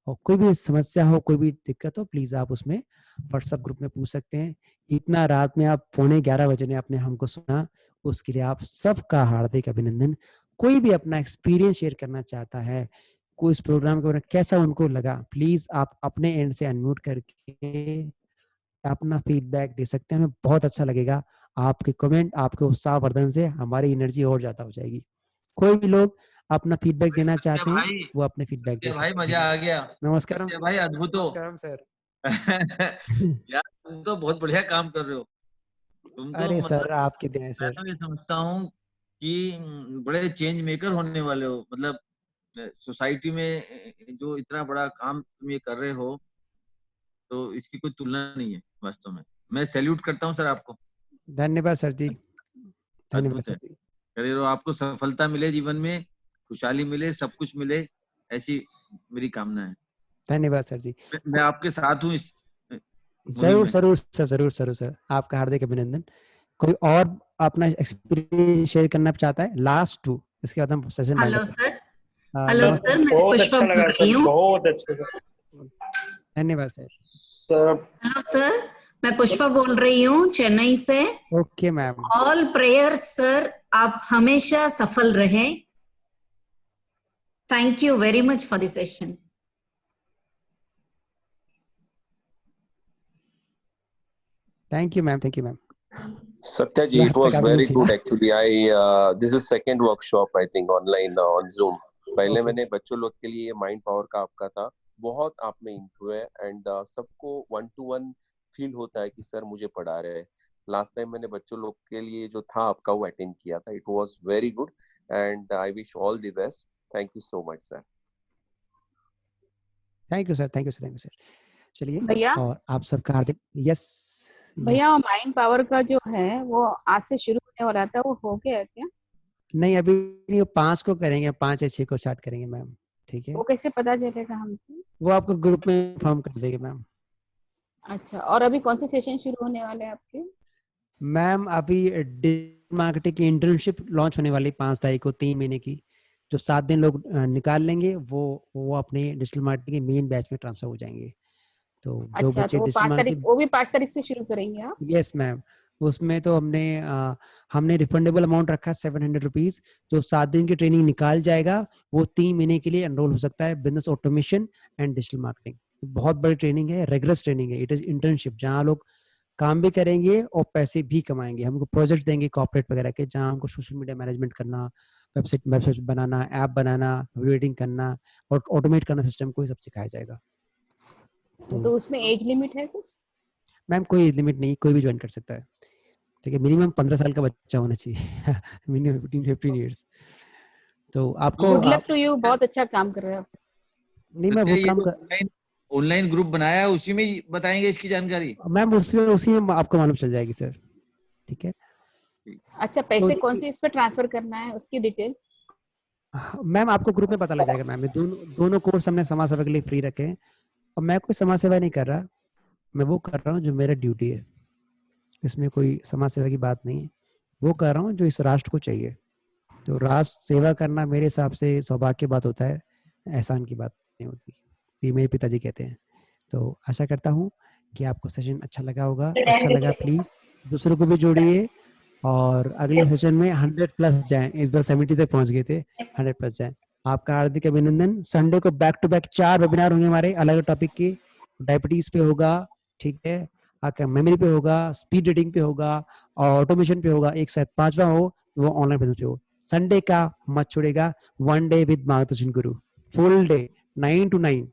और कोई भी समस्या हो, कोई भी दिक्कत हो, प्लीज आप उसमें व्हाट्सएप ग्रुप में पूछ सकते हैं। इतना रात में आप 11:15 बजे ने आपने हमको सुना, उसके लिए आप सबका हार्दिक अभिनंदन। कोई भी अपना एक्सपीरियंस शेयर करना चाहता है, कोई इस प्रोग्राम के बारे में कैसा उनको लगा, प्लीज आप अपने एंड से अनम्यूट करके अपना फीडबैक दे सकते हैं, हमें बहुत अच्छा लगेगा। आपके कमेंट, आपके उत्साहवर्धन से हमारी एनर्जी और ज्यादा हो जाएगी। कोई भी लोग अपना फीडबैक देना चाहते हैं वो अपने फीडबैक दे भाई सकते मजा हैं। आ गया। नमस्कार भाई अद्भुत हो सर। यार तुम तो बहुत बढ़िया काम कर रहे हो। तुम तो अरे मतलब सर आपके दिन है मैं सर। तो ये समझता हूँ कि बड़े चेंज मेकर होने वाले हो। मतलब सोसाइटी में जो इतना बड़ा काम तुम ये कर रहे हो तो इसकी कोई तुलना नहीं है वास्तव में। मैं सैल्यूट करता हूँ सर आपको। धन्यवाद सर जी, धन्यवाद अद्भुत सर है। जी। करे रहो, आपको सफलता मिले जीवन में, खुशहाली मिले, सब कुछ मिले, ऐसी मेरी कामना है। धन्यवाद सर जी। मैं आपके साथ हूँ इस जरूर जरूर सर, जरूर जरूर सर, आपका हार्दिक अभिनंदन। कोई और अपना एक्सपीरियंस शेयर करना चाहता है? लास्ट 2, इसके बाद हम सेशन बाय हेलो करते हैं। सर। हेलो सर, मैं पुष्पा बोल रही हूँ। बहुत अच्छा। धन्यवाद सर। हेलो सर, मैं पुष्पा बोल रही हूँ चेन्नई से। Okay ma'am. All prayers sir, आप हमेशा सफल रहें। Thank you very much for this session. Thank you ma'am, thank you ma'am. Satya ji, it was very good actually. This is second workshop I think online on Zoom. पहले मैंने बच्चों लोग के लिए माइंड पावर का आपका था, बहुत आप में इंटू है एंड सबको 1-to-1 फील होता है कि सर मुझे पढ़ा रहे हैं। लास्ट टाइम मैंने बच्चों लोग के लिए जो था आपका वो अटेंड किया था। It was very good and I wish all the best. Thank you so much sir. Thank you sir, thank you sir, thank you sir. चलिए भैया, और आप सबका हार्दिक यस भैया माइंड पावर का जो है वो आज से शुरू होने वाला था, वो हो गया क्या? नहीं अभी नहीं, 5 को करेंगे, 5 या 6 को स्टार्ट करेंगे मैम। ठीक है, वो कैसे पता चलेगा हमको? वो आपको ग्रुप में इन्फॉर्म कर देंगे मैम। अच्छा, और अभी कौन से सेशन शुरू होने वाले हैं आपके? मैम अभी डिजिटल मार्केटिंग की इंटर्नशिप लॉन्च होने वाली 5 तारीख को, 3 महीने की, जो 7 दिन लोग निकाल लेंगे वो अपने डिजिटल मार्केटिंग के मेन बैच में ट्रांसफर हो जाएंगे। तो जो अच्छा, बच्चे तो वो डिजिटल 5 तारीख, मार्केटिंग, वो भी 5 तारीख से शुरू करेंगे आप? यस मैम, उसमें तो हमने रिफंडेबल अमाउंट रखा है 700 रुपीज। जो 7 दिन की ट्रेनिंग निकाल जाएगा वो 3 महीने के लिए एनरोल हो सकता है। Business automation and digital marketing बहुत बड़ी ट्रेनिंग है, रेगुलर ट्रेनिंग है। इट इज इंटर्नशिप जहाँ लोग काम भी करेंगे और पैसे भी कमाएंगे। हमको प्रोजेक्ट देंगे कॉर्पोरेट वगैरह के, जहाँ हमको सोशल मीडिया मैनेजमेंट करना, वेबसाइट बनाना, ऐप बनाना, वीडियो एडिटिंग करना और ऑटोमेट करना सिस्टम को, सब सिखाया जाएगा। तो उसमें एज लिमिट है कुछ? मैम कोई एज लिमिट नहीं, कोई भी ज्वाइन कर सकता है। ठीक है, मिनिमम 15 साल का बच्चा होना चाहिए मिनिमम 15 इयर्स। तो आपको गुड लक टू यू, बहुत अच्छा काम कर रहे हो। नहीं मैं वो काम कर, ऑनलाइन ग्रुप बनाया है, उसी में बताएंगे इसकी जानकारी मैम, उसी में आपको मालूम चल जाएगी सर। ठीक है, अच्छा, पैसे कौन से इस पे ट्रांसफर करना है उसकी डिटेल्स? मैम आपको ग्रुप में पता लग जाएगा मैम। दोनों कोर्स हमने समाज सेवा के लिए फ्री रखे हैं और मैं कोई समाज सेवा नहीं कर रहा, मैं वो कर रहा हूँ जो मेरा ड्यूटी है। इसमें कोई समाज सेवा की बात नहीं है, वो कर रहा हूँ जो इस राष्ट्र को चाहिए। तो राष्ट्र सेवा करना मेरे हिसाब से सौभाग्य की बात होता है, एहसान की बात नहीं होती, ये मेरे पिताजी कहते हैं। तो आशा करता हूँ कि आपको सेशन अच्छा लगा होगा। अच्छा लगा प्लीज दूसरों को भी जोड़िए और अगले सेशन में 100+ जाएं। इस बार 70 तक पहुंच गए थे, 100+ जाएं। आपका हार्दिक अभिनंदन। संडे को बैक टू बैक 4 वेबिनार होंगे हमारे अलग टॉपिक के। डायबिटीज पे होगा, ठीक है, आपका मेमोरी पे होगा, स्पीड रीडिंग पे होगा और ऑटोमेशन पे होगा। एक साथ 5वां हो वो ऑनलाइन बिजनेस पे हो। संडे का मत छोड़ेगा, 1 day with Margdarshan Guru, full day 9 to 9।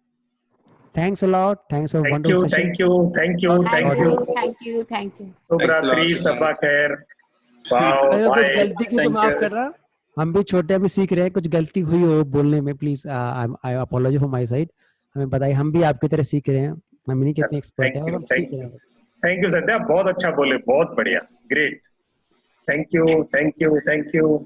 Thanks a lot, thanks for wonderful session. Thank you. शुभ रात्रि, सबा खैर। कुछ गलती की तो माफ करना, हम भी छोटे अभी सीख रहे हैं, कुछ गलती हुई हो बोलने में please I apology for my side. हमें बताइए, हम भी आपकी तरह सीख रहे हैं, हम नहीं कितने एक्सपर्ट हैं और हम सीख रहे हैं। थैंक यू सत्या, बहुत अच्छा बोले, बहुत बढ़िया, ग्रेट। Thank you.